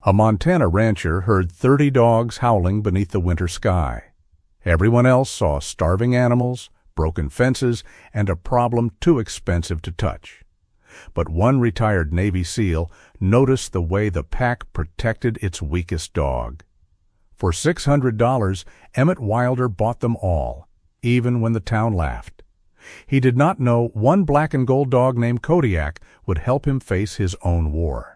A Montana rancher heard 30 dogs howling beneath the winter sky. Everyone else saw starving animals, broken fences, and a problem too expensive to touch. But one retired Navy SEAL noticed the way the pack protected its weakest dog. For $600, Emmett Wilder bought them all, even when the town laughed. He did not know one black and gold dog named Kodiak would help him face his own war.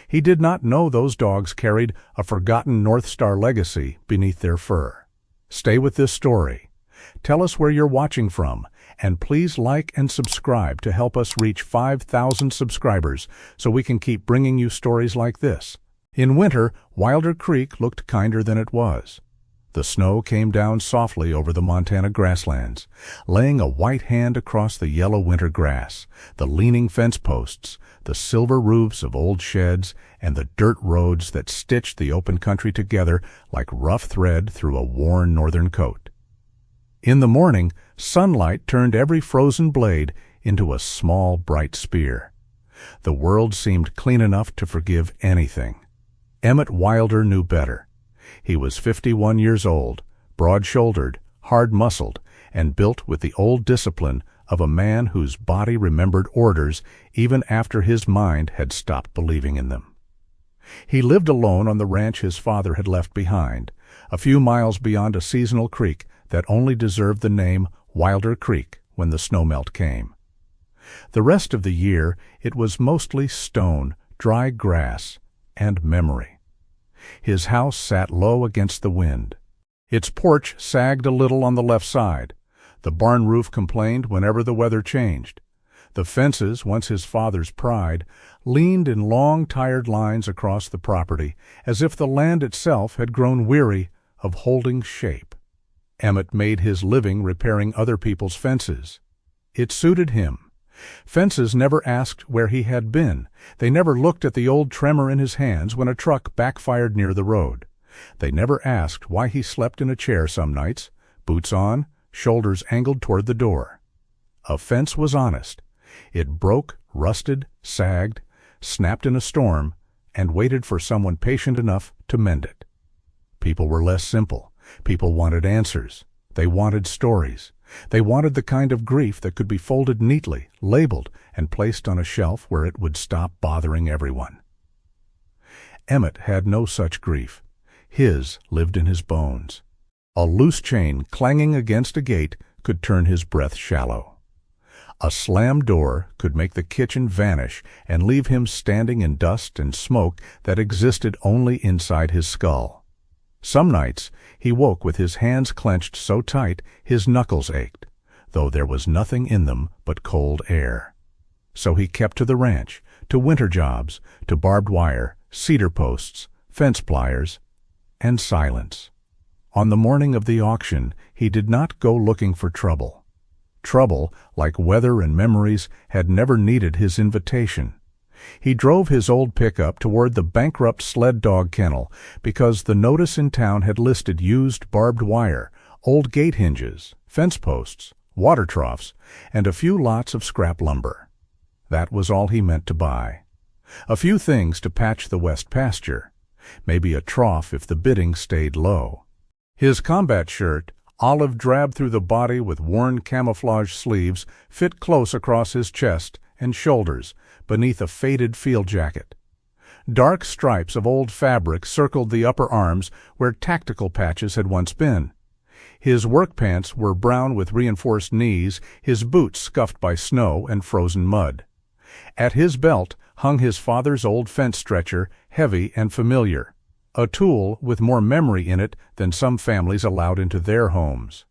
He did not know those dogs carried a forgotten Northstar legacy beneath their fur. Stay with this story. Tell us where you're watching from, and please like and subscribe to help us reach 5,000 subscribers so we can keep bringing you stories like this. In winter, Wilder Creek looked kinder than it was. The snow came down softly over the Montana grasslands, laying a white hand across the yellow winter grass, the leaning fence posts, the silver roofs of old sheds, and the dirt roads that stitched the open country together like rough thread through a worn northern coat. In the morning, sunlight turned every frozen blade into a small, bright spear. The world seemed clean enough to forgive anything. Emmett Wilder knew better. He was 51 years old, broad-shouldered, hard-muscled, and built with the old discipline of a man whose body remembered orders even after his mind had stopped believing in them. He lived alone on the ranch his father had left behind, a few miles beyond a seasonal creek that only deserved the name Wilder Creek when the snowmelt came. The rest of the year it was mostly stone, dry grass, and memory. His house sat low against the wind. Its porch sagged a little on the left side. The barn roof complained whenever the weather changed. The fences, once his father's pride, leaned in long, tired lines across the property, as if the land itself had grown weary of holding shape. Emmett made his living repairing other people's fences. It suited him. Fences never asked where he had been. They never looked at the old tremor in his hands when a truck backfired near the road. They never asked why he slept in a chair some nights, boots on, shoulders angled toward the door. A fence was honest. It broke, rusted, sagged, snapped in a storm, and waited for someone patient enough to mend it. People were less simple. People wanted answers. They wanted stories. They wanted the kind of grief that could be folded neatly, labeled, and placed on a shelf where it would stop bothering everyone. Emmett had no such grief. His lived in his bones. A loose chain clanging against a gate could turn his breath shallow. A slammed door could make the kitchen vanish and leave him standing in dust and smoke that existed only inside his skull. Some nights he woke with his hands clenched so tight his knuckles ached, though there was nothing in them but cold air. So he kept to the ranch, to winter jobs, to barbed wire, cedar posts, fence pliers, and silence. On the morning of the auction, he did not go looking for trouble. Trouble, like weather and memories, had never needed his invitation. He drove his old pickup toward the bankrupt sled dog kennel because the notice in town had listed used barbed wire, old gate hinges, fence posts, water troughs, and a few lots of scrap lumber. That was all he meant to buy. A few things to patch the west pasture. Maybe a trough if the bidding stayed low. His combat shirt, olive drab through the body with worn camouflage sleeves, fit close across his chest and shoulders beneath a faded field jacket. Dark stripes of old fabric circled the upper arms where tactical patches had once been. His work pants were brown with reinforced knees, his boots scuffed by snow and frozen mud. At his belt hung his father's old fence stretcher, heavy and familiar, a tool with more memory in it than some families allowed into their homes.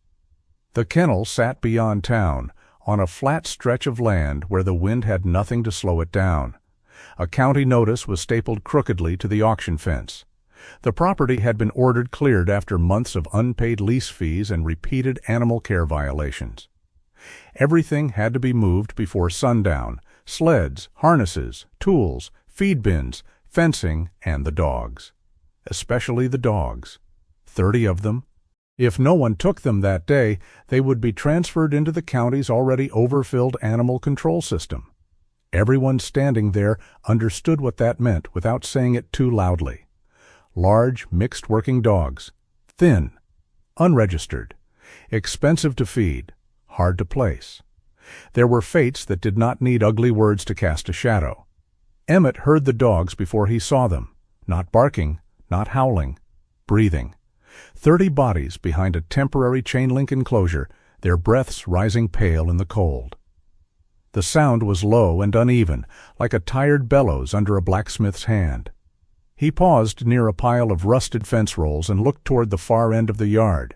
The kennel sat beyond town, on a flat stretch of land where the wind had nothing to slow it down. A county notice was stapled crookedly to the auction fence. The property had been ordered cleared after months of unpaid lease fees and repeated animal care violations. Everything had to be moved before sundown: sleds, harnesses, tools, feed bins, fencing, and the dogs. Especially the dogs. 30 of them. If no one took them that day, they would be transferred into the county's already overfilled animal control system. Everyone standing there understood what that meant without saying it too loudly. Large, mixed-working dogs. Thin. Unregistered. Expensive to feed. Hard to place. There were fates that did not need ugly words to cast a shadow. Emmett heard the dogs before he saw them. Not barking, not howling. Breathing. 30 bodies behind a temporary chain-link enclosure, their breaths rising pale in the cold. The sound was low and uneven, like a tired bellows under a blacksmith's hand. He paused near a pile of rusted fence rolls and looked toward the far end of the yard.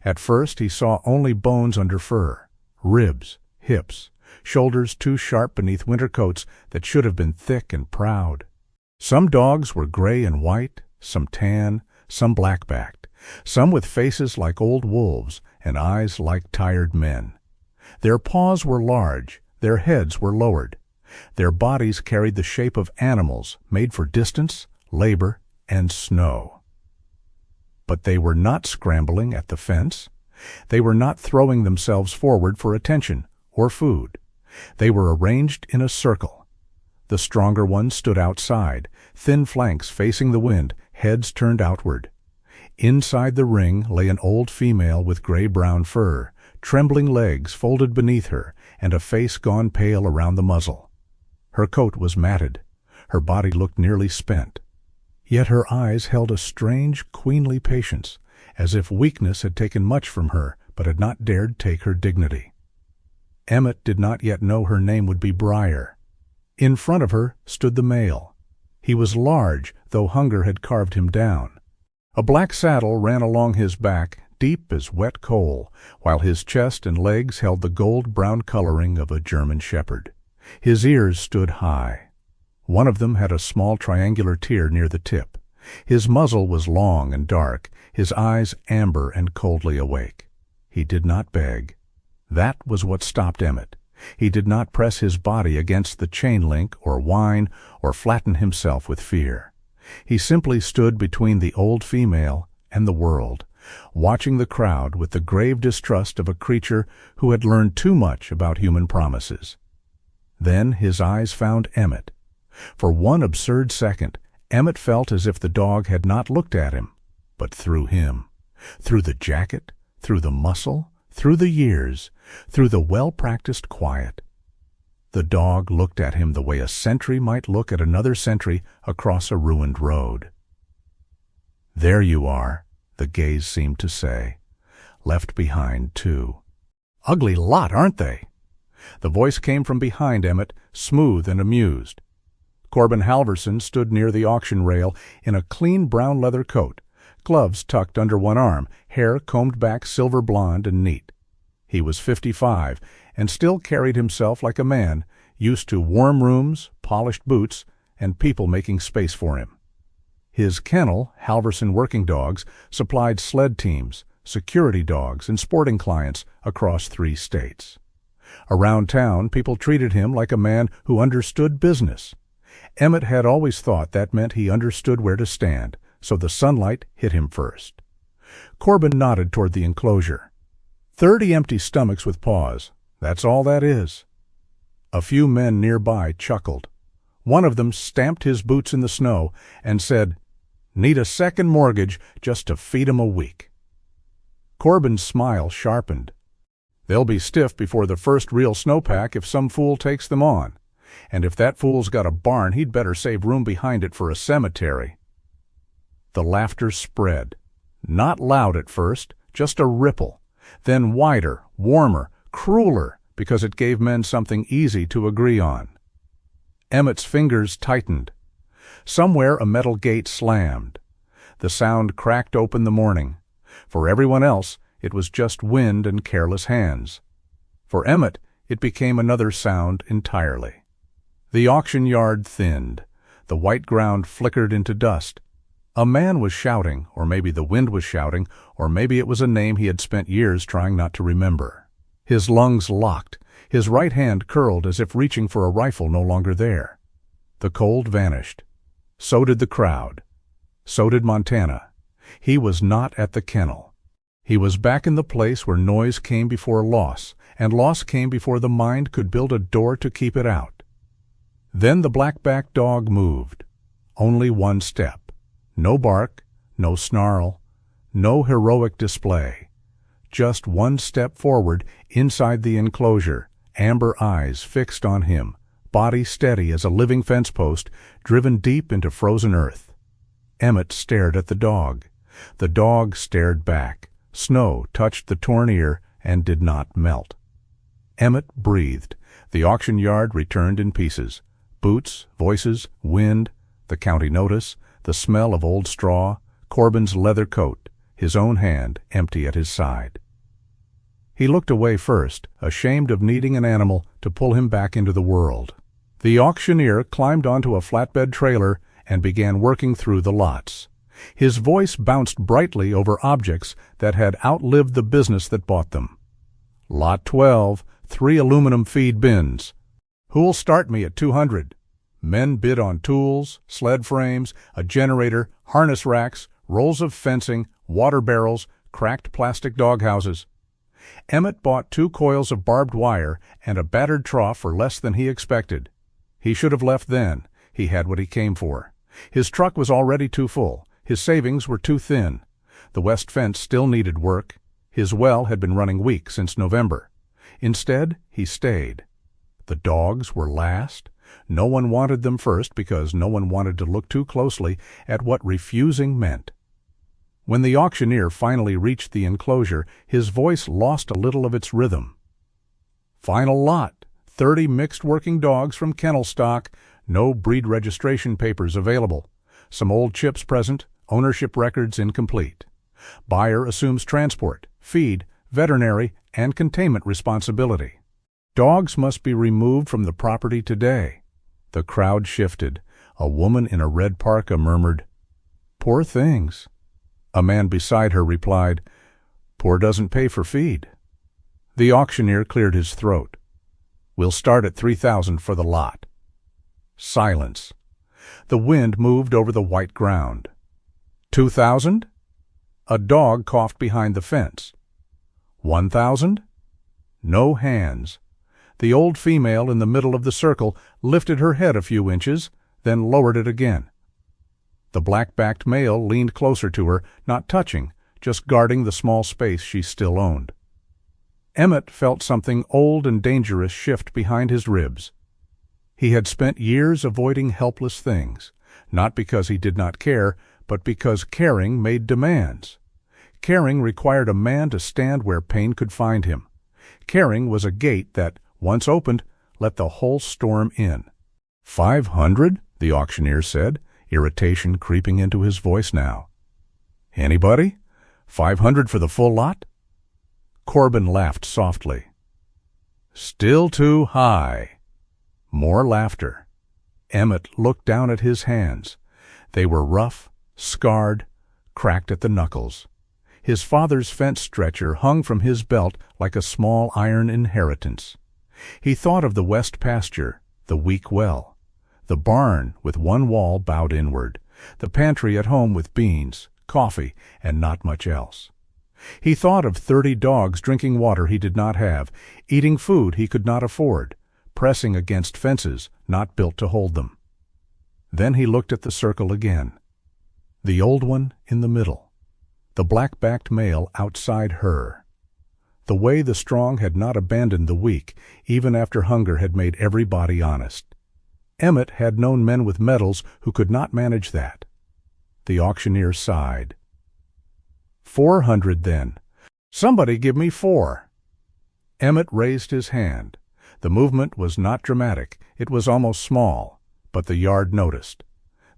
At first he saw only bones under fur, ribs, hips, shoulders too sharp beneath winter coats that should have been thick and proud. Some dogs were gray and white, some tan, some black-backed, some with faces like old wolves and eyes like tired men. Their paws were large, their heads were lowered. Their bodies carried the shape of animals made for distance, labor, and snow. But they were not scrambling at the fence. They were not throwing themselves forward for attention or food. They were arranged in a circle. The stronger ones stood outside, thin flanks facing the wind, heads turned outward. Inside the ring lay an old female with gray-brown fur, trembling legs folded beneath her, and a face gone pale around the muzzle. Her coat was matted. Her body looked nearly spent. Yet her eyes held a strange, queenly patience, as if weakness had taken much from her, but had not dared take her dignity. Emmett did not yet know her name would be Briar. In front of her stood the male. He was large, though hunger had carved him down. A black saddle ran along his back, deep as wet coal, while his chest and legs held the gold-brown coloring of a German shepherd. His ears stood high. One of them had a small triangular tear near the tip. His muzzle was long and dark, his eyes amber and coldly awake. He did not beg. That was what stopped Emmett. He did not press his body against the chain link or whine or flatten himself with fear. He simply stood between the old female and the world, watching the crowd with the grave distrust of a creature who had learned too much about human promises. Then his eyes found Emmett. For one absurd second, Emmett felt as if the dog had not looked at him, but through him, through the jacket, through the muscle, through the years, through the well-practiced quiet. The dog looked at him the way a sentry might look at another sentry across a ruined road. "There you are," the gaze seemed to say. "Left behind, too. Ugly lot, aren't they?" The voice came from behind Emmett, smooth and amused. Corbin Halverson stood near the auction rail in a clean brown leather coat, gloves tucked under one arm, hair combed back silver blonde and neat. He was 55 and still carried himself like a man, used to warm rooms, polished boots, and people making space for him. His kennel, Halverson Working Dogs, supplied sled teams, security dogs, and sporting clients across 3 states. Around town, people treated him like a man who understood business. Emmett had always thought that meant he understood where to stand, so the sunlight hit him first. Corbin nodded toward the enclosure. 30 empty stomachs with paws. That's all that is. A few men nearby chuckled. One of them stamped his boots in the snow and said, "Need a second mortgage just to feed 'em a week." Corbin's smile sharpened. "They'll be stiff before the first real snowpack if some fool takes them on. And if that fool's got a barn, he'd better save room behind it for a cemetery." The laughter spread. Not loud at first, just a ripple. Then wider, warmer, crueler, because it gave men something easy to agree on. Emmett's fingers tightened. Somewhere a metal gate slammed. The sound cracked open the morning. For everyone else, it was just wind and careless hands. For Emmett, it became another sound entirely. The auction yard thinned. The white ground flickered into dust. A man was shouting, or maybe the wind was shouting, or maybe it was a name he had spent years trying not to remember. His lungs locked. His right hand curled as if reaching for a rifle no longer there. The cold vanished. So did the crowd. So did Montana. He was not at the kennel. He was back in the place where noise came before loss, and loss came before the mind could build a door to keep it out. Then the black-backed dog moved. Only one step. No bark, no snarl, no heroic display. Just one step forward inside the enclosure, amber eyes fixed on him, body steady as a living fence post driven deep into frozen earth. Emmett stared at the dog. The dog stared back. Snow touched the torn ear and did not melt. Emmett breathed. The auction yard returned in pieces. Boots, voices, wind, the county notice, the smell of old straw, Corbin's leather coat, his own hand empty at his side. He looked away first, ashamed of needing an animal to pull him back into the world. The auctioneer climbed onto a flatbed trailer and began working through the lots. His voice bounced brightly over objects that had outlived the business that bought them. Lot 12, 3 aluminum feed bins. Who'll start me at 200? Men bid on tools, sled frames, a generator, harness racks, rolls of fencing, water barrels, cracked plastic doghouses. Emmett bought 2 coils of barbed wire and a battered trough for less than he expected. He should have left then. He had what he came for. His truck was already too full. His savings were too thin. The west fence still needed work. His well had been running weak since November. Instead, he stayed. The dogs were last. No one wanted them first because no one wanted to look too closely at what refusing meant. When the auctioneer finally reached the enclosure, his voice lost a little of its rhythm. Final lot, 30 mixed working dogs from kennel stock, no breed registration papers available. Some old chips present, ownership records incomplete. Buyer assumes transport, feed, veterinary, and containment responsibility. Dogs must be removed from the property today. The crowd shifted. A woman in a red parka murmured, "Poor things." A man beside her replied, "Poor doesn't pay for feed." The auctioneer cleared his throat. "We'll start at 3,000 for the lot." Silence. The wind moved over the white ground. 2,000? A dog coughed behind the fence. 1,000? No hands. The old female in the middle of the circle lifted her head a few inches, then lowered it again. The black-backed male leaned closer to her, not touching, just guarding the small space she still owned. Emmett felt something old and dangerous shift behind his ribs. He had spent years avoiding helpless things, not because he did not care, but because caring made demands. Caring required a man to stand where pain could find him. Caring was a gate that, once opened, let the whole storm in. 500? The auctioneer said, irritation creeping into his voice now. Anybody? 500 for the full lot? Corbin laughed softly. Still too high. More laughter. Emmett looked down at his hands. They were rough, scarred, cracked at the knuckles. His father's fence stretcher hung from his belt like a small iron inheritance. He thought of the west pasture, the weak well, the barn with one wall bowed inward, the pantry at home with beans, coffee, and not much else. He thought of 30 dogs drinking water he did not have, eating food he could not afford, pressing against fences not built to hold them. Then he looked at the circle again. The old one in the middle. The black-backed male outside her. The way the strong had not abandoned the weak, even after hunger had made every body honest. Emmett had known men with medals who could not manage that. The auctioneer sighed. 400 then. Somebody give me 4. Emmett raised his hand. The movement was not dramatic. It was almost small, but the yard noticed.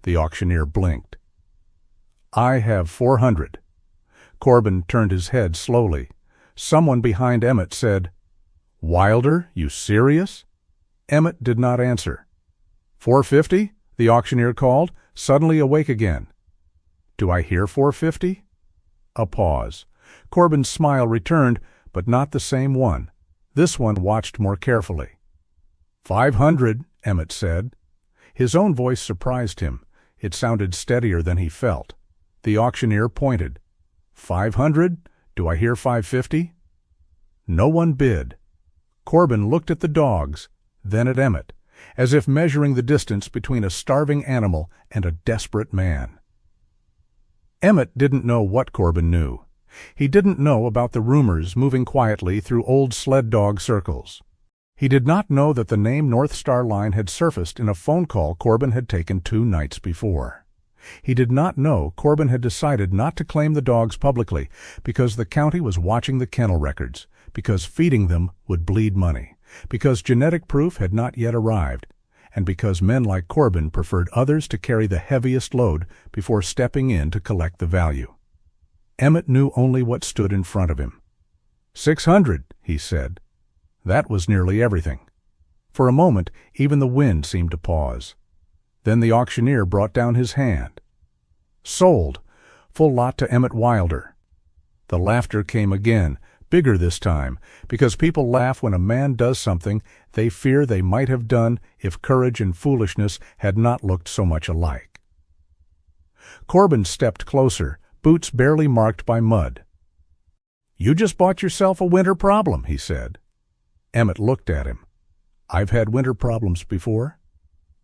The auctioneer blinked. I have 400. Corbin turned his head slowly. Someone behind Emmett said, Wilder, you serious? Emmett did not answer. 450? The auctioneer called, suddenly awake again. Do I hear 450? A pause. Corbin's smile returned, but not the same one. This one watched more carefully. 500, Emmett said. His own voice surprised him. It sounded steadier than he felt. The auctioneer pointed. 500? Do I hear 550? No one bid. Corbin looked at the dogs, then at Emmett, as if measuring the distance between a starving animal and a desperate man. Emmett didn't know what Corbin knew. He didn't know about the rumors moving quietly through old sled dog circles. He did not know that the name Northstar Line had surfaced in a phone call Corbin had taken 2 nights before. He did not know Corbin had decided not to claim the dogs publicly because the county was watching the kennel records, because feeding them would bleed money, because genetic proof had not yet arrived, and because men like Corbin preferred others to carry the heaviest load before stepping in to collect the value. Emmett knew only what stood in front of him. 600, he said. That was nearly everything. For a moment, even the wind seemed to pause. Then the auctioneer brought down his hand. Sold. Full lot to Emmett Wilder. The laughter came again, bigger this time, because people laugh when a man does something they fear they might have done if courage and foolishness had not looked so much alike. Corbin stepped closer, boots barely marked by mud. You just bought yourself a winter problem, he said. Emmett looked at him. I've had winter problems before.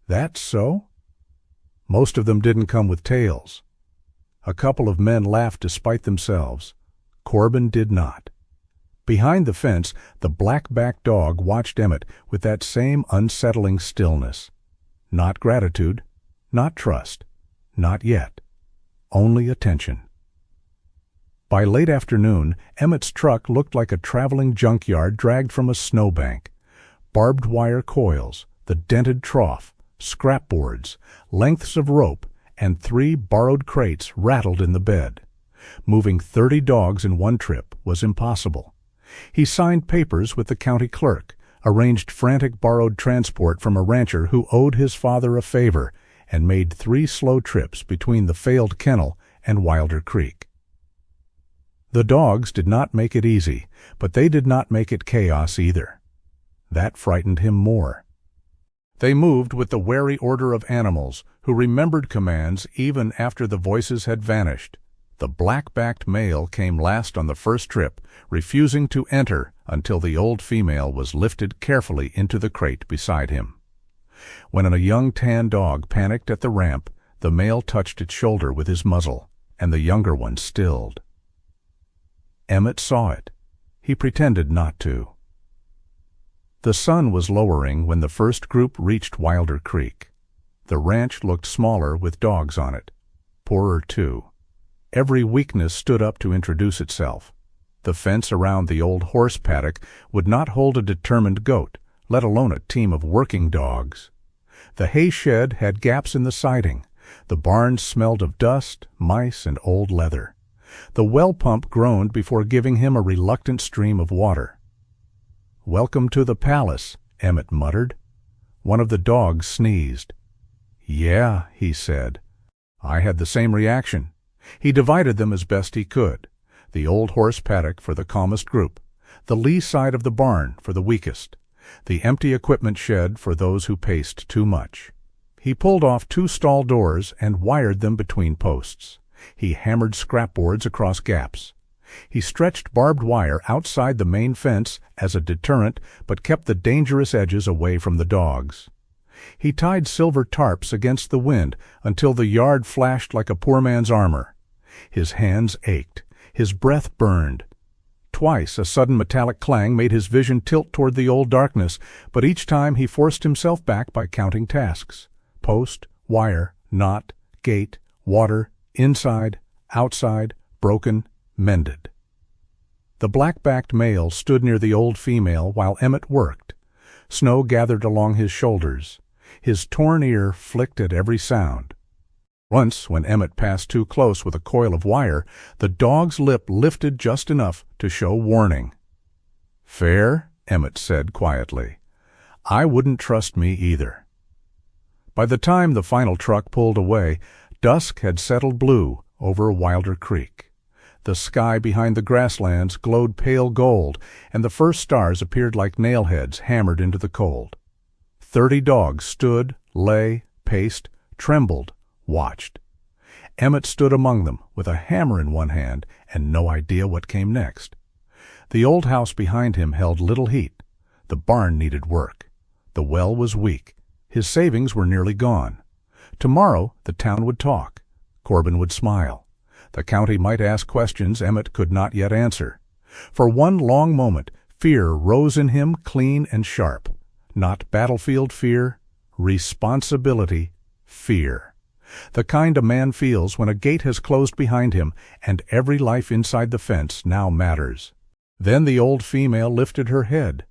That's so? Most of them didn't come with tails. A couple of men laughed despite themselves. Corbin did not. Behind the fence, the black-backed dog watched Emmett with that same unsettling stillness. Not gratitude, not trust, not yet. Only attention. By late afternoon, Emmett's truck looked like a traveling junkyard dragged from a snowbank. Barbed wire coils, the dented trough, scrapboards, lengths of rope, and 3 borrowed crates rattled in the bed. Moving 30 dogs in one trip was impossible. He signed papers with the county clerk, arranged frantic borrowed transport from a rancher who owed his father a favor, and made 3 slow trips between the failed kennel and Wilder Creek. The dogs did not make it easy, but they did not make it chaos either. That frightened him more. They moved with the wary order of animals who remembered commands even after the voices had vanished. The black-backed male came last on the first trip, refusing to enter until the old female was lifted carefully into the crate beside him. When a young tan dog panicked at the ramp, the male touched its shoulder with his muzzle, and the younger one stilled. Emmett saw it. He pretended not to. The sun was lowering when the first group reached Wilder Creek. The ranch looked smaller with dogs on it. Poorer, too. Every weakness stood up to introduce itself. The fence around the old horse paddock would not hold a determined goat, let alone a team of working dogs. The hay shed had gaps in the siding. The barn smelled of dust, mice, and old leather. The well pump groaned before giving him a reluctant stream of water. "Welcome to the palace," Emmett muttered. One of the dogs sneezed. "Yeah," he said. I had the same reaction. He divided them as best he could. The old horse paddock for the calmest group, the lee side of the barn for the weakest, the empty equipment shed for those who paced too much. He pulled off 2 stall doors and wired them between posts. He hammered scrapboards across gaps. He stretched barbed wire outside the main fence as a deterrent, but kept the dangerous edges away from the dogs. He tied silver tarps against the wind until the yard flashed like a poor man's armor. His hands ached. His breath burned. Twice a sudden metallic clang made his vision tilt toward the old darkness, but each time he forced himself back by counting tasks. Post, wire, knot, gate, water, inside, outside, broken, mended. The black-backed male stood near the old female while Emmett worked. Snow gathered along his shoulders. His torn ear flicked at every sound. Once, when Emmett passed too close with a coil of wire, the dog's lip lifted just enough to show warning. "Fair?" Emmett said quietly. "I wouldn't trust me either." By the time the final truck pulled away, dusk had settled blue over Wilder Creek. The sky behind the grasslands glowed pale gold, and the first stars appeared like nailheads hammered into the cold. 30 dogs stood, lay, paced, trembled, watched. Emmett stood among them with a hammer in one hand and no idea what came next. The old house behind him held little heat. The barn needed work. The well was weak. His savings were nearly gone. Tomorrow the town would talk. Corbin would smile. The county might ask questions Emmett could not yet answer. For one long moment, fear rose in him clean and sharp. Not battlefield fear, responsibility fear. The kind a man feels when a gate has closed behind him and every life inside the fence now matters. Then the old female lifted her head.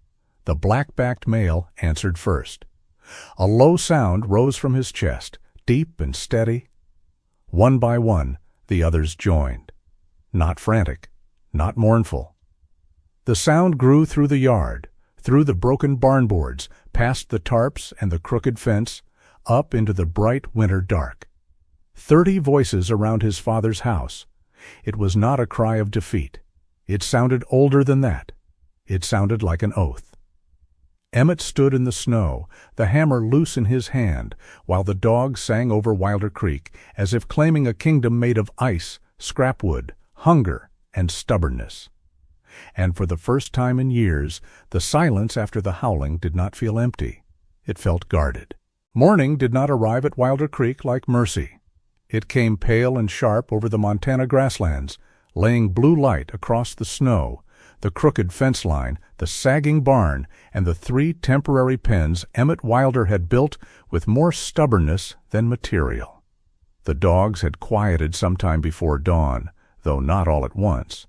The black-backed male answered first. A low sound rose from his chest, deep and steady. One by one, the others joined. Not frantic, not mournful. The sound grew through the yard, through the broken barn boards, past the tarps and the crooked fence, up into the bright winter dark. 30 voices around his father's house. It was not a cry of defeat. It sounded older than that. It sounded like an oath. Emmett stood in the snow, the hammer loose in his hand, while the dogs sang over Wilder Creek, as if claiming a kingdom made of ice, scrapwood, hunger, and stubbornness. And for the first time in years, the silence after the howling did not feel empty. It felt guarded. Morning did not arrive at Wilder Creek like mercy. It came pale and sharp over the Montana grasslands, laying blue light across the snow, the crooked fence line, the sagging barn, and the 3 temporary pens Emmett Wilder had built with more stubbornness than material. The dogs had quieted sometime before dawn, though not all at once.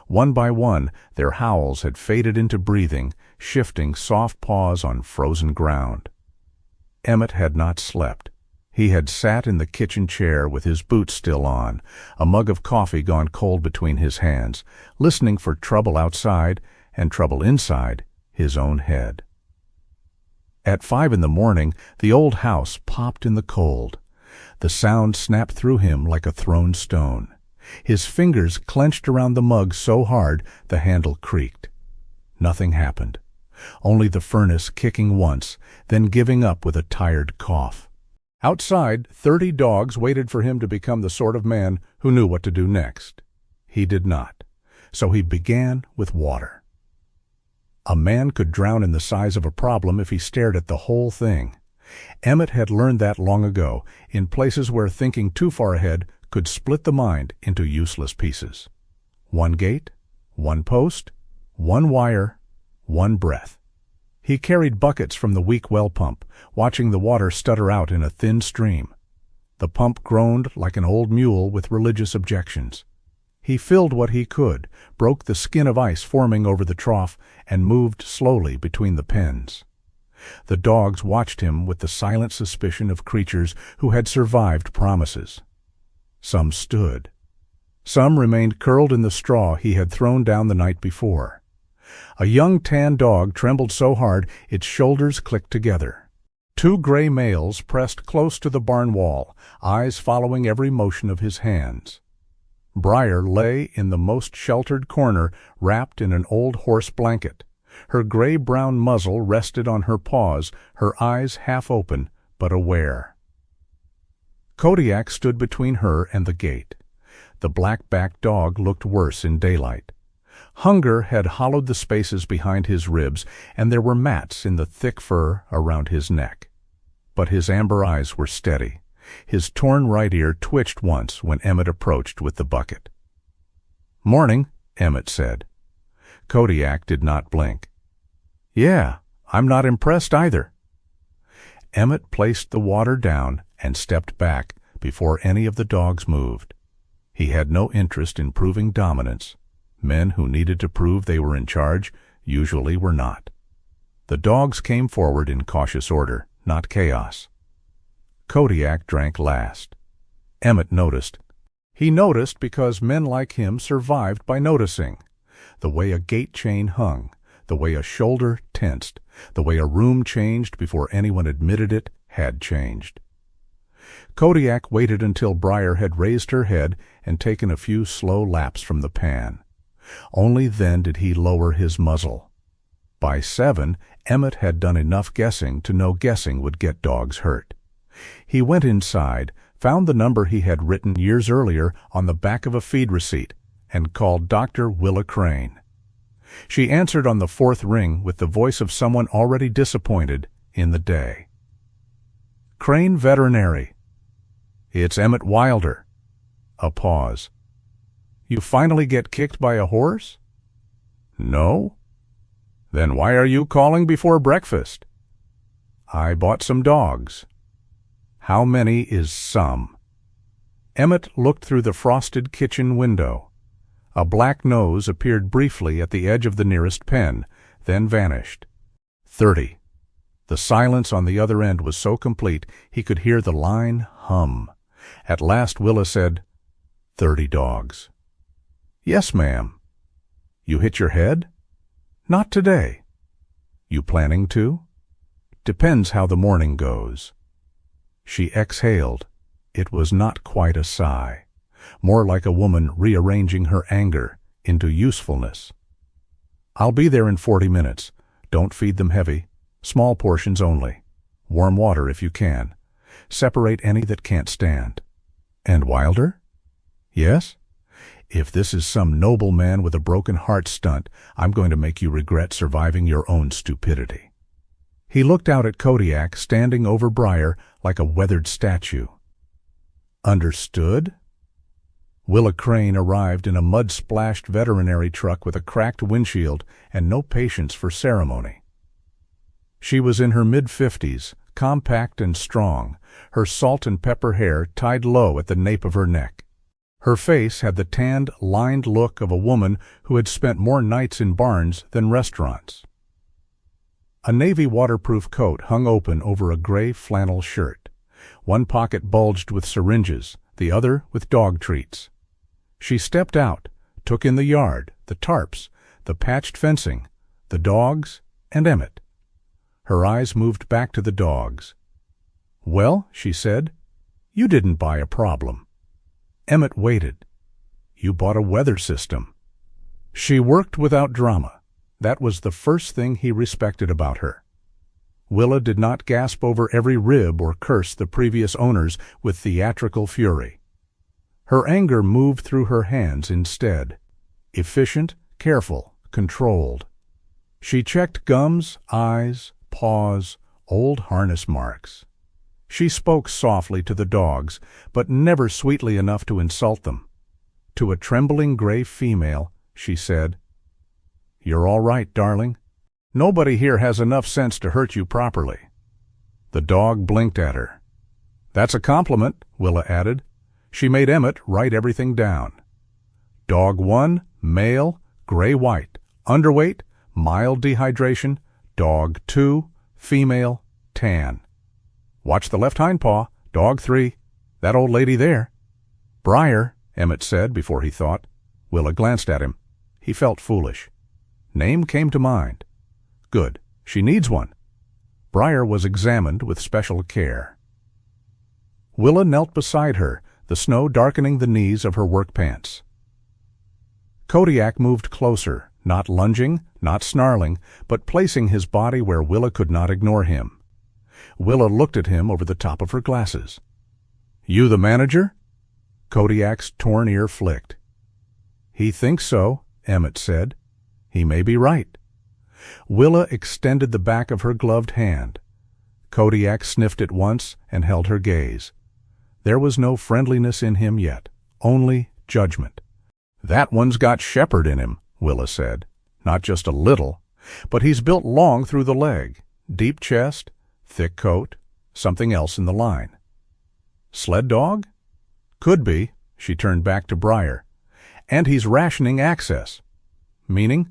One by one, their howls had faded into breathing, shifting soft paws on frozen ground. Emmett had not slept. He had sat in the kitchen chair with his boots still on, a mug of coffee gone cold between his hands, listening for trouble outside and trouble inside his own head. At 5 in the morning, the old house popped in the cold. The sound snapped through him like a thrown stone. His fingers clenched around the mug so hard the handle creaked. Nothing happened. Only the furnace kicking once, then giving up with a tired cough. Outside, 30 dogs waited for him to become the sort of man who knew what to do next. He did not. So he began with water. A man could drown in the size of a problem if he stared at the whole thing. Emmett had learned that long ago, in places where thinking too far ahead could split the mind into useless pieces. 1 gate, 1 post, 1 wire, 1 breath. He carried buckets from the weak well pump, watching the water stutter out in a thin stream. The pump groaned like an old mule with religious objections. He filled what he could, broke the skin of ice forming over the trough, and moved slowly between the pens. The dogs watched him with the silent suspicion of creatures who had survived promises. Some stood. Some remained curled in the straw he had thrown down the night before. A young tan dog trembled so hard its shoulders clicked together. 2 gray males pressed close to the barn wall, eyes following every motion of his hands. Briar lay in the most sheltered corner, wrapped in an old horse blanket. Her gray-brown muzzle rested on her paws, her eyes half open but aware. Kodiak stood between her and the gate. The black-backed dog looked worse in daylight. Hunger had hollowed the spaces behind his ribs, and there were mats in the thick fur around his neck. But his amber eyes were steady. His torn right ear twitched once when Emmett approached with the bucket. "Morning," Emmett said. Kodiak did not blink. "Yeah, I'm not impressed either." Emmett placed the water down and stepped back before any of the dogs moved. He had no interest in proving dominance. Men who needed to prove they were in charge usually were not. The dogs came forward in cautious order, not chaos. Kodiak drank last. Emmett noticed. He noticed because men like him survived by noticing. The way a gate chain hung, the way a shoulder tensed, the way a room changed before anyone admitted it had changed. Kodiak waited until Briar had raised her head and taken a few slow laps from the pan. Only then did he lower his muzzle. By 7, Emmett had done enough guessing to know guessing would get dogs hurt. He went inside, found the number he had written years earlier on the back of a feed receipt, and called Dr. Willa Crane. She answered on the 4th ring with the voice of someone already disappointed in the day. "Crane Veterinary." "It's Emmett Wilder." A pause. You finally get kicked by a horse? No? Then why are you calling before breakfast? I bought some dogs. How many is some? Emmett looked through the frosted kitchen window. A black nose appeared briefly at the edge of the nearest pen, then vanished. 30. The silence on the other end was so complete he could hear the line hum. At last Willa said, 30 dogs. Yes, ma'am. You hit your head? Not today. You planning to? Depends how the morning goes. She exhaled. It was not quite a sigh, more like a woman rearranging her anger into usefulness. I'll be there in 40 minutes. Don't feed them heavy. Small portions only. Warm water if you can. Separate any that can't stand. And Wilder? Yes? If this is some noble man with a broken heart stunt, I'm going to make you regret surviving your own stupidity. He looked out at Kodiak standing over Briar like a weathered statue. Understood? Willa Crane arrived in a mud-splashed veterinary truck with a cracked windshield and no patience for ceremony. She was in her mid-50s, compact and strong, her salt and pepper hair tied low at the nape of her neck. Her face had the tanned, lined look of a woman who had spent more nights in barns than restaurants. A navy waterproof coat hung open over a gray flannel shirt. One pocket bulged with syringes, the other with dog treats. She stepped out, took in the yard, the tarps, the patched fencing, the dogs, and Emmett. Her eyes moved back to the dogs. Well, she said, you didn't buy a problem. Emmett waited. You bought a weather system. She worked without drama. That was the first thing he respected about her. Willa did not gasp over every rib or curse the previous owners with theatrical fury. Her anger moved through her hands instead. Efficient, careful, controlled. She checked gums, eyes, paws, old harness marks. She spoke softly to the dogs, but never sweetly enough to insult them. To a trembling gray female, she said, You're all right, darling. Nobody here has enough sense to hurt you properly. The dog blinked at her. That's a compliment, Willa added. She made Emmett write everything down. Dog 1, male, gray-white, underweight, mild dehydration. Dog 2, female, tan. Watch the left hind paw. Dog 3, that old lady there. Briar, Emmett said before he thought. Willa glanced at him. He felt foolish. Name came to mind. Good. She needs one. Briar was examined with special care. Willa knelt beside her, the snow darkening the knees of her work pants. Kodiak moved closer, not lunging, not snarling, but placing his body where Willa could not ignore him. Willa looked at him over the top of her glasses. You the manager? Kodiak's torn ear flicked. He thinks so, Emmett said. He may be right. Willa extended the back of her gloved hand. Kodiak sniffed it once and held her gaze. There was no friendliness in him yet, only judgment. That one's got shepherd in him, Willa said. Not just a little, but he's built long through the leg. Deep chest, thick coat, something else in the line. Sled dog? Could be, she turned back to Briar. And he's rationing access. Meaning?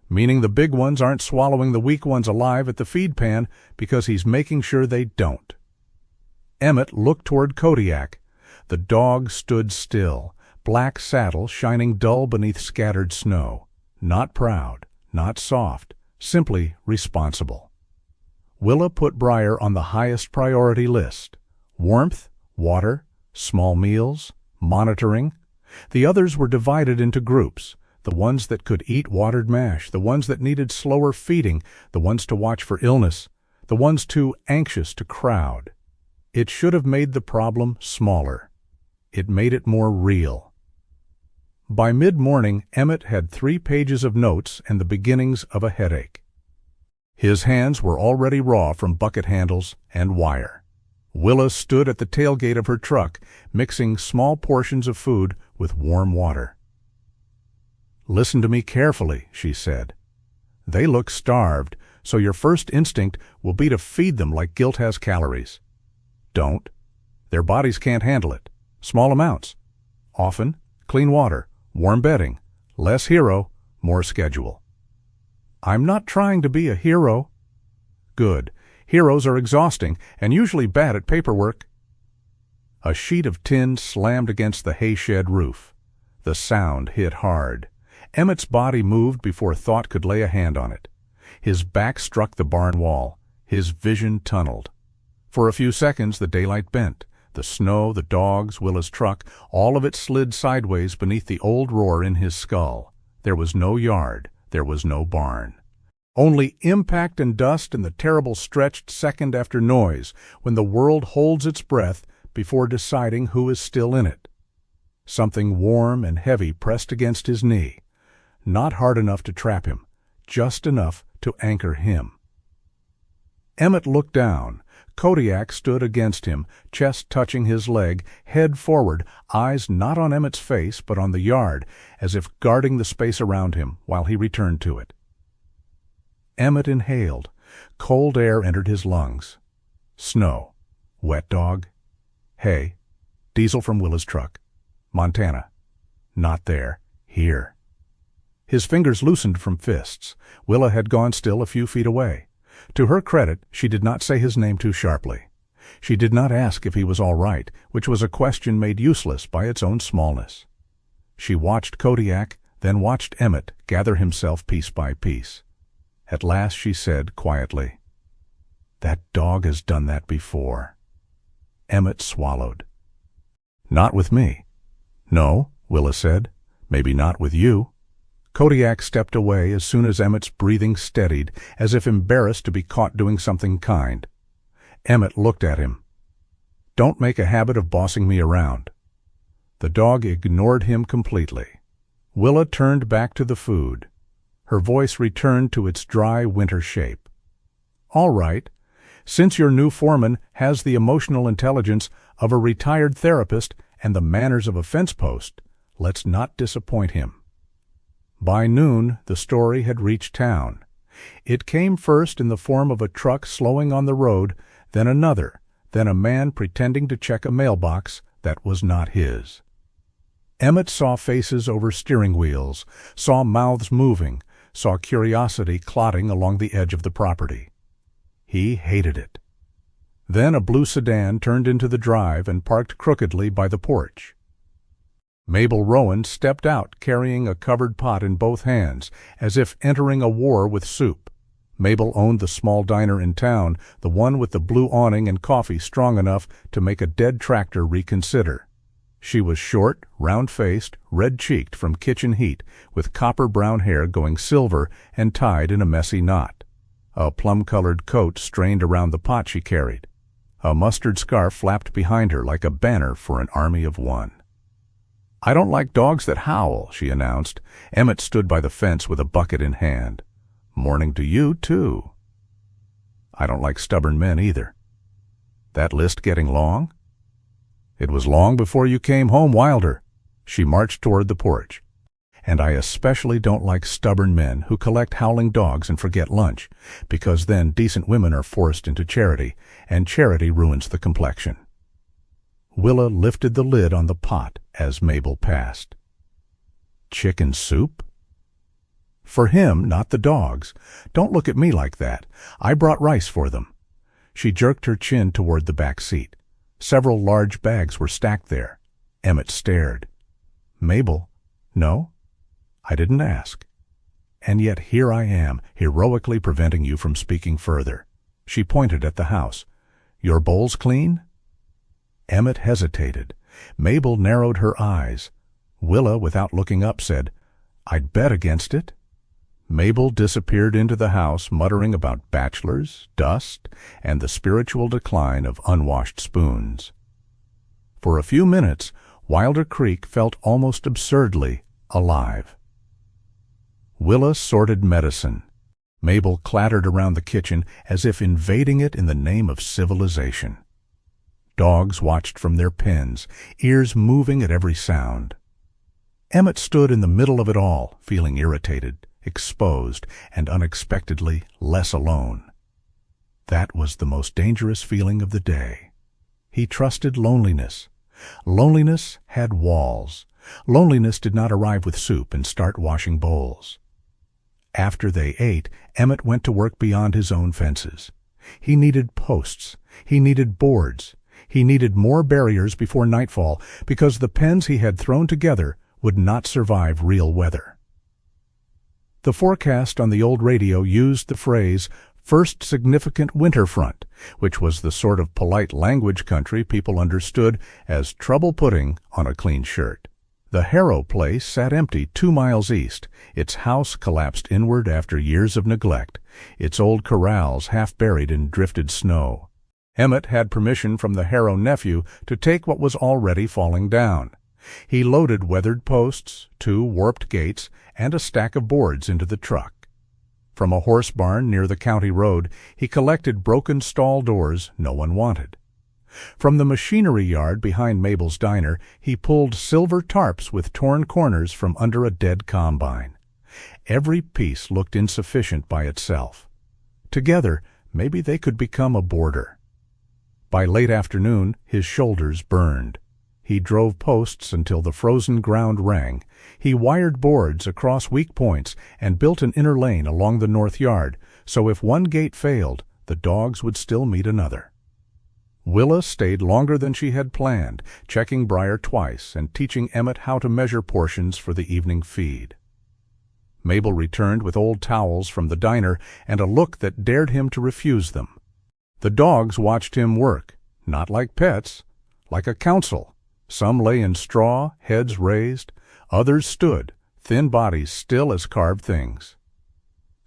Meaning the big ones aren't swallowing the weak ones alive at the feed pan because he's making sure they don't. Emmett looked toward Kodiak. The dog stood still, black saddle shining dull beneath scattered snow. Not proud, not soft, simply responsible. Willa put Briar on the highest priority list. Warmth, water, small meals, monitoring. The others were divided into groups. The ones that could eat watered mash, the ones that needed slower feeding, the ones to watch for illness, the ones too anxious to crowd. It should have made the problem smaller. It made it more real. By mid-morning, Emmett had 3 pages of notes and the beginnings of a headache. His hands were already raw from bucket handles and wire. Willa stood at the tailgate of her truck, mixing small portions of food with warm water. "Listen to me carefully," she said. "They look starved, so your first instinct will be to feed them like guilt has calories. Don't. Their bodies can't handle it. Small amounts. Often, clean water, warm bedding, less hero, more schedule." "I'm not trying to be a hero." "Good. Heroes are exhausting and usually bad at paperwork." A sheet of tin slammed against the hay shed roof. The sound hit hard. Emmett's body moved before thought could lay a hand on it. His back struck the barn wall. His vision tunneled. For a few seconds the daylight bent. The snow, the dogs, Willa's truck, all of it slid sideways beneath the old roar in his skull. There was no yard. There was no barn. Only impact and dust and the terrible stretched second after noise when the world holds its breath before deciding who is still in it. Something warm and heavy pressed against his knee. Not hard enough to trap him, just enough to anchor him. Emmett looked down. Kodiak stood against him, chest touching his leg, head forward, eyes not on Emmett's face but on the yard, as if guarding the space around him while he returned to it. Emmett inhaled. Cold air entered his lungs. Snow. Wet dog. Hay. Diesel from Willa's truck. Montana. Not there. Here. His fingers loosened from fists. Willa had gone still a few feet away. To her credit, she did not say his name too sharply. She did not ask if he was all right, which was a question made useless by its own smallness. She watched Kodiak, then watched Emmett gather himself piece by piece. At last she said quietly, "That dog has done that before." Emmett swallowed. "Not with me." "No," Willa said. "Maybe not with you." Kodiak stepped away as soon as Emmett's breathing steadied, as if embarrassed to be caught doing something kind. Emmett looked at him. "Don't make a habit of bossing me around." The dog ignored him completely. Willa turned back to the food. Her voice returned to its dry winter shape. "All right. Since your new foreman has the emotional intelligence of a retired therapist and the manners of a fence post, let's not disappoint him." By noon, the story had reached town. It came first in the form of a truck slowing on the road, then another, then a man pretending to check a mailbox that was not his. Emmett saw faces over steering wheels, saw mouths moving, saw curiosity clotting along the edge of the property. He hated it. Then a blue sedan turned into the drive and parked crookedly by the porch. Mabel Rowan stepped out carrying a covered pot in both hands, as if entering a war with soup. Mabel owned the small diner in town, the one with the blue awning and coffee strong enough to make a dead tractor reconsider. She was short, round-faced, red-cheeked from kitchen heat, with copper-brown hair going silver and tied in a messy knot. A plum-colored coat strained around the pot she carried. A mustard scarf flapped behind her like a banner for an army of one. "I don't like dogs that howl," she announced. Emmett stood by the fence with a bucket in hand. "Morning to you, too." "I don't like stubborn men, either." "That list getting long?" "It was long before you came home, Wilder." She marched toward the porch. "And I especially don't like stubborn men who collect howling dogs and forget lunch, because then decent women are forced into charity, and charity ruins the complexion." Willa lifted the lid on the pot as Mabel passed. "Chicken soup?" "For him, not the dogs. Don't look at me like that. I brought rice for them." She jerked her chin toward the back seat. Several large bags were stacked there. Emmett stared. "Mabel, no? I didn't ask. And yet here I am, heroically preventing you from speaking further." She pointed at the house. "Your bowl's clean?" Emmett hesitated. Mabel narrowed her eyes. Willa, without looking up, said, "I'd bet against it." Mabel disappeared into the house, muttering about bachelors, dust, and the spiritual decline of unwashed spoons. For a few minutes, Wilder Creek felt almost absurdly alive. Willa sorted medicine. Mabel clattered around the kitchen as if invading it in the name of civilization. Dogs watched from their pens, ears moving at every sound. Emmett stood in the middle of it all, feeling irritated, exposed, and unexpectedly less alone. That was the most dangerous feeling of the day. He trusted loneliness. Loneliness had walls. Loneliness did not arrive with soup and start washing bowls. After they ate, Emmett went to work beyond his own fences. He needed posts. He needed boards. He needed more barriers before nightfall because the pens he had thrown together would not survive real weather. The forecast on the old radio used the phrase, "first significant winter front," which was the sort of polite language country people understood as trouble putting on a clean shirt. The Harrow place sat empty 2 miles east, its house collapsed inward after years of neglect, its old corrals half buried in drifted snow. Emmett had permission from the Harrow nephew to take what was already falling down. He loaded weathered posts, 2 warped gates, and a stack of boards into the truck. From a horse barn near the county road, he collected broken stall doors no one wanted. From the machinery yard behind Mabel's diner, he pulled silver tarps with torn corners from under a dead combine. Every piece looked insufficient by itself. Together, maybe they could become a border. By late afternoon, his shoulders burned. He drove posts until the frozen ground rang. He wired boards across weak points and built an inner lane along the north yard, so if one gate failed, the dogs would still meet another. Willa stayed longer than she had planned, checking Briar twice and teaching Emmett how to measure portions for the evening feed. Mabel returned with old towels from the diner and a look that dared him to refuse them. The dogs watched him work, not like pets, like a council. Some lay in straw, heads raised. Others stood, thin bodies still as carved things.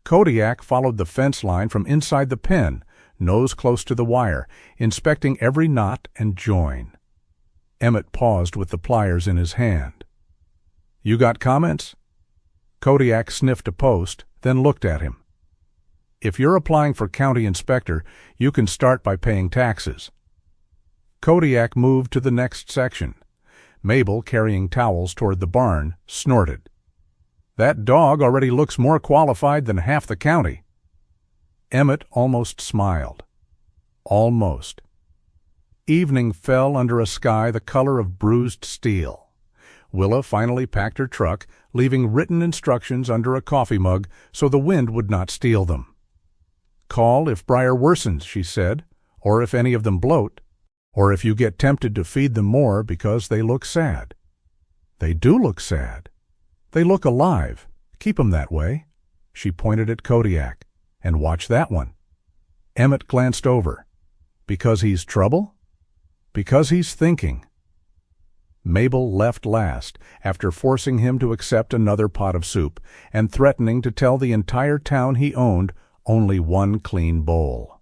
Kodiak followed the fence line from inside the pen, nose close to the wire, inspecting every knot and join. Emmett paused with the pliers in his hand. "You got comments?" Kodiak sniffed a post, then looked at him. "If you're applying for county inspector, you can start by paying taxes." Kodiak moved to the next section. Mabel, carrying towels toward the barn, snorted. "That dog already looks more qualified than half the county." Emmett almost smiled. Almost. Evening fell under a sky the color of bruised steel. Willa finally packed her truck, leaving written instructions under a coffee mug so the wind would not steal them. "Call if Briar worsens," she said, "or if any of them bloat, or if you get tempted to feed them more because they look sad. They do look sad. They look alive. Keep 'em that way." She pointed at Kodiak. "And watch that one." Emmett glanced over. "Because he's trouble?" "Because he's thinking." Mabel left last, after forcing him to accept another pot of soup and threatening to tell the entire town he owned only one clean bowl.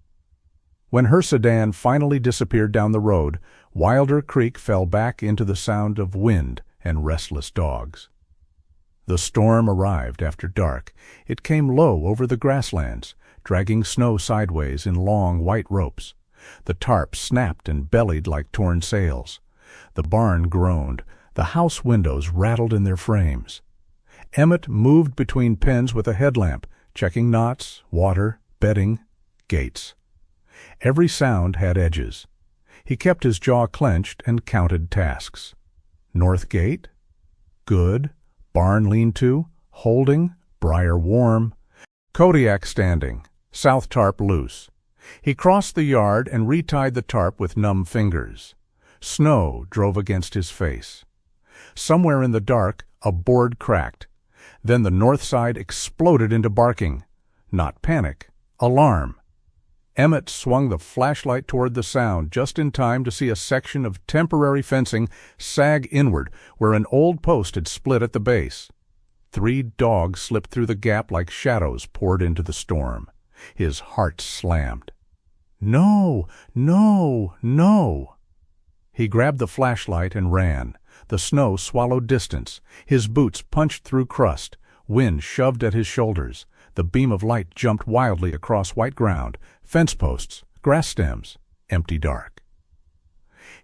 When her sedan finally disappeared down the road, Wilder Creek fell back into the sound of wind and restless dogs. The storm arrived after dark. It came low over the grasslands, dragging snow sideways in long white ropes. The tarp snapped and bellied like torn sails. The barn groaned. The house windows rattled in their frames. Emmett moved between pens with a headlamp, checking knots, water, bedding, gates. Every sound had edges. He kept his jaw clenched and counted tasks. North gate? Good. Barn lean-to? Holding. Briar warm. Kodiak standing. South tarp loose. He crossed the yard and retied the tarp with numb fingers. Snow drove against his face. Somewhere in the dark, a board cracked. Then the north side exploded into barking. Not panic. Alarm. Emmett swung the flashlight toward the sound just in time to see a section of temporary fencing sag inward where an old post had split at the base. 3 dogs slipped through the gap like shadows poured into the storm. His heart slammed. No, no, no. He grabbed the flashlight and ran. The snow swallowed distance. His boots punched through crust. Wind shoved at his shoulders. The beam of light jumped wildly across white ground, fence posts, grass stems, empty dark.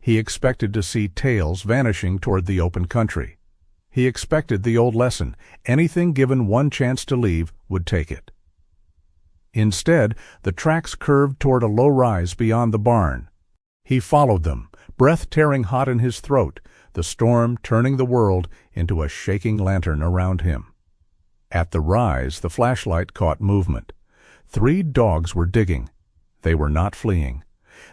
He expected to see tails vanishing toward the open country. He expected the old lesson: anything given one chance to leave would take it. Instead, the tracks curved toward a low rise beyond the barn. He followed them, breath tearing hot in his throat, the storm turning the world into a shaking lantern around him. At the rise, the flashlight caught movement. 3 dogs were digging. They were not fleeing.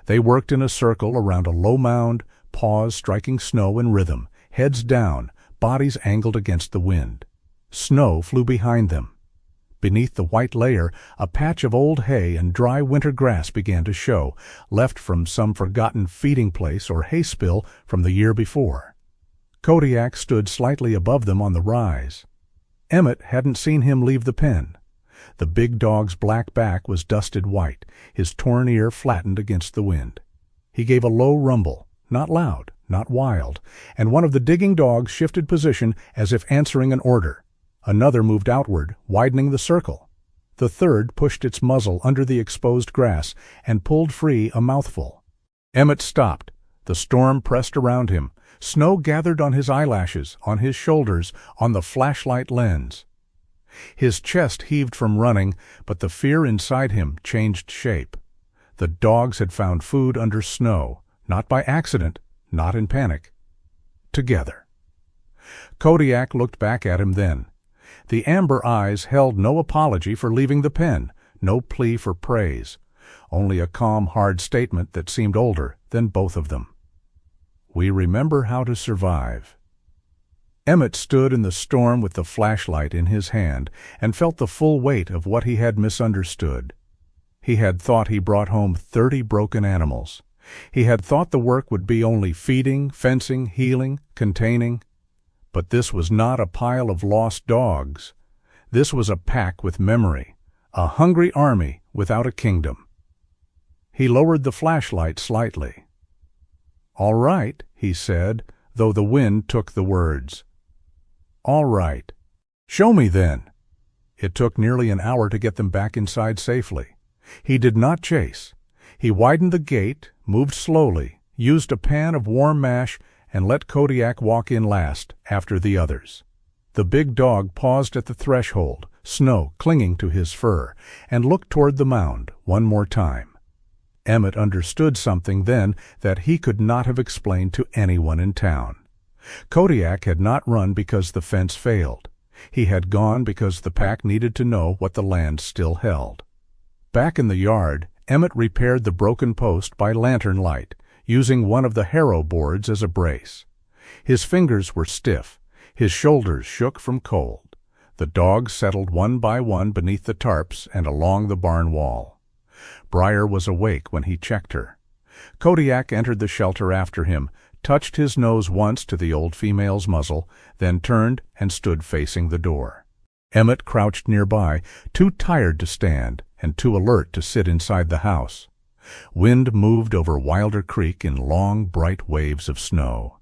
They worked in a circle around a low mound, paws striking snow in rhythm, heads down, bodies angled against the wind. Snow flew behind them. Beneath the white layer, a patch of old hay and dry winter grass began to show, left from some forgotten feeding place or hay spill from the year before. Kodiak stood slightly above them on the rise. Emmett hadn't seen him leave the pen. The big dog's black back was dusted white, his torn ear flattened against the wind. He gave a low rumble, not loud, not wild, and one of the digging dogs shifted position as if answering an order. Another moved outward, widening the circle. The third pushed its muzzle under the exposed grass and pulled free a mouthful. Emmett stopped. The storm pressed around him. Snow gathered on his eyelashes, on his shoulders, on the flashlight lens. His chest heaved from running, but the fear inside him changed shape. The dogs had found food under snow, not by accident, not in panic. Together. Kodiak looked back at him then. The amber eyes held no apology for leaving the pen, no plea for praise, only a calm, hard statement that seemed older than both of them. We remember how to survive. Emmett stood in the storm with the flashlight in his hand and felt the full weight of what he had misunderstood. He had thought he brought home 30 broken animals. He had thought the work would be only feeding, fencing, healing, containing. But this was not a pile of lost dogs. This was a pack with memory, a hungry army without a kingdom. He lowered the flashlight slightly. "All right," he said, though the wind took the words. "All right. Show me then." It took nearly an hour to get them back inside safely. He did not chase. He widened the gate, moved slowly, used a pan of warm mash, and let Kodiak walk in last, after the others. The big dog paused at the threshold, snow clinging to his fur, and looked toward the mound one more time. Emmett understood something then that he could not have explained to anyone in town. Kodiak had not run because the fence failed. He had gone because the pack needed to know what the land still held. Back in the yard, Emmett repaired the broken post by lantern light, using one of the harrow boards as a brace. His fingers were stiff. His shoulders shook from cold. The dogs settled one by one beneath the tarps and along the barn wall. Briar was awake when he checked her. Kodiak entered the shelter after him, touched his nose once to the old female's muzzle, then turned and stood facing the door. Emmett crouched nearby, too tired to stand and too alert to sit inside the house. Wind moved over Wilder Creek in long, bright waves of snow.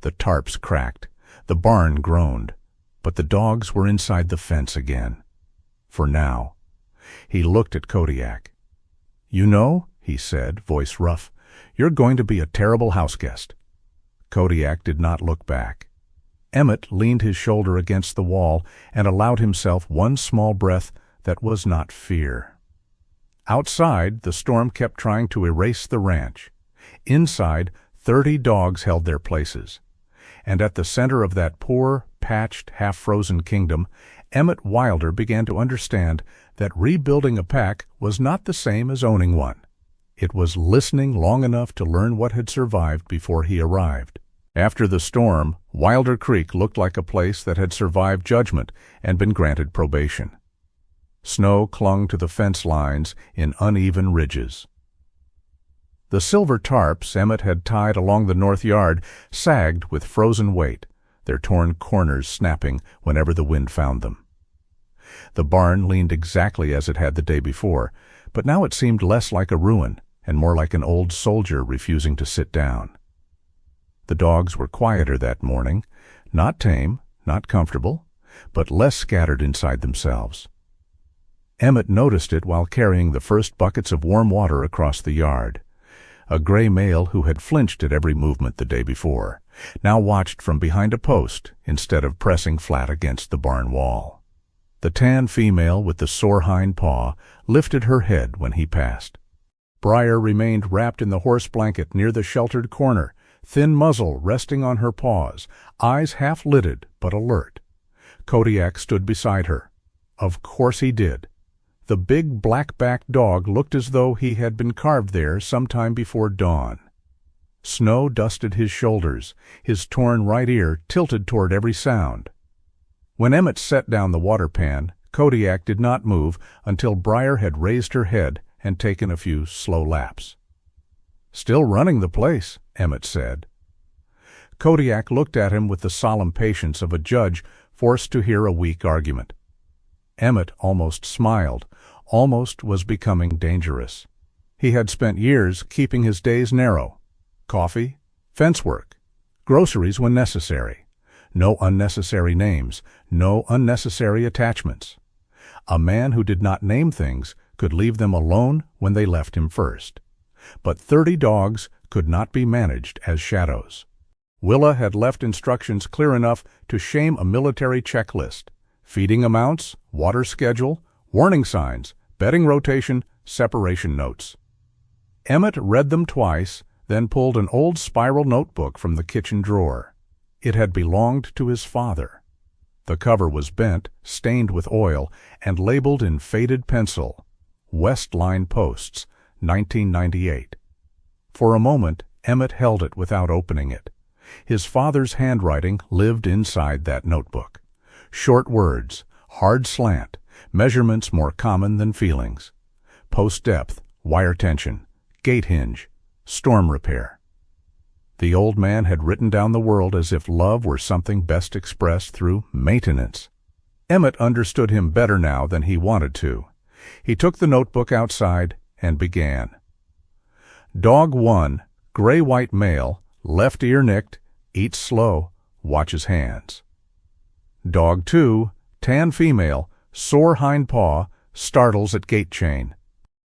The tarps cracked. The barn groaned. But the dogs were inside the fence again. For now. He looked at Kodiak. "You know," he said, voice rough, "you're going to be a terrible houseguest." Kodiak did not look back. Emmett leaned his shoulder against the wall and allowed himself one small breath that was not fear. Outside, the storm kept trying to erase the ranch. Inside, 30 dogs held their places. And at the center of that poor, patched, half-frozen kingdom, Emmett Wilder began to understand that rebuilding a pack was not the same as owning one. It was listening long enough to learn what had survived before he arrived. After the storm, Wilder Creek looked like a place that had survived judgment and been granted probation. Snow clung to the fence lines in uneven ridges. The silver tarps Emmett had tied along the north yard sagged with frozen weight, their torn corners snapping whenever the wind found them. The barn leaned exactly as it had the day before, but now it seemed less like a ruin and more like an old soldier refusing to sit down. The dogs were quieter that morning, not tame, not comfortable, but less scattered inside themselves. Emmett noticed it while carrying the first buckets of warm water across the yard. A gray male who had flinched at every movement the day before, now watched from behind a post instead of pressing flat against the barn wall. The tan female with the sore hind paw lifted her head when he passed. Briar remained wrapped in the horse blanket near the sheltered corner, thin muzzle resting on her paws, eyes half-lidded but alert. Kodiak stood beside her. Of course he did. The big black-backed dog looked as though he had been carved there sometime before dawn. Snow dusted his shoulders, his torn right ear tilted toward every sound. When Emmett set down the water pan, Kodiak did not move until Briar had raised her head and taken a few slow laps. "Still running the place," Emmett said. Kodiak looked at him with the solemn patience of a judge forced to hear a weak argument. Emmett almost smiled, almost was becoming dangerous. He had spent years keeping his days narrow. Coffee, fence work, groceries when necessary. No unnecessary names, no unnecessary attachments. A man who did not name things could leave them alone when they left him first. But 30 dogs could not be managed as shadows. Willa had left instructions clear enough to shame a military checklist: feeding amounts, water schedule, warning signs, bedding rotation, separation notes. Emmett read them twice, then pulled an old spiral notebook from the kitchen drawer. It had belonged to his father. The cover was bent, stained with oil, and labeled in faded pencil, "West Line Posts, 1998. For a moment, Emmett held it without opening it. His father's handwriting lived inside that notebook. Short words, hard slant, measurements more common than feelings. Post depth, wire tension, gate hinge, storm repair. The old man had written down the world as if love were something best expressed through maintenance. Emmett understood him better now than he wanted to. He took the notebook outside and began. Dog 1, gray-white male, left ear nicked, eats slow, watches hands. Dog 2, tan female, sore hind paw, startles at gate chain.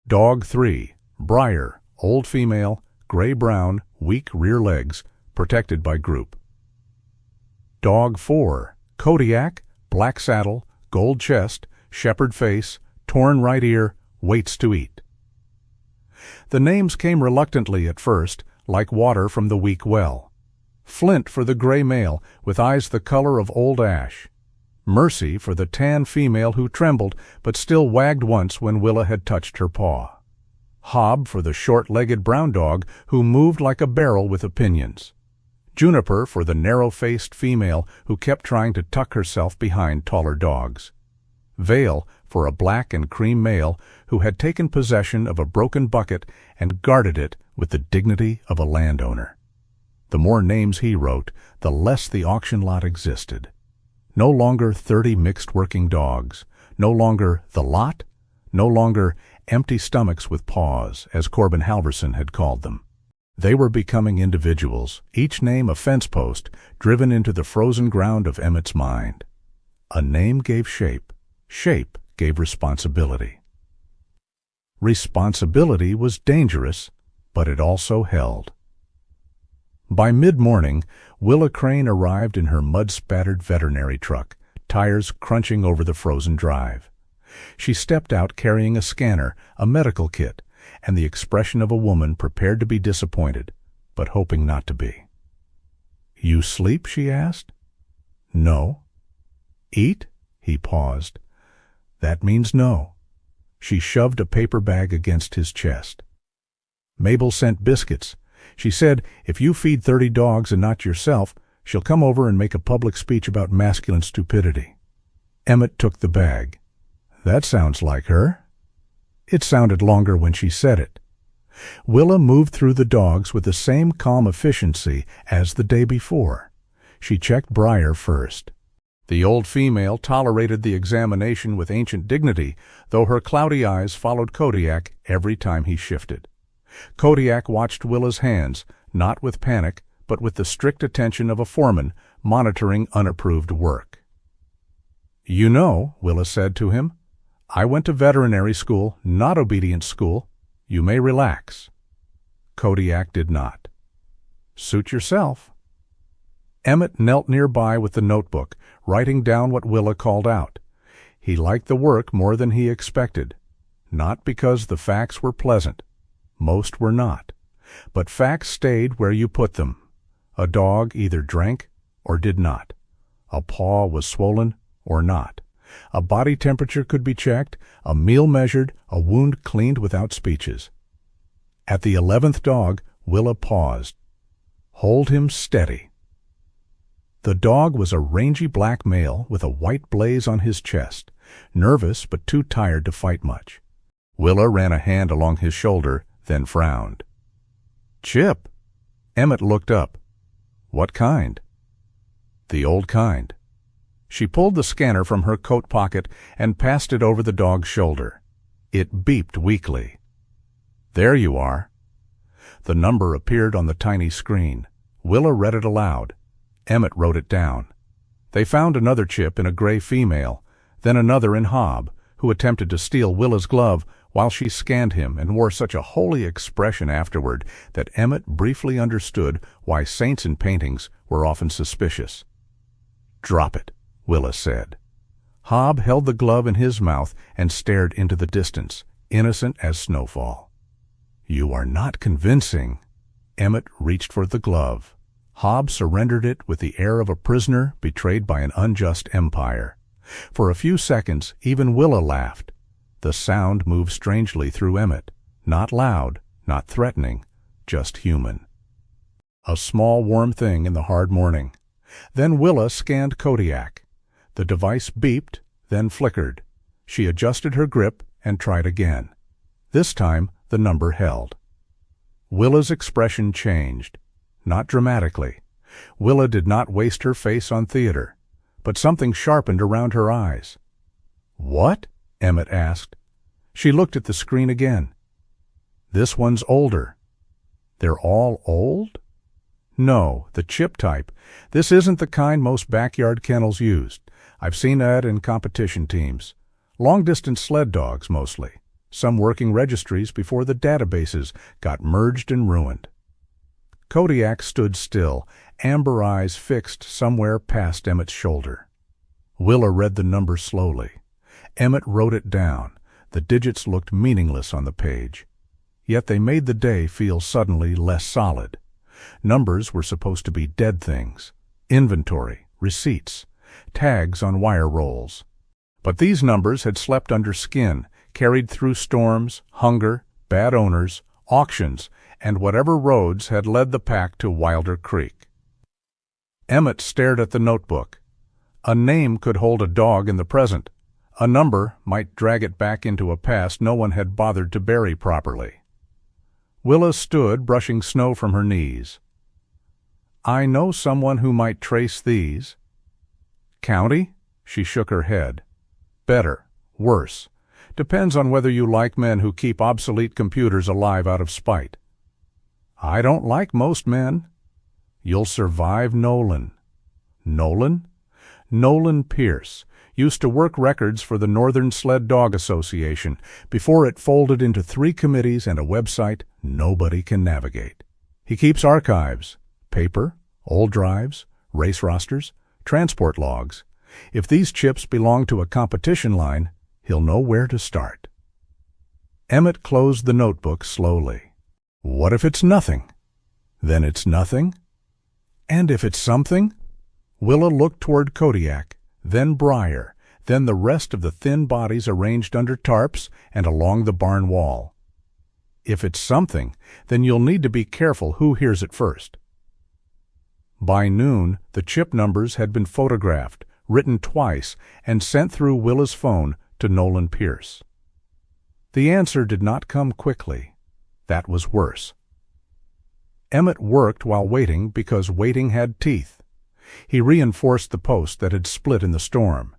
Dog 3, Briar, old female, gray-brown, weak rear legs, protected by group. Dog 4, Kodiak, black saddle, gold chest, shepherd face, torn right ear, waits to eat. The names came reluctantly at first, like water from the weak well. Flint for the gray male, with eyes the color of old ash. Mercy for the tan female who trembled but still wagged once when Willa had touched her paw. Hob for the short-legged brown dog who moved like a barrel with opinions. Juniper for the narrow-faced female who kept trying to tuck herself behind taller dogs. Vale for a black and cream male who had taken possession of a broken bucket and guarded it with the dignity of a landowner. The more names he wrote, the less the auction lot existed. No longer 30 mixed working dogs, no longer the lot, no longer empty stomachs with paws, as Corbin Halverson had called them. They were becoming individuals, each name a fence post driven into the frozen ground of Emmett's mind. A name gave shape, shape gave responsibility. Responsibility was dangerous, but it also held. By mid-morning, Willa Crane arrived in her mud-spattered veterinary truck, tires crunching over the frozen drive. She stepped out carrying a scanner, a medical kit, and the expression of a woman prepared to be disappointed, but hoping not to be. "You sleep?" she asked. "No." "Eat?" He paused. "That means no." She shoved a paper bag against his chest. "Mabel sent biscuits. She said, if you feed 30 dogs and not yourself, she'll come over and make a public speech about masculine stupidity." Emmett took the bag. "That sounds like her." It sounded longer when she said it. Willa moved through the dogs with the same calm efficiency as the day before. She checked Briar first. The old female tolerated the examination with ancient dignity, though her cloudy eyes followed Kodiak every time he shifted. Kodiak watched Willa's hands, not with panic, but with the strict attention of a foreman monitoring unapproved work. "You know," Willa said to him, "I went to veterinary school, not obedience school. You may relax." Kodiak did not. "Suit yourself." Emmett knelt nearby with the notebook, writing down what Willa called out. He liked the work more than he expected. Not because the facts were pleasant. Most were not. But facts stayed where you put them. A dog either drank or did not. A paw was swollen or not. A body temperature could be checked, a meal measured, a wound cleaned without speeches. At the 11th dog, Willa paused. Hold him steady. The dog was a rangy black male with a white blaze on his chest, nervous but too tired to fight much. Willa ran a hand along his shoulder, then frowned. Chip. Emmett looked up. What kind? The old kind. She pulled the scanner from her coat pocket and passed it over the dog's shoulder. It beeped weakly. There you are. The number appeared on the tiny screen. Willa read it aloud. Emmett wrote it down. They found another chip in a gray female, then another in Hob, who attempted to steal Willa's glove while she scanned him and wore such a holy expression afterward that Emmett briefly understood why saints in paintings were often suspicious. Drop it, Willa said. Hob held the glove in his mouth and stared into the distance, innocent as snowfall. You are not convincing. Emmett reached for the glove. Hob surrendered it with the air of a prisoner betrayed by an unjust empire. For a few seconds, even Willa laughed. The sound moved strangely through Emmett, not loud, not threatening, just human. A small warm thing in the hard morning. Then Willa scanned Kodiak. The device beeped, then flickered. She adjusted her grip and tried again. This time, the number held. Willa's expression changed. Not dramatically. Willa did not waste her face on theater, but something sharpened around her eyes. What? Emmett asked. She looked at the screen again. This one's older. They're all old? No, the chip type. This isn't the kind most backyard kennels used. I've seen that in competition teams. Long-distance sled dogs, mostly. Some working registries before the databases got merged and ruined. Kodiak stood still, amber eyes fixed somewhere past Emmett's shoulder. Willa read the number slowly. Emmett wrote it down. The digits looked meaningless on the page. Yet they made the day feel suddenly less solid. Numbers were supposed to be dead things. Inventory, receipts, tags on wire rolls. But these numbers had slept under skin, carried through storms, hunger, bad owners, auctions, and whatever roads had led the pack to Wilder Creek. Emmett stared at the notebook. A name could hold a dog in the present. A number might drag it back into a past no one had bothered to bury properly. Willa stood, brushing snow from her knees. I know someone who might trace these. County? She shook her head. Better. Worse. Depends on whether you like men who keep obsolete computers alive out of spite. I don't like most men. You'll survive Nolan. Nolan? Nolan Pierce. Used to work records for the Northern Sled Dog Association before it folded into 3 committees and a website nobody can navigate. He keeps archives, paper, old drives, race rosters, transport logs. If these chips belong to a competition line, he'll know where to start. Emmett closed the notebook slowly. What if it's nothing? Then it's nothing? And if it's something? Willa looked toward Kodiak, then Briar, then the rest of the thin bodies arranged under tarps and along the barn wall. If it's something, then you'll need to be careful who hears it first. By noon, the chip numbers had been photographed, written twice, and sent through Willa's phone to Nolan Pierce. The answer did not come quickly. That was worse. Emmett worked while waiting because waiting had teeth. He reinforced the post that had split in the storm.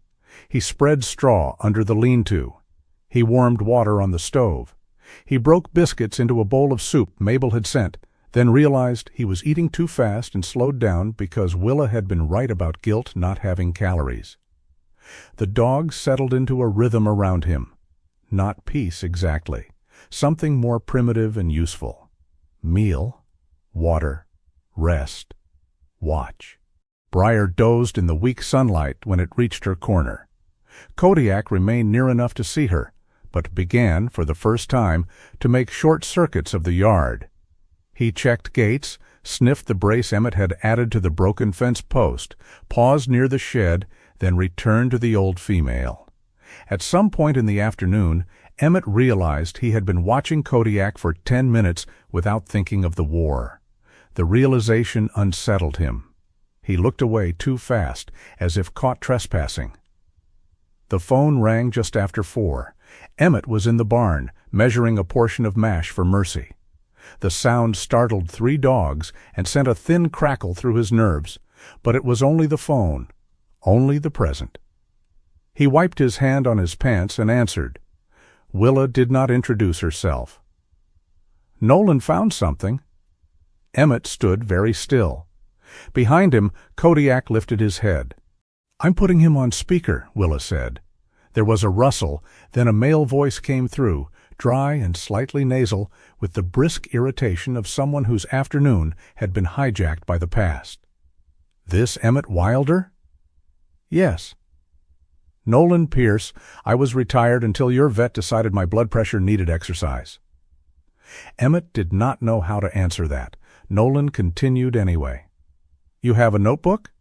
He spread straw under the lean-to. He warmed water on the stove. He broke biscuits into a bowl of soup Mabel had sent, then realized he was eating too fast and slowed down because Willa had been right about guilt not having calories. The dog settled into a rhythm around him. Not peace exactly. Something more primitive and useful. Meal, water, rest, watch. Briar dozed in the weak sunlight when it reached her corner. Kodiak remained near enough to see her, but began, for the first time, to make short circuits of the yard. He checked gates, sniffed the brace Emmett had added to the broken fence post, paused near the shed, then returned to the old female. At some point in the afternoon, Emmett realized he had been watching Kodiak for 10 minutes without thinking of the war. The realization unsettled him. He looked away too fast, as if caught trespassing. The phone rang just after 4. Emmett was in the barn, measuring a portion of mash for Mercy. The sound startled 3 dogs and sent a thin crackle through his nerves, but it was only the phone, only the present. He wiped his hand on his pants and answered. Willa did not introduce herself. Nolan found something. Emmett stood very still. Behind him, Kodiak lifted his head. "I'm putting him on speaker," Willa said. There was a rustle, then a male voice came through, dry and slightly nasal, with the brisk irritation of someone whose afternoon had been hijacked by the past. "This Emmett Wilder?" "Yes." "Nolan Pierce, I was retired until your vet decided my blood pressure needed exercise." Emmett did not know how to answer that. Nolan continued anyway. "You have a notebook?"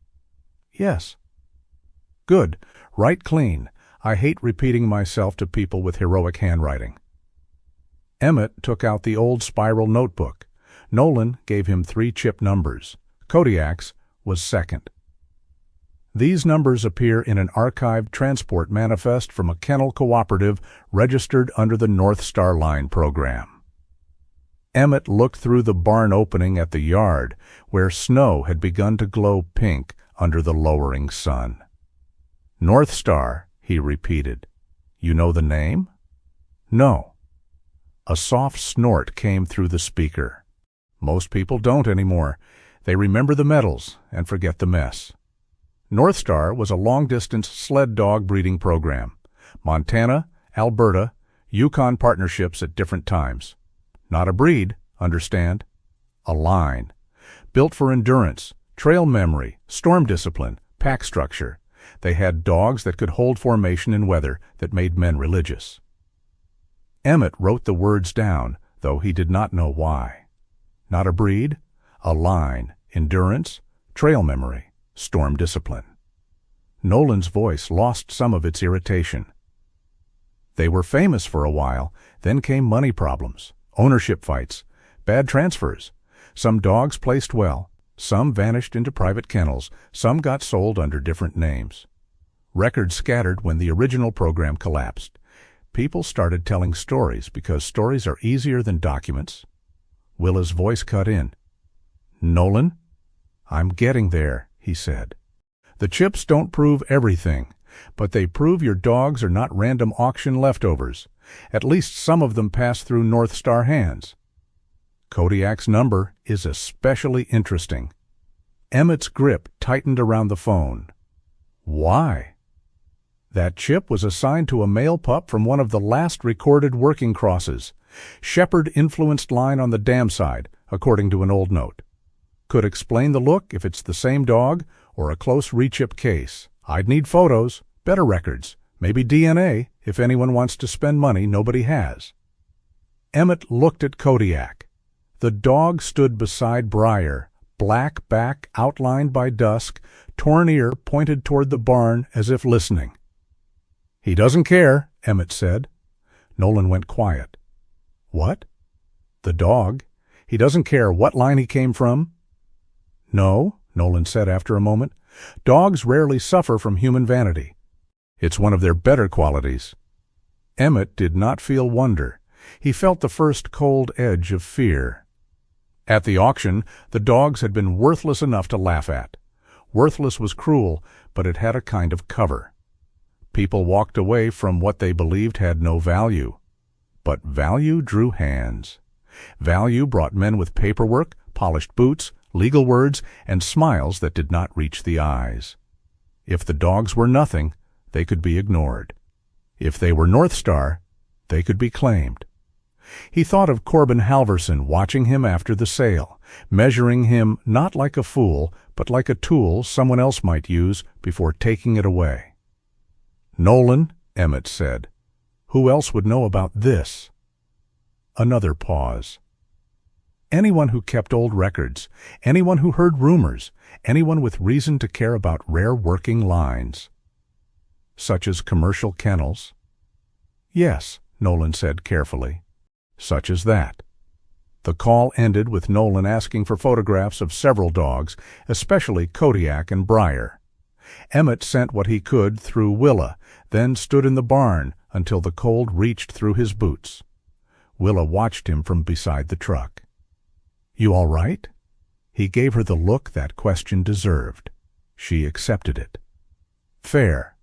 "Yes." "Good. Write clean. I hate repeating myself to people with heroic handwriting." Emmett took out the old spiral notebook. Nolan gave him 3 chip numbers. Kodiak's was second. These numbers appear in an archived transport manifest from a kennel cooperative registered under the Northstar line program. Emmett looked through the barn opening at the yard, where snow had begun to glow pink under the lowering sun. "Northstar," he repeated. "You know the name?" "No." A soft snort came through the speaker. "Most people don't anymore. They remember the medals and forget the mess." Northstar was a long-distance sled dog breeding program. Montana, Alberta, Yukon partnerships at different times. Not a breed, understand? A line. Built for endurance, trail memory, storm discipline, pack structure. They had dogs that could hold formation in weather that made men religious. Emmett wrote the words down, though he did not know why. Not a breed, a line, endurance, trail memory, storm discipline. Nolan's voice lost some of its irritation. They were famous for a while, then came money problems, ownership fights, bad transfers. Some dogs placed well, some vanished into private kennels, some got sold under different names. Records scattered when the original program collapsed. People started telling stories because stories are easier than documents. Willa's voice cut in. "Nolan?" "I'm getting there," he said. "The chips don't prove everything, but they prove your dogs are not random auction leftovers. At least some of them pass through Northstar hands." Kodiak's number is especially interesting. Emmett's grip tightened around the phone. Why? That chip was assigned to a male pup from one of the last recorded working crosses. Shepherd-influenced line on the dam side, according to an old note. Could explain the look if it's the same dog or a close rechip case. I'd need photos, better records, maybe DNA if anyone wants to spend money nobody has. Emmett looked at Kodiak. The dog stood beside Briar, black back outlined by dusk, torn ear pointed toward the barn as if listening. "He doesn't care," Emmett said. Nolan went quiet. "What?" "The dog. He doesn't care what line he came from." "No," Nolan said after a moment. "Dogs rarely suffer from human vanity. It's one of their better qualities." Emmett did not feel wonder. He felt the first cold edge of fear. At the auction, the dogs had been worthless enough to laugh at. Worthless was cruel, but it had a kind of cover. People walked away from what they believed had no value. But value drew hands. Value brought men with paperwork, polished boots, legal words, and smiles that did not reach the eyes. If the dogs were nothing, they could be ignored. If they were Northstar, they could be claimed. He thought of Corbin Halverson watching him after the sale, measuring him not like a fool, but like a tool someone else might use before taking it away. "Nolan," Emmett said, "who else would know about this?" Another pause. Anyone who kept old records, anyone who heard rumors, anyone with reason to care about rare working lines. Such as commercial kennels? Yes, Nolan said carefully. Such as that. The call ended with Nolan asking for photographs of several dogs, especially Kodiak and Briar. Emmett sent what he could through Willa, then stood in the barn until the cold reached through his boots. Willa watched him from beside the truck. "You all right?" He gave her the look that question deserved. She accepted it. Fair.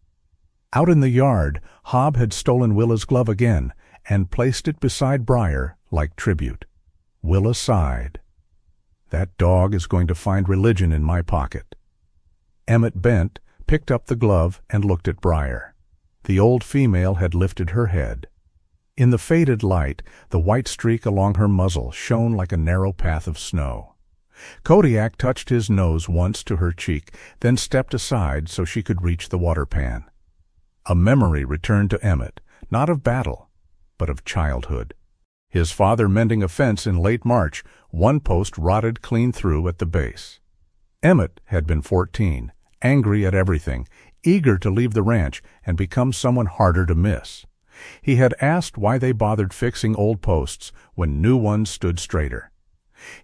Out in the yard, Hob had stolen Willa's glove again and placed it beside Briar like tribute. Willa sighed. "That dog is going to find religion in my pocket." Emmett bent, picked up the glove, and looked at Briar. The old female had lifted her head. In the faded light, the white streak along her muzzle shone like a narrow path of snow. Kodiak touched his nose once to her cheek, then stepped aside so she could reach the water pan. A memory returned to Emmett, not of battle, but of childhood. His father mending a fence in late March, one post rotted clean through at the base. Emmett had been 14, angry at everything, eager to leave the ranch and become someone harder to miss. He had asked why they bothered fixing old posts when new ones stood straighter.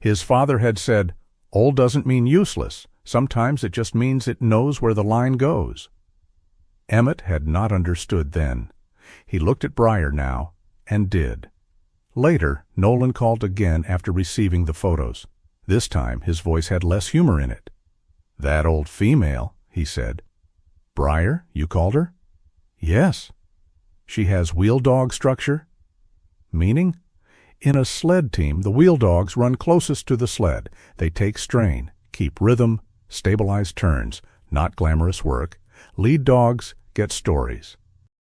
His father had said, "Old doesn't mean useless. Sometimes it just means it knows where the line goes." Emmett had not understood then. He looked at Briar now, and did. Later, Nolan called again after receiving the photos. This time his voice had less humor in it. "That old female," he said. "Briar, you called her?" "Yes." "She has wheel dog structure?" "Meaning?" "In a sled team, the wheel dogs run closest to the sled. They take strain, keep rhythm, stabilize turns. Not glamorous work. Lead dogs get stories.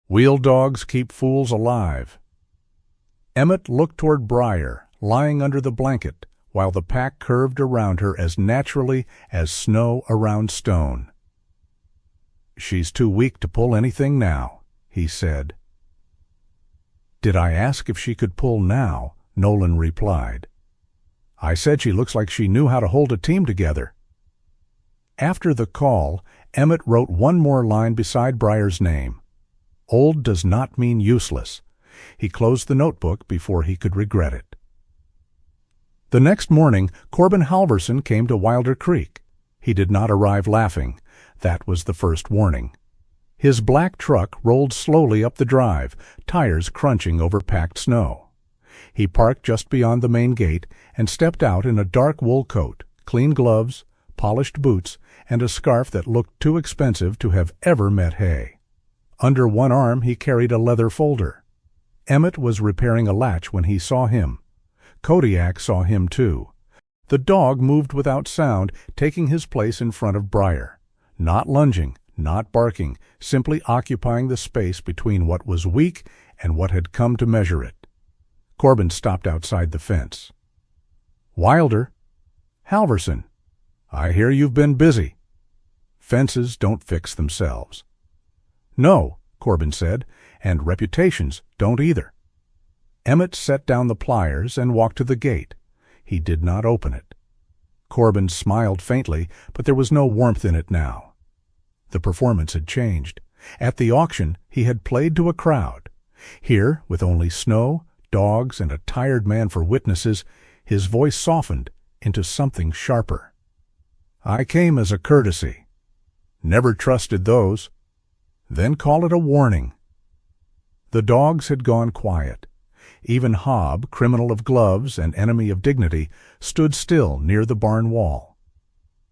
Wheel dogs keep fools alive." Emmett looked toward Briar, lying under the blanket, while the pack curved around her as naturally as snow around stone. "She's too weak to pull anything now," he said. "Did I ask if she could pull now?" Nolan replied. "I said she looks like she knew how to hold a team together." After the call, Emmett wrote one more line beside Briar's name. "Old does not mean useless." He closed the notebook before he could regret it. The next morning, Corbin Halverson came to Wilder Creek. He did not arrive laughing. That was the first warning. His black truck rolled slowly up the drive, tires crunching over packed snow. He parked just beyond the main gate and stepped out in a dark wool coat, clean gloves, polished boots, and a scarf that looked too expensive to have ever met hay. Under one arm he carried a leather folder. Emmett was repairing a latch when he saw him. Kodiak saw him too. The dog moved without sound, taking his place in front of Briar. Not lunging, not barking, simply occupying the space between what was weak and what had come to measure it. Corbin stopped outside the fence. "Wilder." "Halverson." "I hear you've been busy." Fences don't fix themselves. "No," Corbin said, "and reputations don't either." Emmett set down the pliers and walked to the gate. He did not open it. Corbin smiled faintly, but there was no warmth in it now. The performance had changed. At the auction, he had played to a crowd. Here, with only snow, dogs, and a tired man for witnesses, his voice softened into something sharper. "I came as a courtesy. Never trusted those. Then call it a warning." The dogs had gone quiet. Even Hob, criminal of gloves and enemy of dignity, stood still near the barn wall.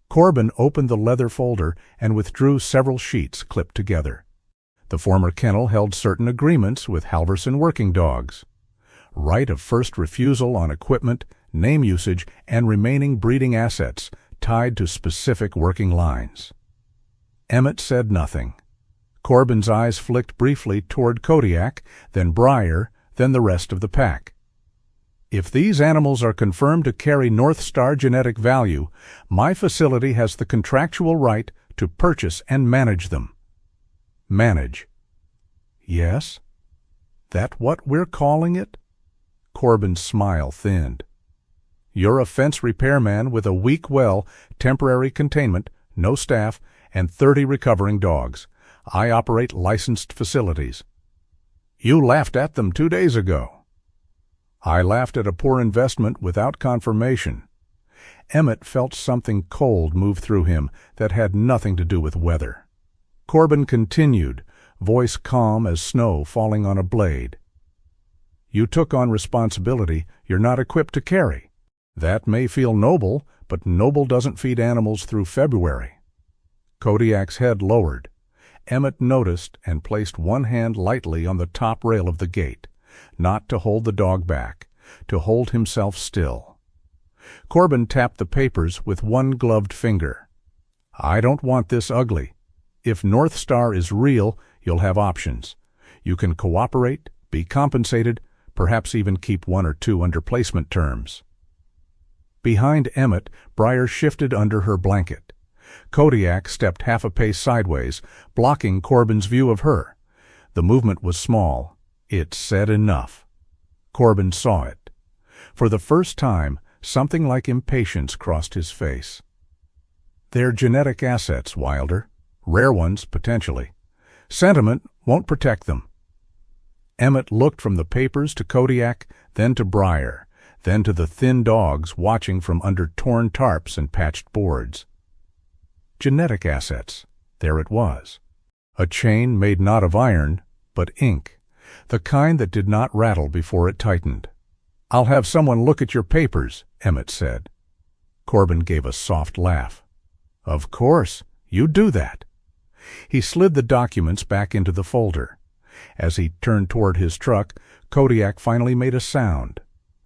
Corbin opened the leather folder and withdrew several sheets clipped together. The former kennel held certain agreements with Halverson working dogs. Right of first refusal on equipment, name usage, and remaining breeding assets tied to specific working lines. Emmett said nothing. Corbin's eyes flicked briefly toward Kodiak, then Briar, then the rest of the pack. If these animals are confirmed to carry Northstar genetic value, my facility has the contractual right to purchase and manage them. Manage. Yes? That what we're calling it? Corbin's smile thinned. You're a fence repairman with a weak well, temporary containment, no staff, and 30 recovering dogs. I operate licensed facilities. You laughed at them 2 days ago. I laughed at a poor investment without confirmation. Emmett felt something cold move through him that had nothing to do with weather. Corbin continued, voice calm as snow falling on a blade. You took on responsibility you're not equipped to carry. That may feel noble, but noble doesn't feed animals through February. Kodiak's head lowered. Emmett noticed and placed one hand lightly on the top rail of the gate, not to hold the dog back, to hold himself still. Corbin tapped the papers with one gloved finger. I don't want this ugly. If Northstar is real, you'll have options. You can cooperate, be compensated, perhaps even keep 1 or 2 under placement terms. Behind Emmett, Briar shifted under her blanket. Kodiak stepped half a pace sideways, blocking Corbin's view of her. The movement was small. It said enough. Corbin saw it. For the first time, something like impatience crossed his face. They're genetic assets, Wilder. Rare ones, potentially. Sentiment won't protect them. Emmett looked from the papers to Kodiak, then to Briar, then to the thin dogs watching from under torn tarps and patched boards. Genetic assets. There it was. A chain made not of iron, but ink, the kind that did not rattle before it tightened. I'll have someone look at your papers, Emmett said. Corbin gave a soft laugh. Of course, you do that. He slid the documents back into the folder. As he turned toward his truck, Kodiak finally made a sound.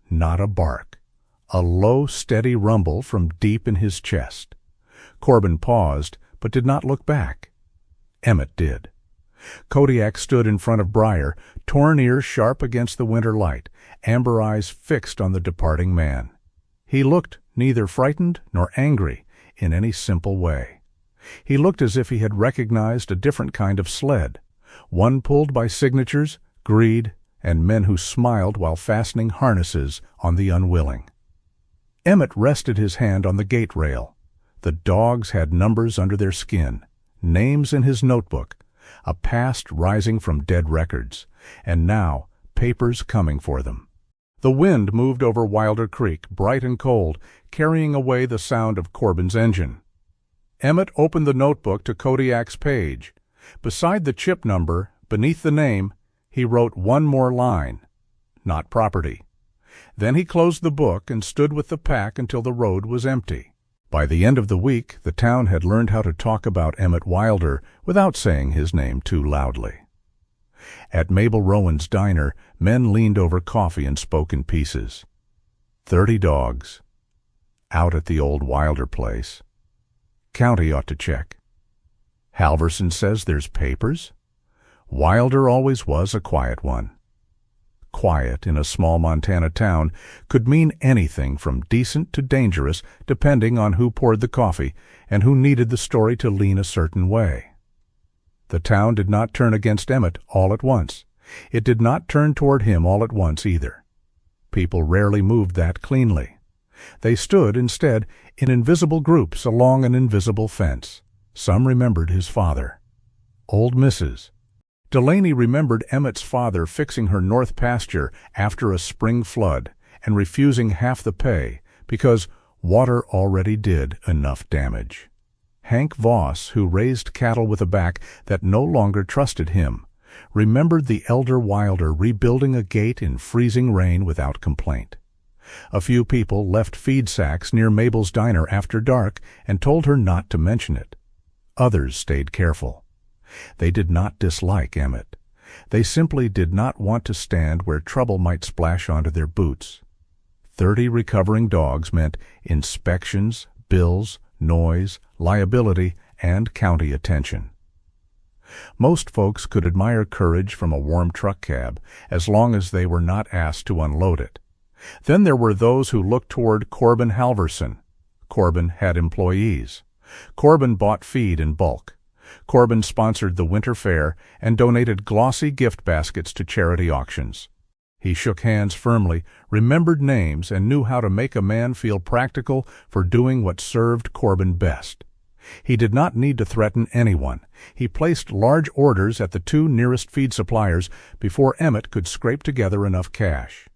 Not a bark. A low, steady rumble from deep in his chest. Corbin paused, but did not look back. Emmett did. Kodiak stood in front of Briar, torn ears sharp against the winter light, amber eyes fixed on the departing man. He looked neither frightened nor angry in any simple way. He looked as if he had recognized a different kind of sled, one pulled by signatures, greed, and men who smiled while fastening harnesses on the unwilling. Emmett rested his hand on the gate rail. The dogs had numbers under their skin, names in his notebook, a past rising from dead records, and now papers coming for them. The wind moved over Wilder Creek, bright and cold, carrying away the sound of Corbin's engine. Emmett opened the notebook to Kodiak's page. Beside the chip number, beneath the name, he wrote one more line, not property. Then he closed the book and stood with the pack until the road was empty. By the end of the week, the town had learned how to talk about Emmett Wilder without saying his name too loudly. At Mabel Rowan's diner, men leaned over coffee and spoke in pieces. 30 dogs. Out at the old Wilder place. County ought to check. Halverson says there's papers. Wilder always was a quiet one. Quiet in a small Montana town could mean anything from decent to dangerous, depending on who poured the coffee and who needed the story to lean a certain way. The town did not turn against Emmett all at once. It did not turn toward him all at once either. People rarely moved that cleanly. They stood, instead, in invisible groups along an invisible fence. Some remembered his father. Old Mrs. Delaney remembered Emmett's father fixing her north pasture after a spring flood and refusing half the pay because water already did enough damage. Hank Voss, who raised cattle with a back that no longer trusted him, remembered the elder Wilder rebuilding a gate in freezing rain without complaint. A few people left feed sacks near Mabel's diner after dark and told her not to mention it. Others stayed careful. They did not dislike Emmett. They simply did not want to stand where trouble might splash onto their boots. 30 recovering dogs meant inspections, bills, noise, liability, and county attention. Most folks could admire courage from a warm truck cab as long as they were not asked to unload it. Then there were those who looked toward Corbin Halverson. Corbin had employees. Corbin bought feed in bulk. Corbin sponsored the winter fair and donated glossy gift baskets to charity auctions. He shook hands firmly, remembered names, and knew how to make a man feel practical for doing what served Corbin best. He did not need to threaten anyone. He placed large orders at the 2 nearest feed suppliers before Emmett could scrape together enough cash.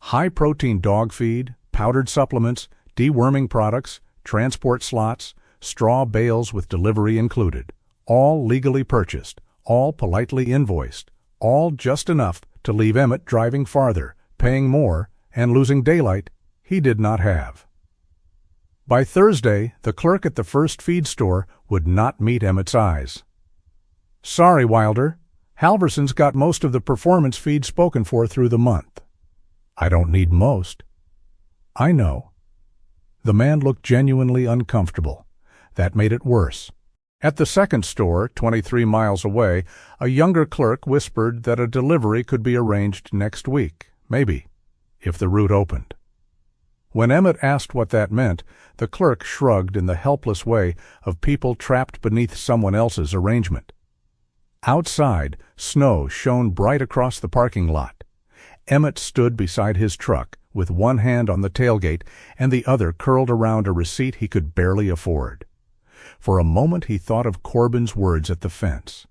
High-protein dog feed, powdered supplements, deworming products, transport slots, straw bales with delivery included. All legally purchased, all politely invoiced, all just enough to leave Emmett driving farther, paying more, and losing daylight he did not have. By Thursday, the clerk at the first feed store would not meet Emmett's eyes. "Sorry, Wilder. Halverson's got most of the performance feed spoken for through the month." "I don't need most." "I know." The man looked genuinely uncomfortable. That made it worse. At the second store, 23 miles away, a younger clerk whispered that a delivery could be arranged next week, maybe, if the route opened. When Emmett asked what that meant, the clerk shrugged in the helpless way of people trapped beneath someone else's arrangement. Outside, snow shone bright across the parking lot. Emmett stood beside his truck, with one hand on the tailgate and the other curled around a receipt he could barely afford. For a moment he thought of Corbin's words at the fence.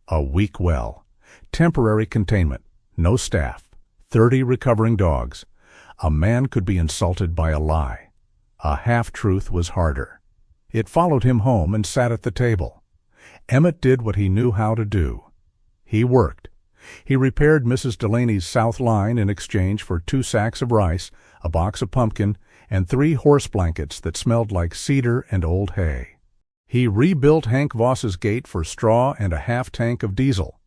A weak well, temporary containment, no staff, 30 recovering dogs. A man could be insulted by a lie. A half-truth was harder. It followed him home and sat at the table. Emmett did what he knew how to do. He worked. He repaired Mrs. Delaney's south line in exchange for 2 sacks of rice, a box of pumpkin, and 3 horse blankets that smelled like cedar and old hay. He rebuilt Hank Voss's gate for straw and a half-tank of diesel.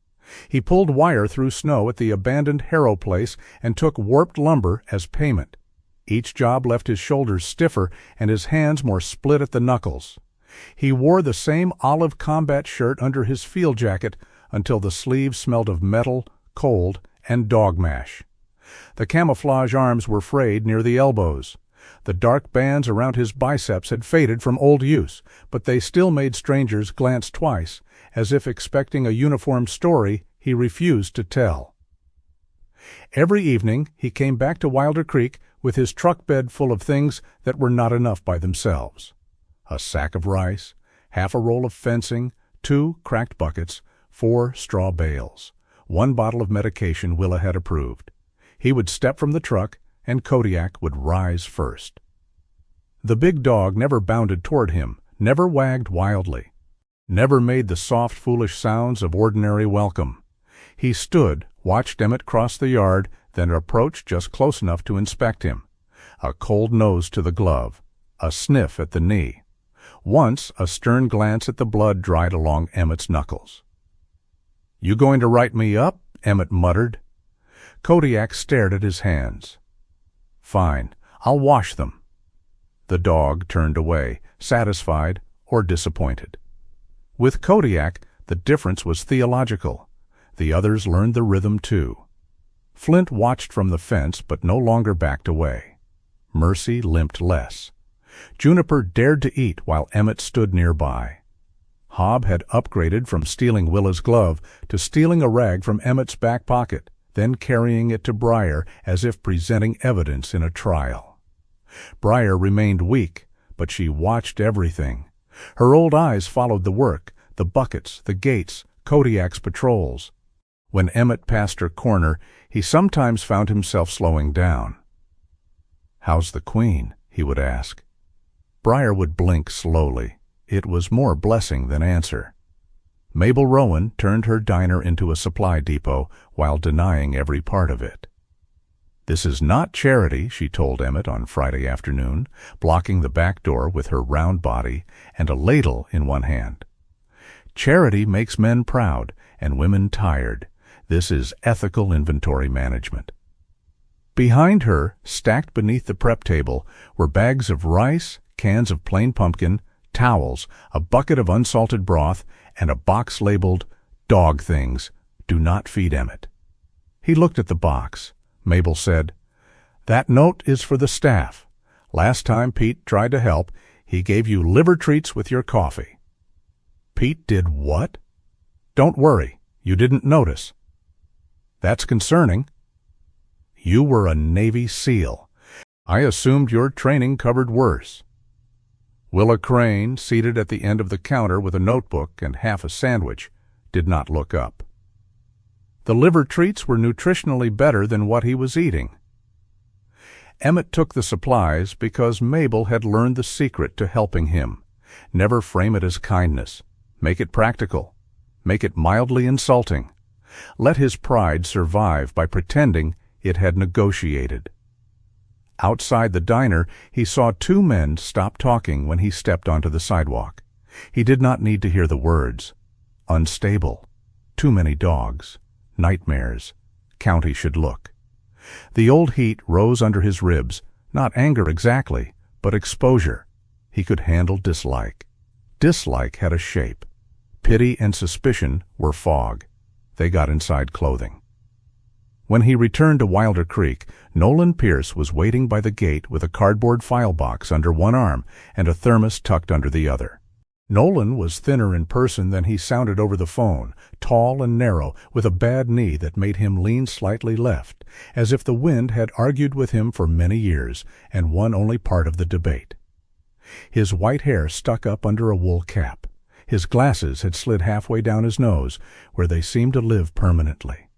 He pulled wire through snow at the abandoned Harrow place and took warped lumber as payment. Each job left his shoulders stiffer and his hands more split at the knuckles. He wore the same olive combat shirt under his field jacket until the sleeves smelled of metal, cold, and dog mash. The camouflage arms were frayed near the elbows. The dark bands around his biceps had faded from old use, but they still made strangers glance twice, as if expecting a uniform story he refused to tell. Every evening he came back to Wilder Creek with his truck bed full of things that were not enough by themselves. A sack of rice, half a roll of fencing, 2 cracked buckets, 4 straw bales, 1 bottle of medication Willa had approved. He would step from the truck, and Kodiak would rise first. The big dog never bounded toward him, never wagged wildly, never made the soft, foolish sounds of ordinary welcome. He stood, watched Emmett cross the yard, then approached just close enough to inspect him. A cold nose to the glove, a sniff at the knee. Once a stern glance at the blood dried along Emmett's knuckles. "You going to write me up?" Emmett muttered. Kodiak stared at his hands. "Fine, I'll wash them." The dog turned away, satisfied or disappointed. With Kodiak, the difference was theological. The others learned the rhythm too. Flint watched from the fence but no longer backed away. Mercy limped less. Juniper dared to eat while Emmett stood nearby. Hob had upgraded from stealing Willa's glove to stealing a rag from Emmett's back pocket, then carrying it to Briar as if presenting evidence in a trial. Briar remained weak, but she watched everything. Her old eyes followed the work, the buckets, the gates, Kodiak's patrols. When Emmett passed her corner, he sometimes found himself slowing down. "How's the Queen?" he would ask. Briar would blink slowly. It was more blessing than answer. Mabel Rowan turned her diner into a supply depot while denying every part of it. "This is not charity," she told Emmett on Friday afternoon, blocking the back door with her round body and a ladle in one hand. "Charity makes men proud and women tired. This is ethical inventory management." Behind her, stacked beneath the prep table, were bags of rice, cans of plain pumpkin, towels, a bucket of unsalted broth, and a box labeled, "Dog Things. Do not feed Emmett." He looked at the box. Mabel said, That note is for the staff. Last time Pete tried to help, he gave you liver treats with your coffee." "Pete did what?" "Don't worry, you didn't notice." "That's concerning." "You were a Navy SEAL. I assumed your training covered worse." Willa Crane, seated at the end of the counter with a notebook and half a sandwich, did not look up. The liver treats were nutritionally better than what he was eating. Emmett took the supplies because Mabel had learned the secret to helping him. Never frame it as kindness. Make it practical. Make it mildly insulting. Let his pride survive by pretending it had negotiated. Outside the diner, he saw two men stop talking when he stepped onto the sidewalk. He did not need to hear the words. Unstable. Too many dogs. Nightmares. County should look. The old heat rose under his ribs, not anger exactly, but exposure. He could handle dislike. Dislike had a shape. Pity and suspicion were fog. They got inside clothing. When he returned to Wilder Creek, Nolan Pierce was waiting by the gate with a cardboard file box under one arm and a thermos tucked under the other. Nolan was thinner in person than he sounded over the phone, tall and narrow, with a bad knee that made him lean slightly left, as if the wind had argued with him for many years and won only part of the debate. His white hair stuck up under a wool cap. His glasses had slid halfway down his nose, where they seemed to live permanently.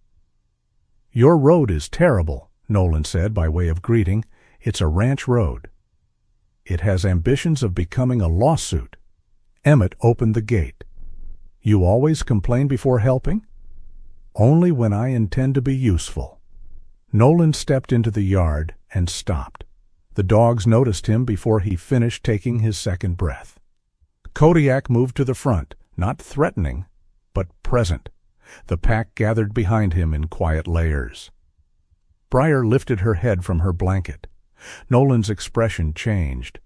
"Your road is terrible," Nolan said by way of greeting. "It's a ranch road." "It has ambitions of becoming a lawsuit." Emmett opened the gate. "You always complain before helping?" "Only when I intend to be useful." Nolan stepped into the yard and stopped. The dogs noticed him before he finished taking his second breath. Kodiak moved to the front, not threatening, but present. The pack gathered behind him in quiet layers. Briar lifted her head from her blanket. Nolan's expression changed.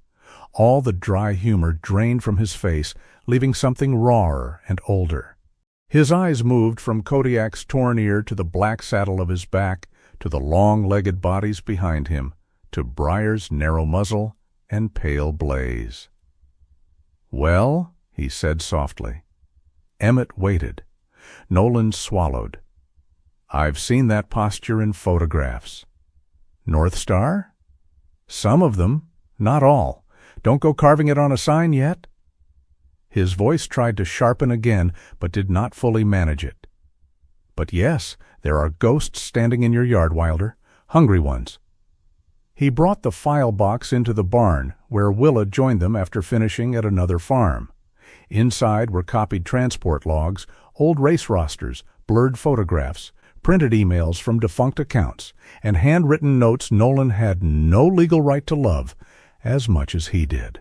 All the dry humor drained from his face, leaving something rawer and older. His eyes moved from Kodiak's torn ear to the black saddle of his back, to the long-legged bodies behind him, to Briar's narrow muzzle and pale blaze. "Well?" he said softly. Emmett waited. Nolan swallowed. "I've seen that posture in photographs." "Northstar?" "Some of them, not all. Don't go carving it on a sign yet." His voice tried to sharpen again, but did not fully manage it. "But yes, there are ghosts standing in your yard, Wilder. Hungry ones." He brought the file box into the barn, where Willa joined them after finishing at another farm. Inside were copied transport logs, old race rosters, blurred photographs, printed emails from defunct accounts, and handwritten notes Nolan had no legal right to love as much as he did.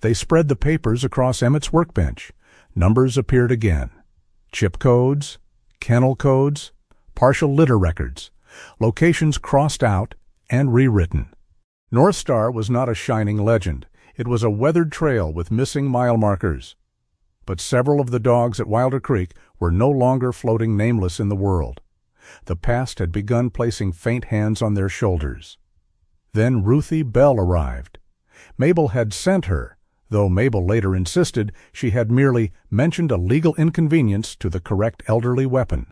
They spread the papers across Emmett's workbench. Numbers appeared again. Chip codes, kennel codes, partial litter records, locations crossed out and rewritten. Northstar was not a shining legend. It was a weathered trail with missing mile markers. But several of the dogs at Wilder Creek were no longer floating nameless in the world. The past had begun placing faint hands on their shoulders. Then Ruthie Bell arrived. Mabel had sent her, though Mabel later insisted she had merely mentioned a legal inconvenience to the correct elderly weapon.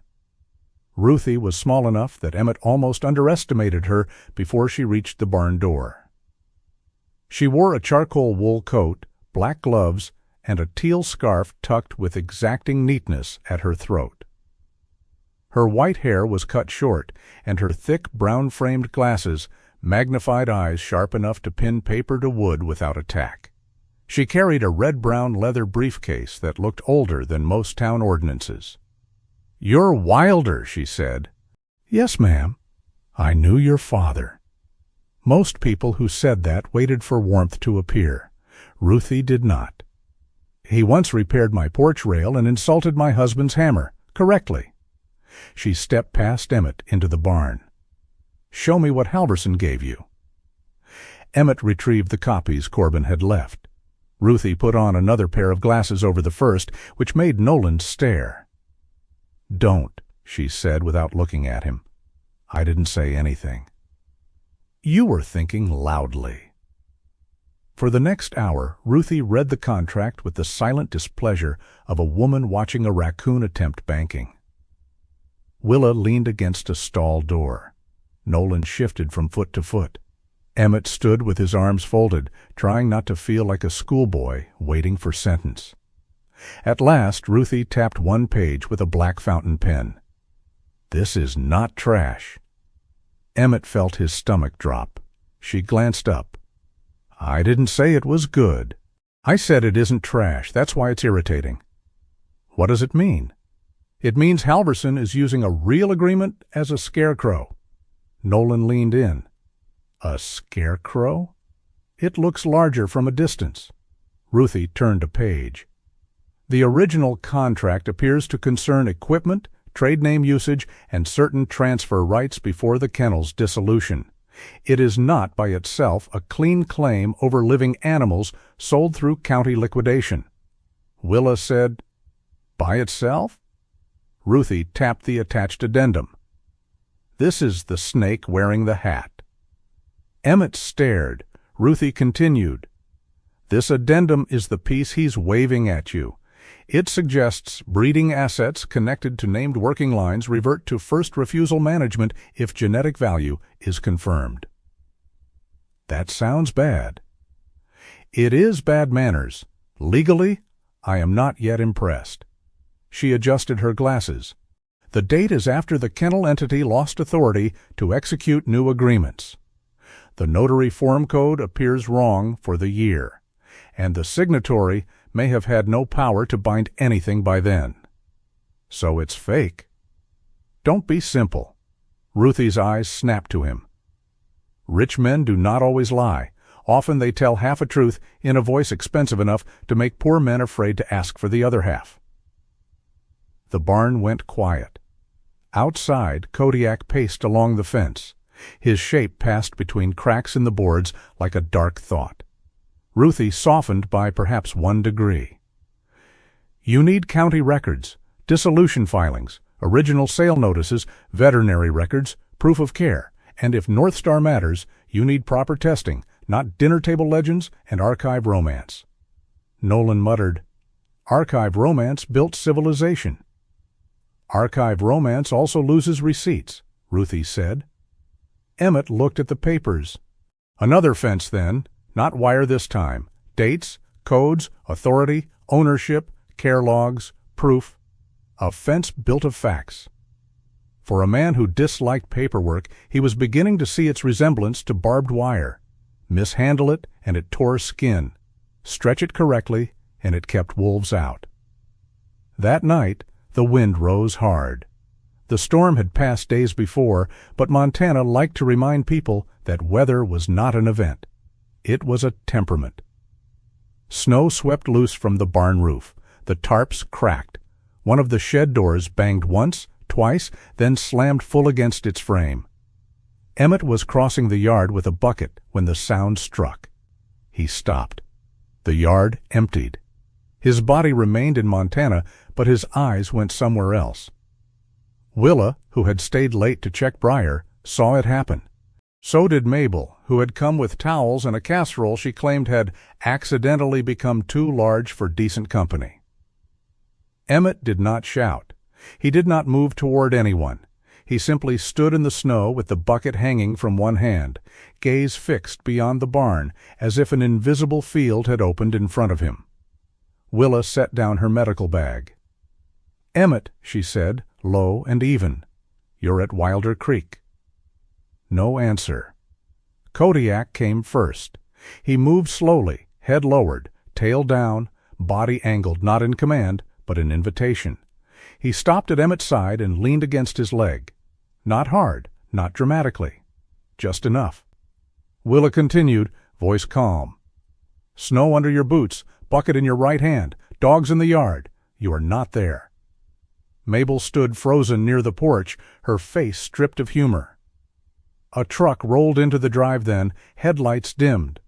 Ruthie was small enough that Emmett almost underestimated her before she reached the barn door. She wore a charcoal wool coat, black gloves, and a teal scarf tucked with exacting neatness at her throat. Her white hair was cut short, and her thick brown-framed glasses, magnified eyes sharp enough to pin paper to wood without a tack. She carried a red-brown leather briefcase that looked older than most town ordinances. "You're Wilder," she said. "Yes, ma'am. I knew your father." Most people who said that waited for warmth to appear. Ruthie did not. "He once repaired my porch rail and insulted my husband's hammer, correctly." She stepped past Emmett into the barn. "Show me what Halverson gave you." Emmett retrieved the copies Corbin had left. Ruthie put on another pair of glasses over the first, which made Nolan stare. "Don't," she said without looking at him. "I didn't say anything." You were thinking loudly. For the next hour, Ruthie read the contract with the silent displeasure of a woman watching a raccoon attempt banking. Willa leaned against a stall door. Nolan shifted from foot to foot. Emmett stood with his arms folded, trying not to feel like a schoolboy waiting for sentence. At last, Ruthie tapped one page with a black fountain pen. This is not trash. Emmett felt his stomach drop. She glanced up. I didn't say it was good. I said it isn't trash. That's why it's irritating. What does it mean? It means Halverson is using a real agreement as a scarecrow. Nolan leaned in. A scarecrow? It looks larger from a distance. Ruthie turned a page. The original contract appears to concern equipment, trade name usage, and certain transfer rights before the kennel's dissolution. It is not by itself a clean claim over living animals sold through county liquidation. Willa said, By itself? Ruthie tapped the attached addendum. This is the snake wearing the hat. Emmett stared. Ruthie continued. This addendum is the piece he's waving at you. It suggests breeding assets connected to named working lines revert to first refusal management if genetic value is confirmed. That sounds bad. It is bad manners. Legally, I am not yet impressed. She adjusted her glasses. The date is after the kennel entity lost authority to execute new agreements. The notary form code appears wrong for the year, and the signatory may have had no power to bind anything by then. So it's fake. Don't be simple. Ruthie's eyes snapped to him. Rich men do not always lie. Often they tell half a truth in a voice expensive enough to make poor men afraid to ask for the other half. The barn went quiet. Outside, Kodiak paced along the fence. His shape passed between cracks in the boards like a dark thought. Ruthie softened by perhaps 1 degree. You need county records, dissolution filings, original sale notices, veterinary records, proof of care, and if Northstar matters, you need proper testing, not dinner table legends and archive romance. Nolan muttered, Archive romance built civilization. Archive romance also loses receipts, Ruthie said. Emmett looked at the papers. Another fence, then. Not wire this time. Dates, codes, authority, ownership, care logs, proof. A fence built of facts. For a man who disliked paperwork, he was beginning to see its resemblance to barbed wire. Mishandle it, and it tore skin. Stretch it correctly, and it kept wolves out. That night, the wind rose hard. The storm had passed days before, but Montana liked to remind people that weather was not an event. It was a temperament. Snow swept loose from the barn roof. The tarps cracked. One of the shed doors banged once, twice, then slammed full against its frame. Emmett was crossing the yard with a bucket when the sound struck. He stopped. The yard emptied. His body remained in Montana, but his eyes went somewhere else. Willa, who had stayed late to check Briar, saw it happen. So did Mabel, who had come with towels and a casserole she claimed had accidentally become too large for decent company. Emmett did not shout. He did not move toward anyone. He simply stood in the snow with the bucket hanging from one hand, gaze fixed beyond the barn, as if an invisible field had opened in front of him. Willa set down her medical bag. Emmett, she said, low and even, you're at Wilder Creek. No answer. Kodiak came first. He moved slowly, head lowered, tail down, body angled not in command, but in invitation. He stopped at Emmett's side and leaned against his leg. Not hard, not dramatically. Just enough. Willa continued, voice calm. Snow under your boots, bucket in your right hand, dogs in the yard. You are not there. Mabel stood frozen near the porch, her face stripped of humor. A truck rolled into the drive then, headlights dimmed.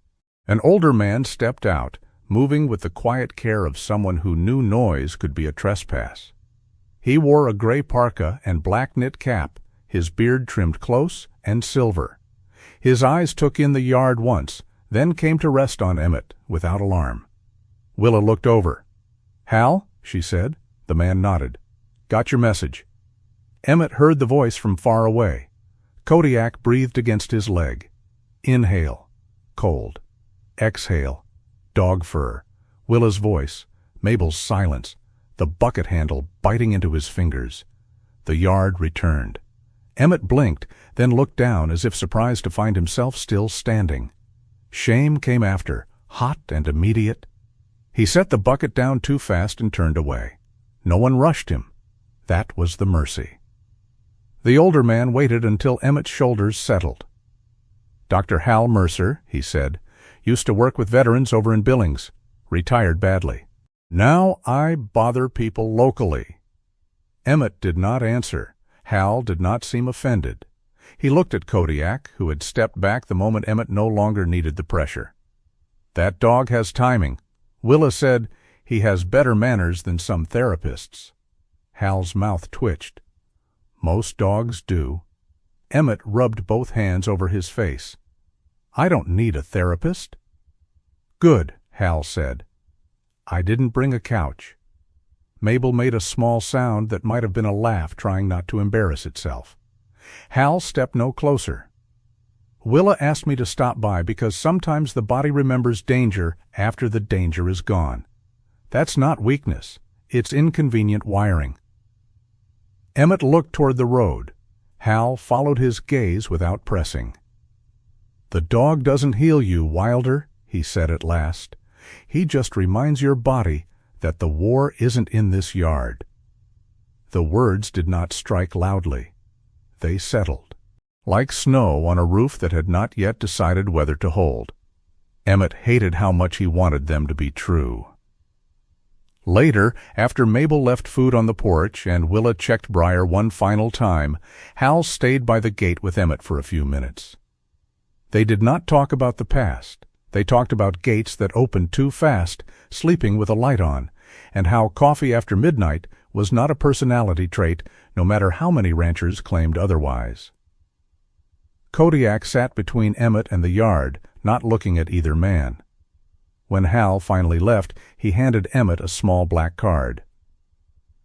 An older man stepped out, moving with the quiet care of someone who knew noise could be a trespass. He wore a gray parka and black knit cap, his beard trimmed close and silver. His eyes took in the yard once, then came to rest on Emmett without alarm. Willa looked over. "Hal?" she said. The man nodded. "Got your message." Emmett heard the voice from far away. Kodiak breathed against his leg. Inhale. Cold. Exhale. Dog fur. Willa's voice. Mabel's silence. The bucket handle biting into his fingers. The yard returned. Emmett blinked, then looked down as if surprised to find himself still standing. Shame came after, hot and immediate. He set the bucket down too fast and turned away. No one rushed him. That was the mercy. The older man waited until Emmett's shoulders settled. "Dr. Hal Mercer," he said, "used to work with veterans over in Billings. Retired badly. Now I bother people locally." Emmett did not answer. Hal did not seem offended. He looked at Kodiak, who had stepped back the moment Emmett no longer needed the pressure. "That dog has timing. Willa said he has better manners than some therapists." Hal's mouth twitched. "Most dogs do." Emmett rubbed both hands over his face. "I don't need a therapist." "Good," Hal said. "I didn't bring a couch." Mabel made a small sound that might have been a laugh trying not to embarrass itself. Hal stepped no closer. "Willa asked me to stop by because sometimes the body remembers danger after the danger is gone. That's not weakness. It's inconvenient wiring." Emmett looked toward the road. Hal followed his gaze without pressing. "The dog doesn't heal you, Wilder," he said at last. "He just reminds your body that the war isn't in this yard." The words did not strike loudly. They settled, like snow on a roof that had not yet decided whether to hold. Emmett hated how much he wanted them to be true. Later, after Mabel left food on the porch and Willa checked Briar one final time, Hal stayed by the gate with Emmett for a few minutes. They did not talk about the past. They talked about gates that opened too fast, sleeping with a light on, and how coffee after midnight was not a personality trait, no matter how many ranchers claimed otherwise. Kodiak sat between Emmett and the yard, not looking at either man. When Hal finally left, he handed Emmett a small black card.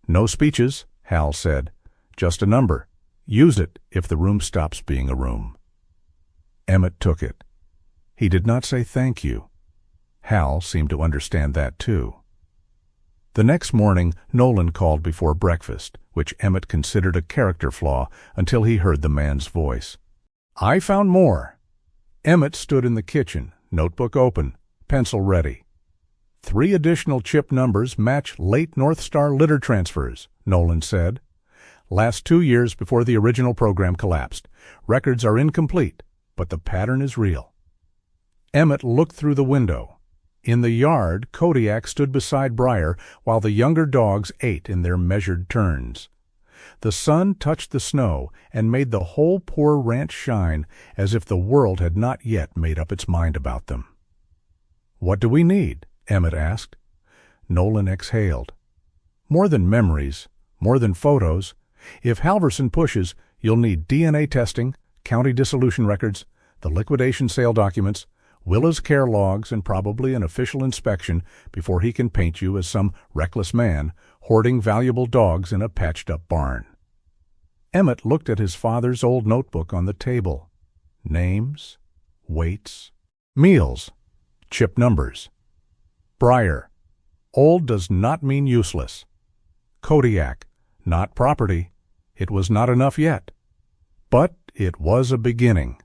"No speeches," Hal said. "Just a number. Use it if the room stops being a room." Emmett took it. He did not say thank you. Hal seemed to understand that too. The next morning, Nolan called before breakfast, which Emmett considered a character flaw until he heard the man's voice. "I found more." Emmett stood in the kitchen, notebook open, pencil ready. 3 additional chip numbers match late Northstar litter transfers, Nolan said. "Last 2 years before the original program collapsed. Records are incomplete, but the pattern is real." Emmett looked through the window. In the yard, Kodiak stood beside Briar while the younger dogs ate in their measured turns. The sun touched the snow and made the whole poor ranch shine as if the world had not yet made up its mind about them. "What do we need?" Emmett asked. Nolan exhaled. "More than memories, more than photos. If Halverson pushes, you'll need DNA testing, county dissolution records, the liquidation sale documents, Willa's care logs, and probably an official inspection before he can paint you as some reckless man hoarding valuable dogs in a patched-up barn." Emmett looked at his father's old notebook on the table. Names, weights, meals, chip numbers. Briar. Old does not mean useless. Kodiak. Not property. It was not enough yet. But it was a beginning.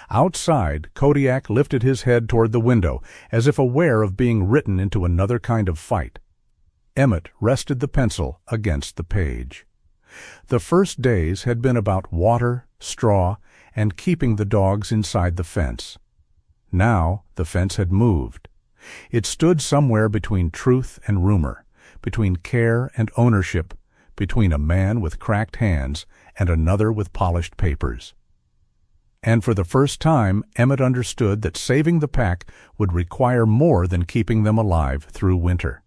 Outside, Kodiak lifted his head toward the window, as if aware of being written into another kind of fight. Emmett rested the pencil against the page. The first days had been about water, straw, and keeping the dogs inside the fence. Now the fence had moved. It stood somewhere between truth and rumor, between care and ownership, between a man with cracked hands and another with polished papers. And for the first time, Emmett understood that saving the pack would require more than keeping them alive through winter.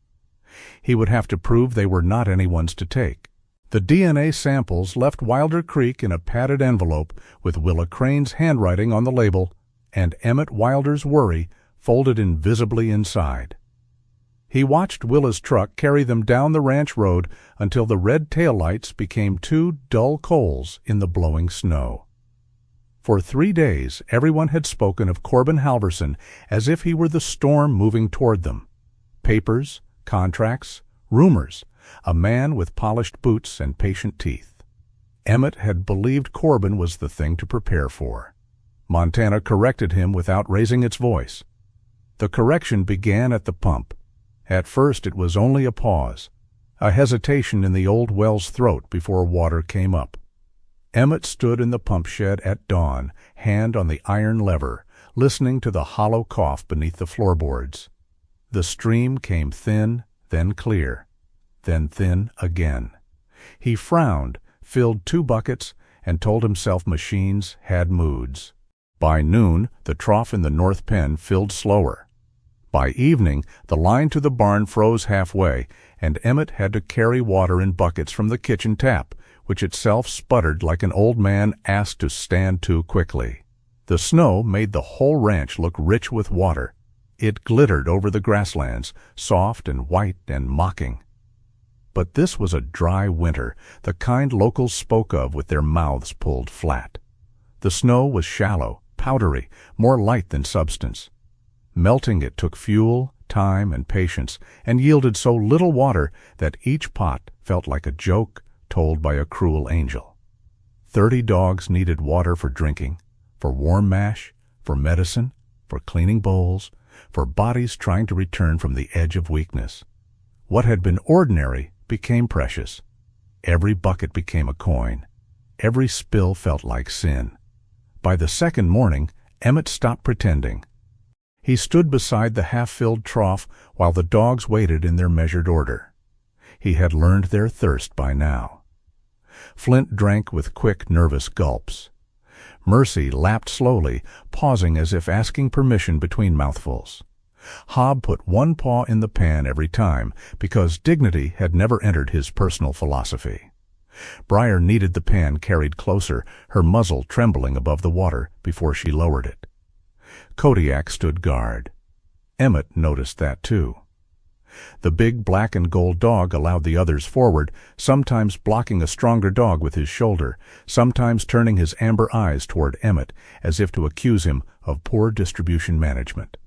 He would have to prove they were not anyone's to take, The DNA samples left Wilder Creek in a padded envelope with Willa Crane's handwriting on the label and Emmett Wilder's worry folded invisibly inside. He watched Willa's truck carry them down the ranch road until the red taillights became two dull coals in the blowing snow. For 3 days, everyone had spoken of Corbin Halverson as if he were the storm moving toward them. Papers, contracts, rumors, a man with polished boots and patient teeth. Emmett had believed Corbin was the thing to prepare for. Montana corrected him without raising its voice. The correction began at the pump. At first it was only a pause, a hesitation in the old well's throat before water came up. Emmett stood in the pump shed at dawn, hand on the iron lever, listening to the hollow cough beneath the floorboards. The stream came thin, then clear, then thin again. He frowned, filled 2 buckets, and told himself machines had moods. By noon, the trough in the north pen filled slower. By evening, the line to the barn froze halfway, and Emmett had to carry water in buckets from the kitchen tap, which itself sputtered like an old man asked to stand too quickly. The snow made the whole ranch look rich with water. It glittered over the grasslands, soft and white and mocking. But this was a dry winter, the kind locals spoke of with their mouths pulled flat. The snow was shallow, powdery, more light than substance. Melting it took fuel, time, and patience, and yielded so little water that each pot felt like a joke told by a cruel angel. 30 dogs needed water for drinking, for warm mash, for medicine, for cleaning bowls, for bodies trying to return from the edge of weakness. What had been ordinary became precious. Every bucket became a coin. Every spill felt like sin. By the second morning, Emmett stopped pretending. He stood beside the half-filled trough while the dogs waited in their measured order. He had learned their thirst by now. Flint drank with quick, nervous gulps. Mercy lapped slowly, pausing as if asking permission between mouthfuls. Hob put one paw in the pan every time, because dignity had never entered his personal philosophy. Briar needed the pan carried closer, her muzzle trembling above the water before she lowered it. Kodiak stood guard. Emmett noticed that too. The big black and gold dog allowed the others forward, sometimes blocking a stronger dog with his shoulder, sometimes turning his amber eyes toward Emmett as if to accuse him of poor distribution management.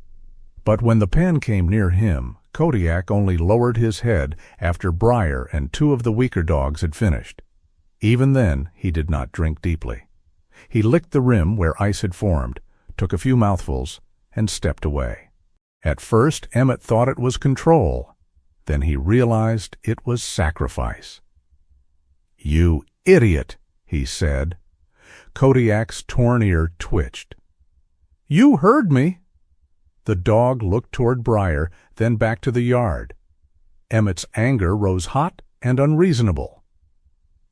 But when the pan came near him, Kodiak only lowered his head after Briar and 2 of the weaker dogs had finished. Even then, he did not drink deeply. He licked the rim where ice had formed, took a few mouthfuls, and stepped away. At first, Emmett thought it was control. Then he realized it was sacrifice. "You idiot," he said. Kodiak's torn ear twitched. "You heard me." The dog looked toward Briar, then back to the yard. Emmett's anger rose hot and unreasonable.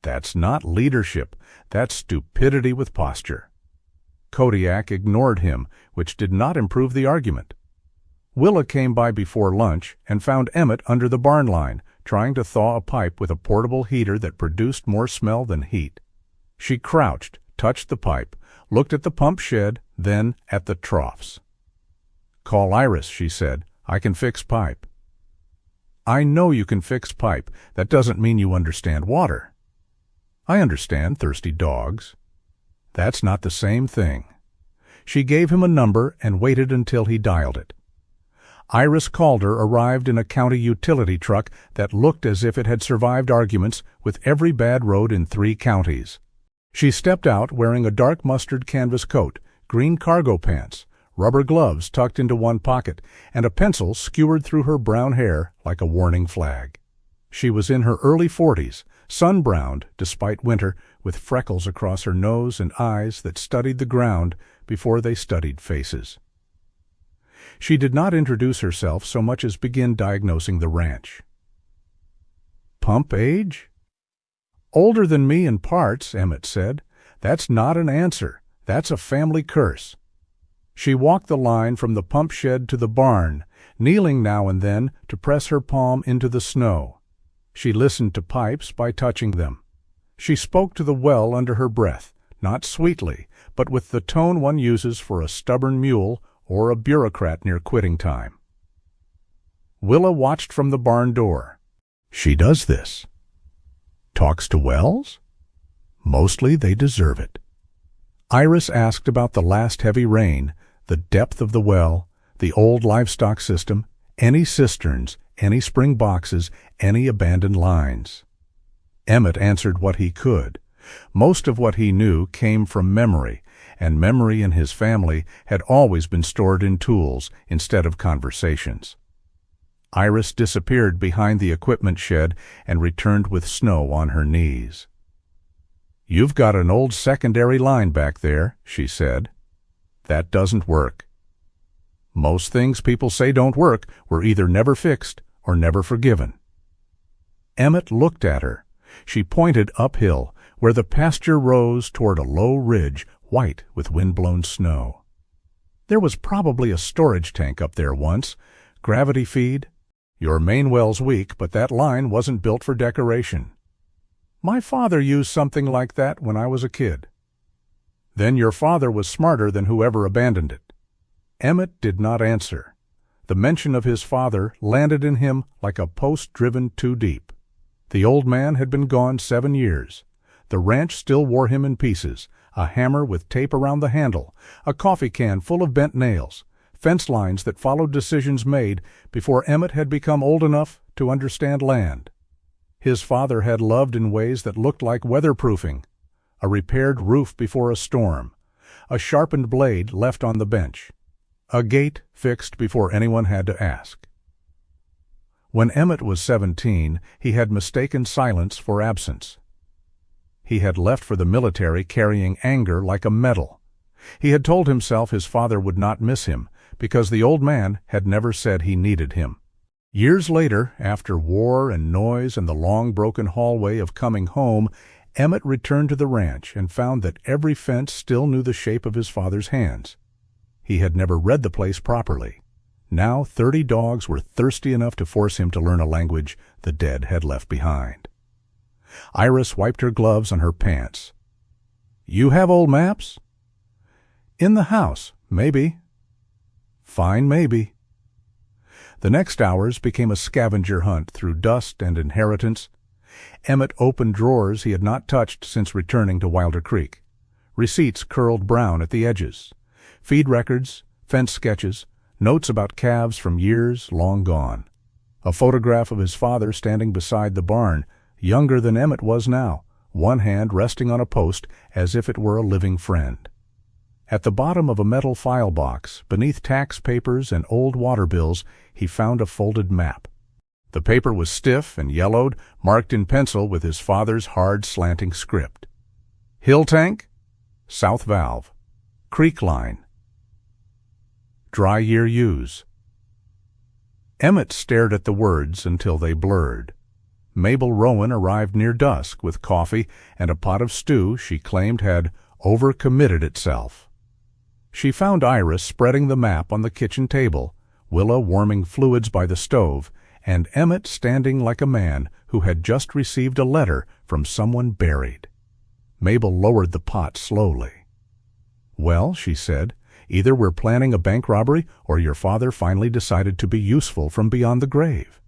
That's not leadership. That's stupidity with posture. Kodiak ignored him, which did not improve the argument. Willa came by before lunch and found Emmett under the barn line, trying to thaw a pipe with a portable heater that produced more smell than heat. She crouched, touched the pipe, looked at the pump shed, then at the troughs. "Call Iris," she said. "I can fix pipe." "I know you can fix pipe. That doesn't mean you understand water." "I understand thirsty dogs." "That's not the same thing." She gave him a number and waited until he dialed it. Iris Calder arrived in a county utility truck that looked as if it had survived arguments with every bad road in 3 counties. She stepped out wearing a dark mustard canvas coat, green cargo pants, rubber gloves tucked into one pocket, and a pencil skewered through her brown hair like a warning flag. She was in her early 40s, sun-browned despite winter, with freckles across her nose and eyes that studied the ground before they studied faces. She did not introduce herself so much as begin diagnosing the ranch. "Pump age?" "Older than me in parts," Emmett said. "That's not an answer. That's a family curse." She walked the line from the pump shed to the barn, kneeling now and then to press her palm into the snow. She listened to pipes by touching them, She spoke to the well under her breath, not sweetly, but with the tone one uses for a stubborn mule or a bureaucrat near quitting time. Willa watched from the barn door. She does this. Talks to wells? Mostly they deserve it. Iris asked about the last heavy rain, the depth of the well, the old livestock system, any cisterns, any spring boxes, any abandoned lines. Emmett answered what he could. Most of what he knew came from memory, and memory in his family had always been stored in tools instead of conversations. Iris disappeared behind the equipment shed and returned with snow on her knees. "You've got an old secondary line back there," she said. "That doesn't work." Most things people say don't work were either never fixed or never forgiven. Emmett looked at her. She pointed uphill, where the pasture rose toward a low ridge, white with wind-blown snow. There was probably a storage tank up there once. Gravity feed. Your main well's weak, but that line wasn't built for decoration. My father used something like that when I was a kid. Then your father was smarter than whoever abandoned it. Emmett did not answer. The mention of his father landed in him like a post driven too deep. The old man had been gone 7 years. The ranch still wore him in pieces, a hammer with tape around the handle, a coffee can full of bent nails, fence lines that followed decisions made before Emmett had become old enough to understand land. His father had loved in ways that looked like weatherproofing, a repaired roof before a storm, a sharpened blade left on the bench, a gate fixed before anyone had to ask. When Emmett was 17, he had mistaken silence for absence. He had left for the military carrying anger like a medal. He had told himself his father would not miss him because the old man had never said he needed him. Years later, after war and noise and the long broken hallway of coming home, Emmett returned to the ranch and found that every fence still knew the shape of his father's hands. He had never read the place properly. Now 30 dogs were thirsty enough to force him to learn a language the dead had left behind. Iris wiped her gloves on her pants. "You have old maps?" "In the house, maybe." "Fine, maybe." The next hours became a scavenger hunt through dust and inheritance. Emmett opened drawers he had not touched since returning to Wilder Creek. Receipts curled brown at the edges. Feed records, fence sketches, notes about calves from years long gone. A photograph of his father standing beside the barn, younger than Emmett was now, one hand resting on a post as if it were a living friend. At the bottom of a metal file box, beneath tax papers and old water bills, he found a folded map. The paper was stiff and yellowed, marked in pencil with his father's hard slanting script. Hill tank, south valve, creek line, dry year use. Emmett stared at the words until they blurred. Mabel Rowan arrived near dusk with coffee and a pot of stew she claimed had overcommitted itself. She found Iris spreading the map on the kitchen table, Willa warming fluids by the stove, and Emmett standing like a man who had just received a letter from someone buried. Mabel lowered the pot slowly. "Well," she said, "either we're planning a bank robbery or your father finally decided to be useful from beyond the grave."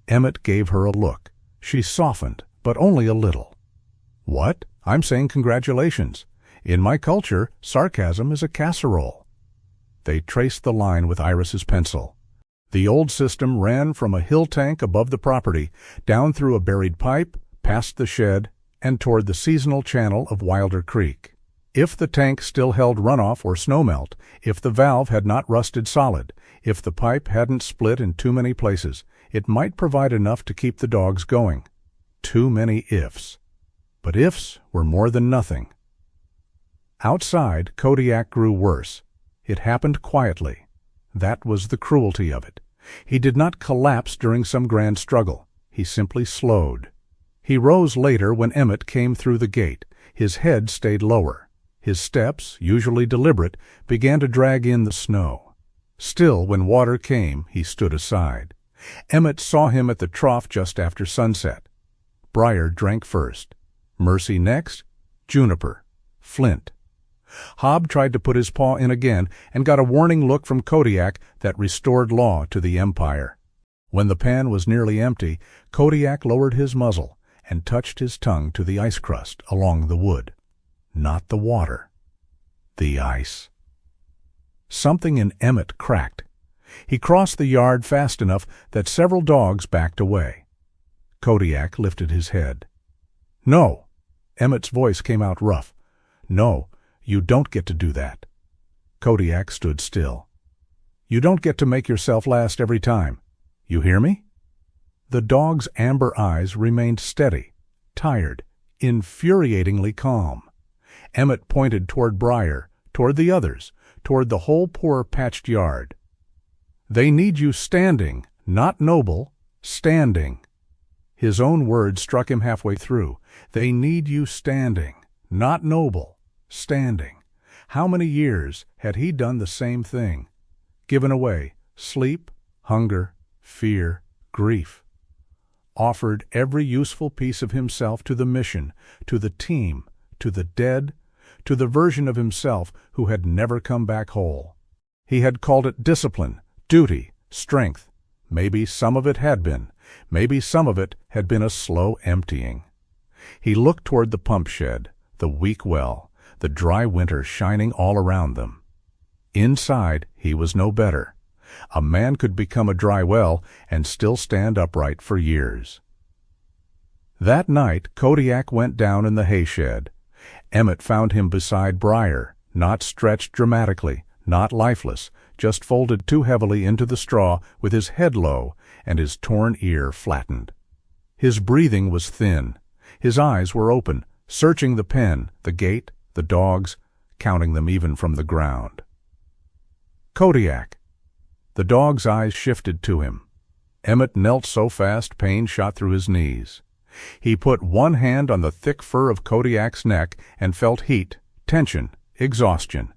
Emmett gave her a look. She softened, but only a little. "What? I'm saying congratulations. In my culture, sarcasm is a casserole." They traced the line with Iris's pencil. The old system ran from a hill tank above the property, down through a buried pipe, past the shed, and toward the seasonal channel of Wilder Creek. If the tank still held runoff or snowmelt, if the valve had not rusted solid, if the pipe hadn't split in too many places, it might provide enough to keep the dogs going. Too many ifs. But ifs were more than nothing. Outside, Kodiak grew worse. It happened quietly. That was the cruelty of it. He did not collapse during some grand struggle. He simply slowed. He rose later when Emmett came through the gate. His head stayed lower. His steps, usually deliberate, began to drag in the snow. Still, when water came, he stood aside. Emmett saw him at the trough just after sunset. Breyer drank first. Mercy next, juniper, flint. Hob tried to put his paw in again and got a warning look from Kodiak that restored law to the empire. When the pan was nearly empty, Kodiak lowered his muzzle and touched his tongue to the ice crust along the wood. Not the water. The ice. Something in Emmett cracked. He crossed the yard fast enough that several dogs backed away. Kodiak lifted his head. "No." Emmett's voice came out rough. "No, you don't get to do that." Kodiak stood still. "You don't get to make yourself last every time. You hear me?" The dog's amber eyes remained steady, tired, infuriatingly calm. Emmett pointed toward Briar, toward the others, toward the whole poor patched yard. "They need you standing, not noble, standing." His own words struck him halfway through. They need you standing, not noble, standing. How many years had he done the same thing? Given away sleep, hunger, fear, grief. Offered every useful piece of himself to the mission, to the team, to the dead, to the version of himself who had never come back whole. He had called it discipline, duty, strength. Maybe some of it had been. Maybe some of it had been a slow emptying. He looked toward the pump shed, the weak well, the dry winter shining all around them. Inside, he was no better. A man could become a dry well and still stand upright for years. That night, Kodiak went down in the hay shed. Emmett found him beside Briar, not stretched dramatically, not lifeless, just folded too heavily into the straw with his head low and his torn ear flattened. His breathing was thin. His eyes were open, searching the pen, the gate, the dogs, counting them even from the ground. "Kodiak." The dog's eyes shifted to him. Emmett knelt so fast pain shot through his knees. He put one hand on the thick fur of Kodiak's neck and felt heat, tension, exhaustion.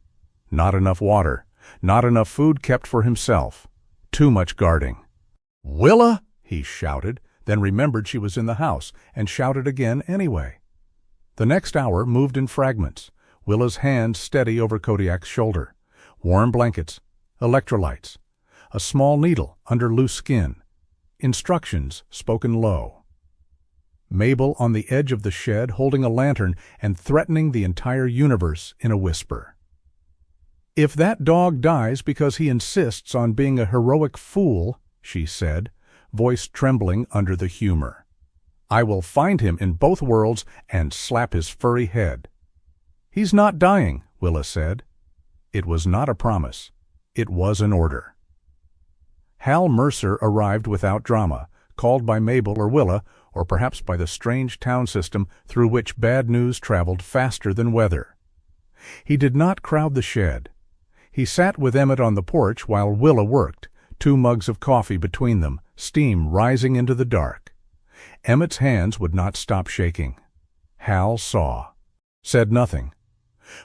Not enough water, not enough food kept for himself. Too much guarding. "Willa!" he shouted, then remembered she was in the house and shouted again anyway. The next hour moved in fragments, Willa's hand steady over Kodiak's shoulder. Warm blankets, electrolytes, a small needle under loose skin, instructions spoken low. Mabel on the edge of the shed holding a lantern and threatening the entire universe in a whisper. "If that dog dies because he insists on being a heroic fool," she said, voice trembling under the humor, "I will find him in both worlds and slap his furry head." "He's not dying," Willa said. It was not a promise. It was an order. Hal Mercer arrived without drama, called by Mabel or Willa, or perhaps by the strange town system through which bad news traveled faster than weather. He did not crowd the shed. He sat with Emmett on the porch while Willa worked, 2 mugs of coffee between them, steam rising into the dark. Emmett's hands would not stop shaking. Hal saw. Said nothing.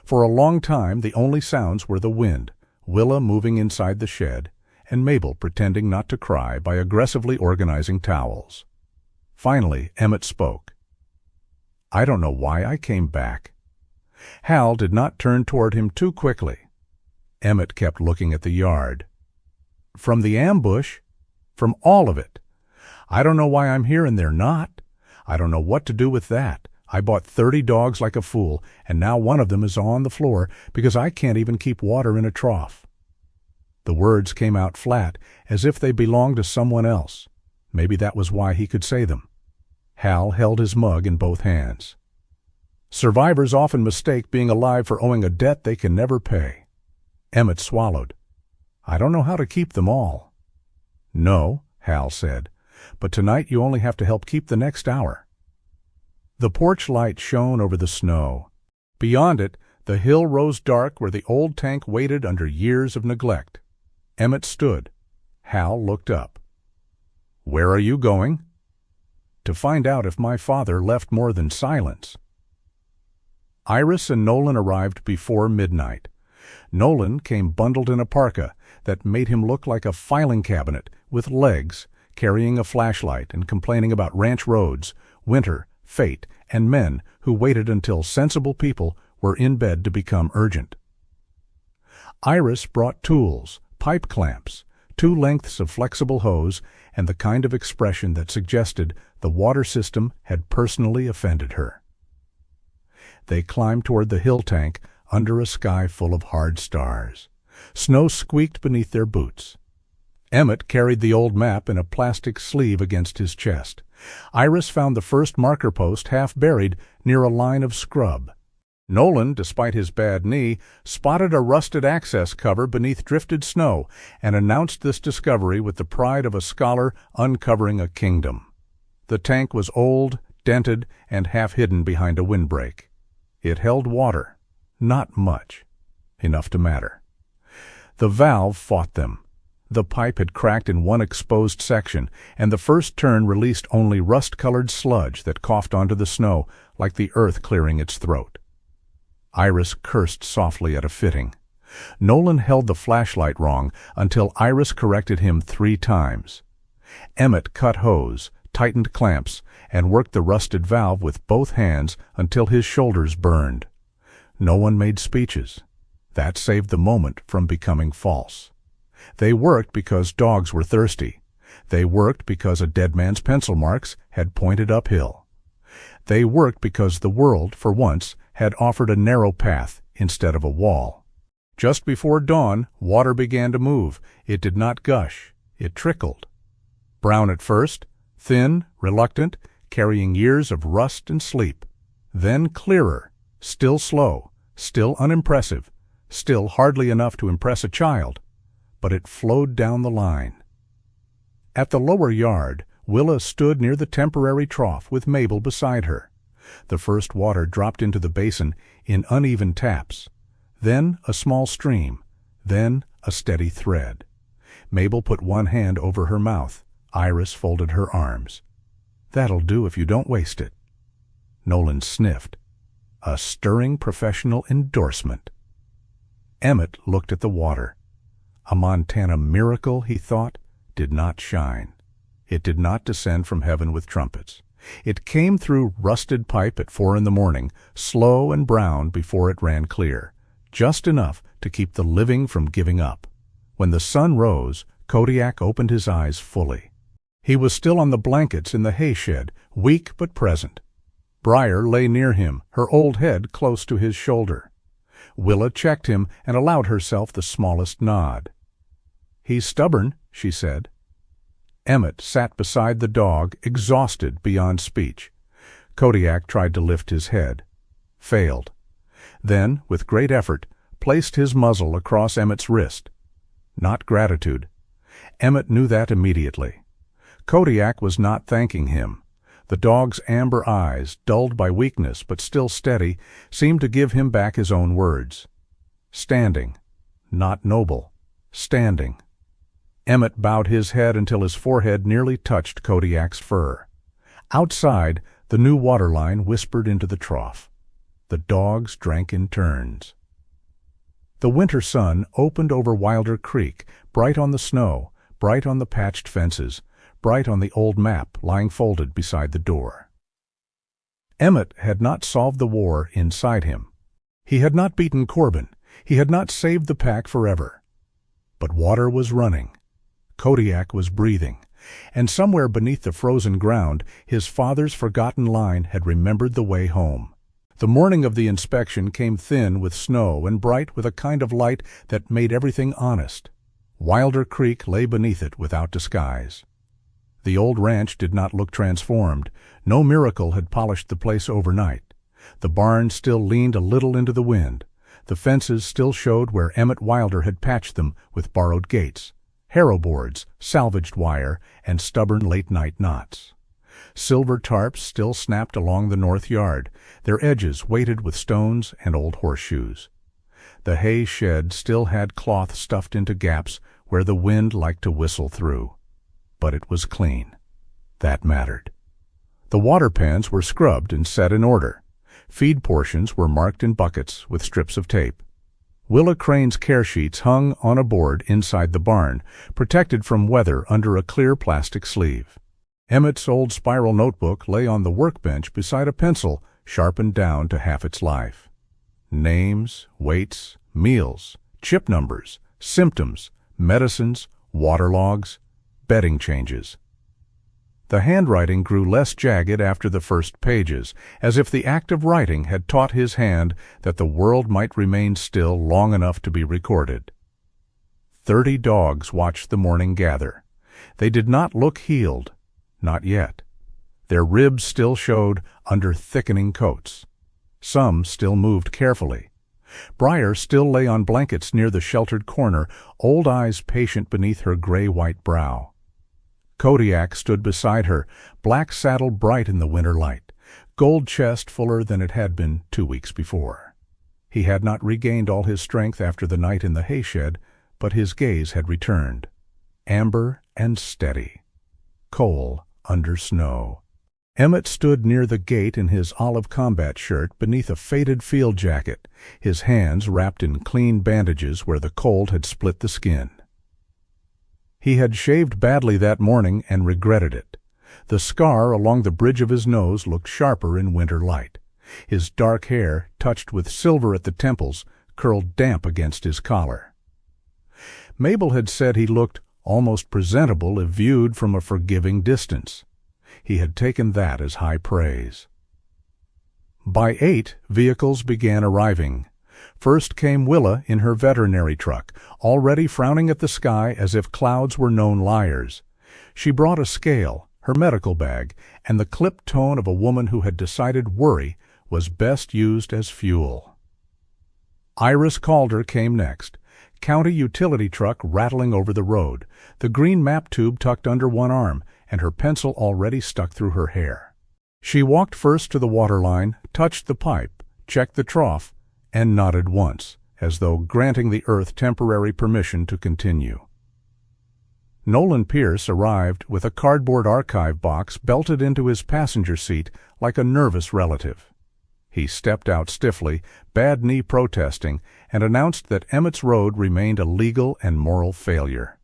For a long time the only sounds were the wind, Willa moving inside the shed, and Mabel pretending not to cry by aggressively organizing towels. Finally, Emmett spoke. "I don't know why I came back." Hal did not turn toward him too quickly. Emmett kept looking at the yard. "From the ambush? From all of it. I don't know why I'm here and they're not. I don't know what to do with that. I bought 30 dogs like a fool, and now one of them is on the floor because I can't even keep water in a trough." The words came out flat, as if they belonged to someone else. Maybe that was why he could say them. Hal held his mug in both hands. "Survivors often mistake being alive for owing a debt they can never pay." Emmett swallowed. "I don't know how to keep them all." "No," Hal said, "but tonight you only have to help keep the next hour." The porch light shone over the snow. Beyond it, the hill rose dark where the old tank waited under years of neglect. Emmett stood. Hal looked up. "Where are you going?" "To find out if my father left more than silence." Iris and Nolan arrived before midnight. Nolan came bundled in a parka that made him look like a filing cabinet with legs, carrying a flashlight and complaining about ranch roads, winter, fate, and men who waited until sensible people were in bed to become urgent. Iris brought tools, pipe clamps, 2 lengths of flexible hose, and the kind of expression that suggested the water system had personally offended her. They climbed toward the hill tank under a sky full of hard stars. Snow squeaked beneath their boots. Emmett carried the old map in a plastic sleeve against his chest. Iris found the first marker post half buried near a line of scrub. Nolan, despite his bad knee, spotted a rusted access cover beneath drifted snow and announced this discovery with the pride of a scholar uncovering a kingdom. The tank was old, dented, and half hidden behind a windbreak. It held water. Not much. Enough to matter. The valve fought them. The pipe had cracked in one exposed section, and the first turn released only rust-colored sludge that coughed onto the snow like the earth clearing its throat. Iris cursed softly at a fitting. Nolan held the flashlight wrong until Iris corrected him 3 times. Emmett cut hose, tightened clamps, and worked the rusted valve with both hands until his shoulders burned. No one made speeches. That saved the moment from becoming false. They worked because dogs were thirsty. They worked because a dead man's pencil marks had pointed uphill. They worked because the world, for once, had offered a narrow path instead of a wall. Just before dawn, water began to move. It did not gush. It trickled. Brown at first, thin, reluctant, carrying years of rust and sleep. Then clearer, still slow, still unimpressive, still hardly enough to impress a child, but it flowed down the line. At the lower yard, Willa stood near the temporary trough with Mabel beside her. The first water dropped into the basin in uneven taps, then a small stream, then a steady thread. Mabel put one hand over her mouth. Iris folded her arms. "That'll do if you don't waste it." Nolan sniffed. A stirring professional endorsement. Emmett looked at the water. A Montana miracle, he thought, did not shine. It did not descend from heaven with trumpets. It came through rusted pipe at 4 a.m, slow and brown before it ran clear, just enough to keep the living from giving up. When the sun rose, Kodiak opened his eyes fully. He was still on the blankets in the hay shed, weak but present. Briar lay near him, her old head close to his shoulder. Willa checked him and allowed herself the smallest nod. "He's stubborn," she said. Emmett sat beside the dog, exhausted beyond speech. Kodiak tried to lift his head. Failed. Then, with great effort, placed his muzzle across Emmett's wrist. Not gratitude. Emmett knew that immediately. Kodiak was not thanking him. The dog's amber eyes, dulled by weakness but still steady, seemed to give him back his own words. Standing. Not noble. Standing. Emmett bowed his head until his forehead nearly touched Kodiak's fur. Outside, the new water line whispered into the trough. The dogs drank in turns. The winter sun opened over Wilder Creek, bright on the snow, bright on the patched fences, bright on the old map lying folded beside the door. Emmett had not solved the war inside him. He had not beaten Corbin. He had not saved the pack forever. But water was running. Kodiak was breathing. And somewhere beneath the frozen ground, his father's forgotten line had remembered the way home. The morning of the inspection came thin with snow and bright with a kind of light that made everything honest. Wilder Creek lay beneath it without disguise. The old ranch did not look transformed. No miracle had polished the place overnight. The barn still leaned a little into the wind. The fences still showed where Emmett Wilder had patched them with borrowed gates, harrow boards, salvaged wire, and stubborn late-night knots. Silver tarps still snapped along the north yard, their edges weighted with stones and old horseshoes. The hay shed still had cloth stuffed into gaps where the wind liked to whistle through. But it was clean. That mattered. The water pans were scrubbed and set in order. Feed portions were marked in buckets with strips of tape. Willa Crane's care sheets hung on a board inside the barn, protected from weather under a clear plastic sleeve. Emmett's old spiral notebook lay on the workbench beside a pencil sharpened down to half its life. Names, weights, meals, chip numbers, symptoms, medicines, water logs, bedding changes. The handwriting grew less jagged after the first pages, as if the act of writing had taught his hand that the world might remain still long enough to be recorded. 30 dogs watched the morning gather. They did not look healed, not yet. Their ribs still showed under thickening coats. Some still moved carefully. Briar still lay on blankets near the sheltered corner, old eyes patient beneath her gray-white brow. Kodiak stood beside her, black saddle bright in the winter light, gold chest fuller than it had been 2 weeks before. He had not regained all his strength after the night in the hayshed, but his gaze had returned, amber and steady. Coal under snow. Emmett stood near the gate in his olive combat shirt beneath a faded field jacket, his hands wrapped in clean bandages where the cold had split the skin. He had shaved badly that morning and regretted it. The scar along the bridge of his nose looked sharper in winter light. His dark hair, touched with silver at the temples, curled damp against his collar. Mabel had said he looked almost presentable if viewed from a forgiving distance. He had taken that as high praise. By 8, vehicles began arriving. First came Willa in her veterinary truck, already frowning at the sky as if clouds were known liars. She brought a scale, her medical bag, and the clipped tone of a woman who had decided worry was best used as fuel. Iris Calder came next, county utility truck rattling over the road, the green map tube tucked under one arm, and her pencil already stuck through her hair. She walked first to the waterline, touched the pipe, checked the trough, and nodded once, as though granting the earth temporary permission to continue. Nolan Pierce arrived with a cardboard archive box belted into his passenger seat like a nervous relative. He stepped out stiffly, bad knee protesting, and announced that Emmett's Road remained a legal and moral failure.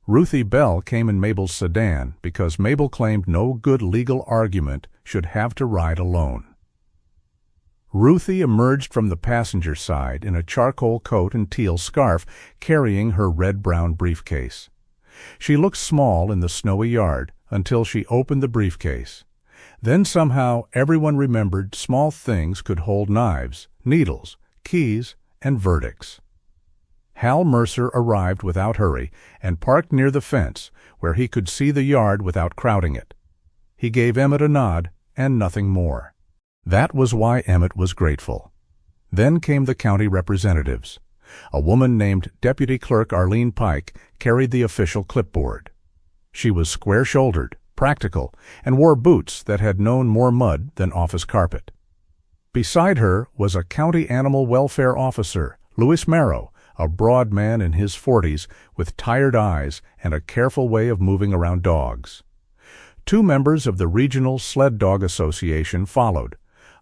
Ruthie Bell came in Mabel's sedan because Mabel claimed no good legal argument should have to ride alone. Ruthie emerged from the passenger side in a charcoal coat and teal scarf, carrying her red-brown briefcase. She looked small in the snowy yard until she opened the briefcase. Then somehow everyone remembered small things could hold knives, needles, keys, and verdicts. Hal Mercer arrived without hurry and parked near the fence, where he could see the yard without crowding it. He gave Emmett a nod and nothing more. That was why Emmett was grateful. Then came the county representatives. A woman named Deputy Clerk Arlene Pike carried the official clipboard. She was square-shouldered, practical, and wore boots that had known more mud than office carpet. Beside her was a county animal welfare officer, Louis Merrow, a broad man in his 40s with tired eyes and a careful way of moving around dogs. 2 members of the Regional Sled Dog Association followed,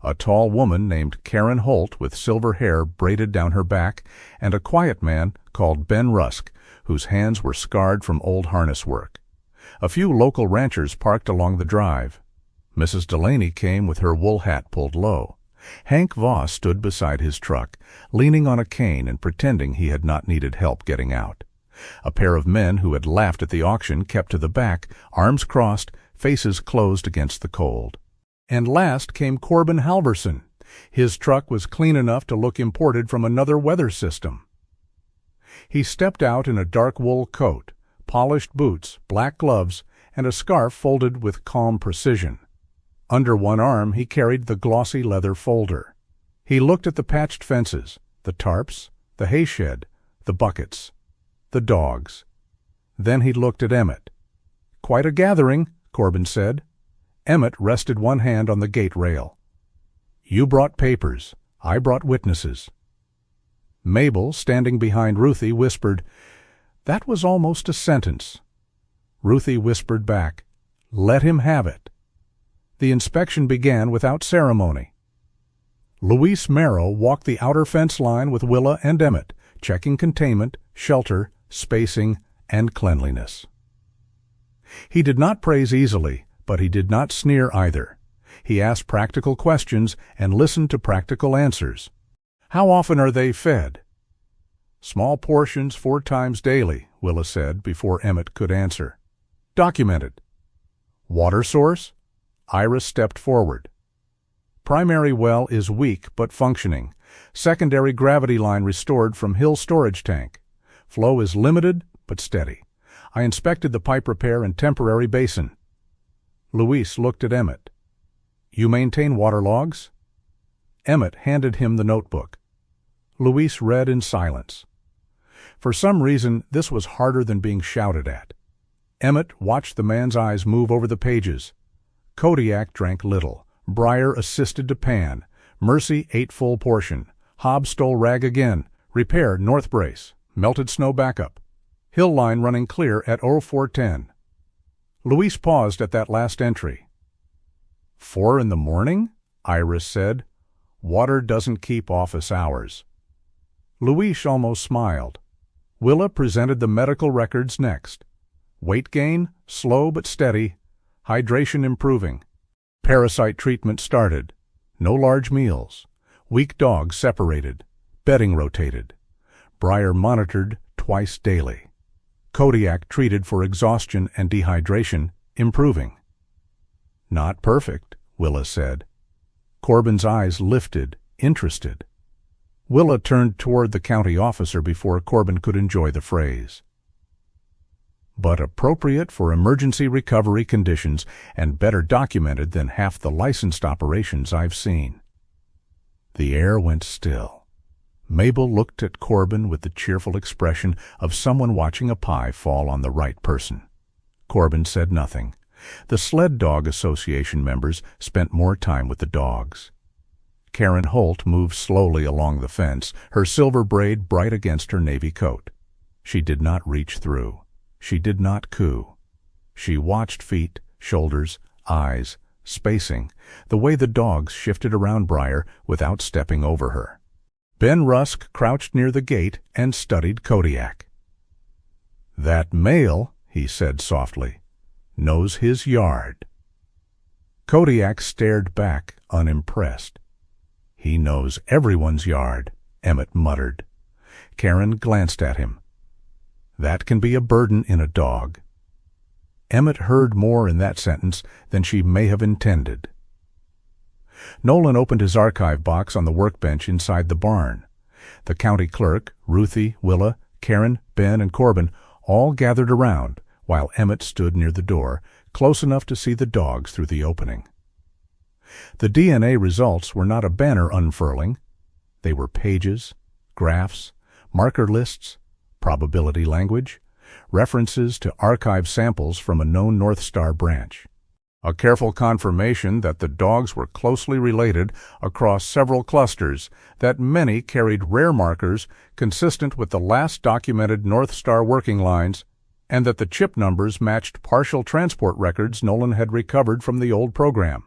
a tall woman named Karen Holt with silver hair braided down her back, and a quiet man called Ben Rusk, whose hands were scarred from old harness work. A few local ranchers parked along the drive. Mrs. Delaney came with her wool hat pulled low. Hank Voss stood beside his truck, leaning on a cane and pretending he had not needed help getting out. A pair of men who had laughed at the auction kept to the back, arms crossed, faces closed against the cold. And last came Corbin Halverson. His truck was clean enough to look imported from another weather system. He stepped out in a dark wool coat, polished boots, black gloves, and a scarf folded with calm precision. Under one arm he carried the glossy leather folder. He looked at the patched fences, the tarps, the hayshed, the buckets, the dogs. Then he looked at Emmett. "Quite a gathering," Corbin said. Emmett rested one hand on the gate rail. "You brought papers. I brought witnesses." Mabel, standing behind Ruthie, whispered, "That was almost a sentence." Ruthie whispered back, "Let him have it." The inspection began without ceremony. Louise Merrow walked the outer fence line with Willa and Emmett, checking containment, shelter, spacing, and cleanliness. He did not praise easily, but he did not sneer either. He asked practical questions and listened to practical answers. How often are they fed? Small portions 4 times daily, Willa said before Emmett could answer. Documented. Water source? Iris stepped forward. Primary well is weak but functioning. Secondary gravity line restored from hill storage tank. Flow is limited but steady. I inspected the pipe repair and temporary basin. Luis looked at Emmett. You maintain water logs? Emmett handed him the notebook. Luis read in silence. For some reason, this was harder than being shouted at. Emmett watched the man's eyes move over the pages. Kodiak drank little. Breyer assisted to pan. Mercy ate full portion. Hobbs stole rag again. Repair north brace. Melted snow backup. Hill line running clear at 0410. Luis paused at that last entry. 4 in the morning? Iris said. Water doesn't keep office hours. Luis almost smiled. Willa presented the medical records next. Weight gain, slow but steady. Hydration improving. Parasite treatment started. No large meals. Weak dogs separated. Bedding rotated. Breyer monitored twice daily. Kodiak treated for exhaustion and dehydration, improving. Not perfect, Willa said. Corbin's eyes lifted, interested. Willa turned toward the county officer before Corbin could enjoy the phrase. But appropriate for emergency recovery conditions and better documented than half the licensed operations I've seen. The air went still. Mabel looked at Corbin with the cheerful expression of someone watching a pie fall on the right person. Corbin said nothing. The Sled Dog Association members spent more time with the dogs. Karen Holt moved slowly along the fence, her silver braid bright against her navy coat. She did not reach through. She did not coo. She watched feet, shoulders, eyes, spacing, the way the dogs shifted around Breyer without stepping over her. Ben Rusk crouched near the gate and studied Kodiak. That male, he said softly, knows his yard. Kodiak stared back, unimpressed. He knows everyone's yard, Emmett muttered. Karen glanced at him. That can be a burden in a dog. Emmett heard more in that sentence than she may have intended. Nolan opened his archive box on the workbench inside the barn. The county clerk, Ruthie, Willa, Karen, Ben, and Corbin all gathered around, while Emmett stood near the door, close enough to see the dogs through the opening. The DNA results were not a banner unfurling. They were pages, graphs, marker lists, probability language, references to archive samples from a known Northstar branch. A careful confirmation that the dogs were closely related across several clusters, that many carried rare markers consistent with the last documented Northstar working lines, and that the chip numbers matched partial transport records Nolan had recovered from the old program.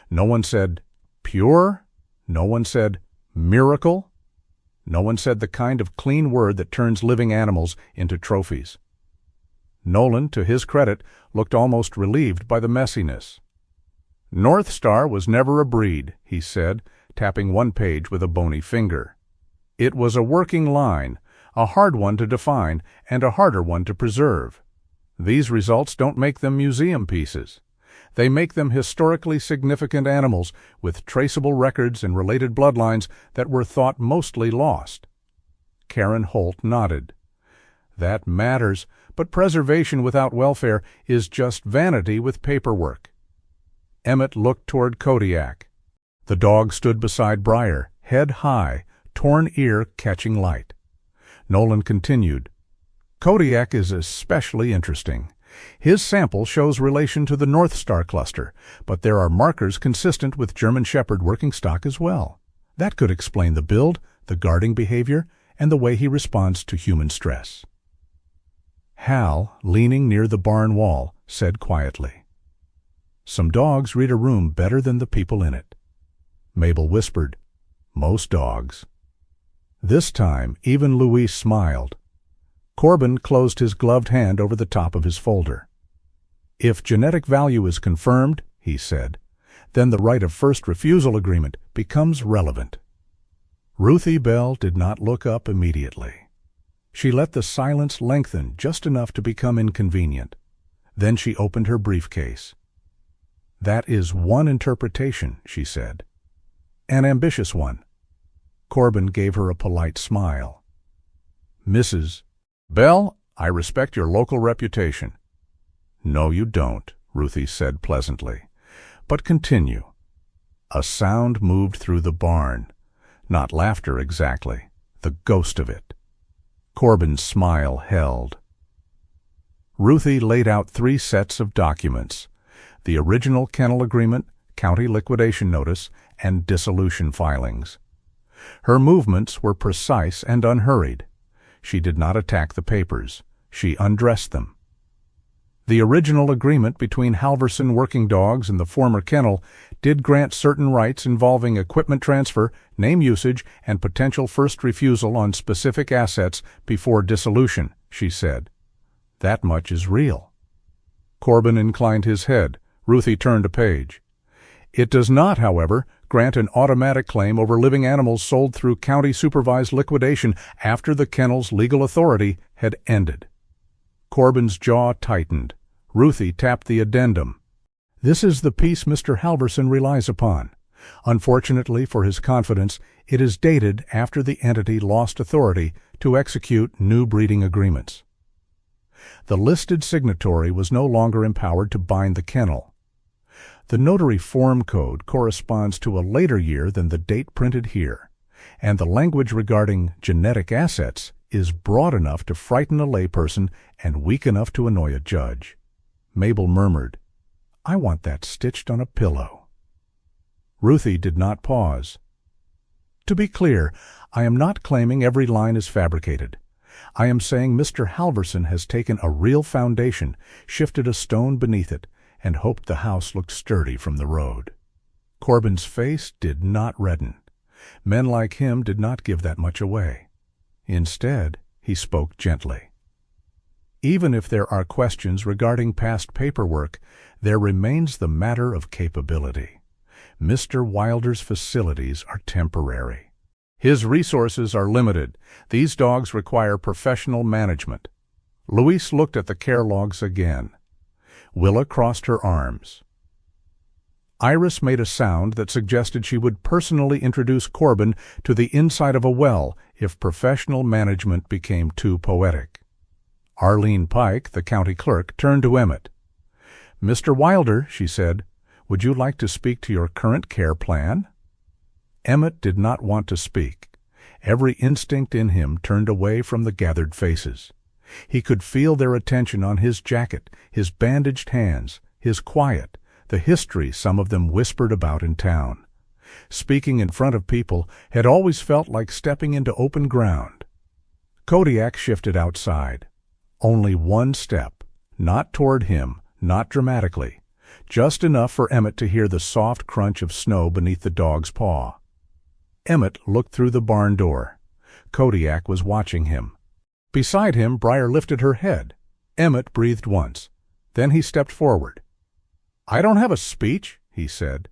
No one said, pure? No one said, miracle? No one said the kind of clean word that turns living animals into trophies. Nolan, to his credit, looked almost relieved by the messiness. Northstar was never a breed, he said, tapping one page with a bony finger. It was a working line, a hard one to define and a harder one to preserve. These results don't make them museum pieces. They make them historically significant animals with traceable records and related bloodlines that were thought mostly lost. Karen Holt nodded. That matters, but preservation without welfare is just vanity with paperwork. Emmett looked toward Kodiak. The dog stood beside Breyer, head high, torn ear catching light. Nolan continued. Kodiak is especially interesting. His sample shows relation to the Northstar cluster, but there are markers consistent with German Shepherd working stock as well. That could explain the build, the guarding behavior, and the way he responds to human stress. Hal, leaning near the barn wall, said quietly, Some dogs read a room better than the people in it. Mabel whispered, Most dogs. This time, even Luis smiled. Corbin closed his gloved hand over the top of his folder. If genetic value is confirmed, he said, then the right of first refusal agreement becomes relevant. Ruthie Bell did not look up immediately. She let the silence lengthen just enough to become inconvenient. Then she opened her briefcase. "That is one interpretation," she said. "An ambitious one." Corbin gave her a polite smile. "Mrs. Bell, I respect your local reputation." "No, you don't," Ruthie said pleasantly. "But continue." A sound moved through the barn. Not laughter exactly, the ghost of it. Corbin's smile held. Ruthie laid out 3 sets of documents: the original kennel agreement, county liquidation notice, and dissolution filings. Her movements were precise and unhurried. She did not attack the papers. She undressed them. The original agreement between Halverson Working Dogs and the former kennel did grant certain rights involving equipment transfer, name usage, and potential first refusal on specific assets before dissolution, she said. That much is real. Corbin inclined his head. Ruthie turned a page. It does not, however, grant an automatic claim over living animals sold through county-supervised liquidation after the kennel's legal authority had ended. Corbin's jaw tightened. Ruthie tapped the addendum. "This is the piece Mr. Halverson relies upon. Unfortunately for his confidence, it is dated after the entity lost authority to execute new breeding agreements." The listed signatory was no longer empowered to bind the kennel. The notary form code corresponds to a later year than the date printed here, and the language regarding genetic assets is broad enough to frighten a layperson and weak enough to annoy a judge. Mabel murmured, "I want that stitched on a pillow." Ruthie did not pause. "To be clear, I am not claiming every line is fabricated. I am saying Mr. Halverson has taken a real foundation, shifted a stone beneath it, and hoped the house looked sturdy from the road." Corbin's face did not redden. Men like him did not give that much away. Instead, he spoke gently. "Even if there are questions regarding past paperwork, there remains the matter of capability. Mr. Wilder's facilities are temporary. His resources are limited. These dogs require professional management." Louise looked at the care logs again. Willa crossed her arms. Iris made a sound that suggested she would personally introduce Corbin to the inside of a well if professional management became too poetic. Arlene Pike, the county clerk, turned to Emmett. "Mr. Wilder," she said, "would you like to speak to your current care plan?" Emmett did not want to speak. Every instinct in him turned away from the gathered faces. He could feel their attention on his jacket, his bandaged hands, his quiet, the history some of them whispered about in town. Speaking in front of people had always felt like stepping into open ground. Kodiak shifted outside. Only one step, not toward him, not dramatically, just enough for Emmett to hear the soft crunch of snow beneath the dog's paw. Emmett looked through the barn door. Kodiak was watching him. Beside him, Briar lifted her head. Emmett breathed once. Then he stepped forward. "I don't have a speech," he said.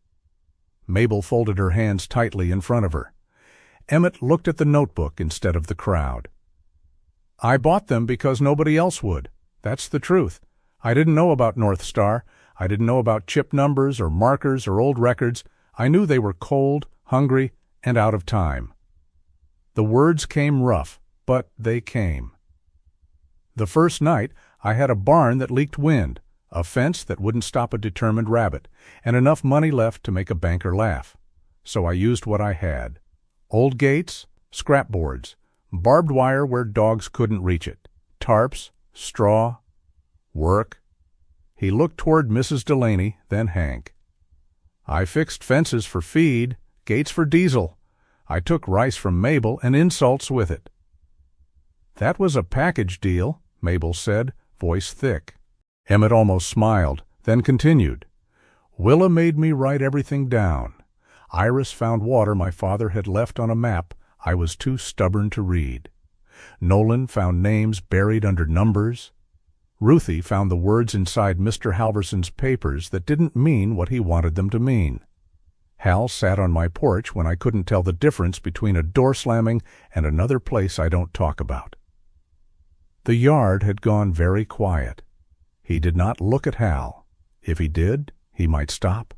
Mabel folded her hands tightly in front of her. Emmett looked at the notebook instead of the crowd. "I bought them because nobody else would. That's the truth. I didn't know about Northstar. I didn't know about chip numbers or markers or old records. I knew they were cold, hungry, and out of time." The words came rough, but they came. "The first night, I had a barn that leaked wind, a fence that wouldn't stop a determined rabbit, and enough money left to make a banker laugh. So I used what I had. Old gates, scrap boards, barbed wire where dogs couldn't reach it, tarps, straw, work." He looked toward Mrs. Delaney, then Hank. "I fixed fences for feed, gates for diesel. I took rice from Mabel and insults with it." "That was a package deal," Mabel said, voice thick. Emmett almost smiled, then continued. "Willa made me write everything down. Iris found water my father had left on a map I was too stubborn to read. Nolan found names buried under numbers. Ruthie found the words inside Mr. Halverson's papers that didn't mean what he wanted them to mean. Hal sat on my porch when I couldn't tell the difference between a door slamming and another place I don't talk about. The yard had gone very quiet. He did not look at Hal. If he did, he might stop.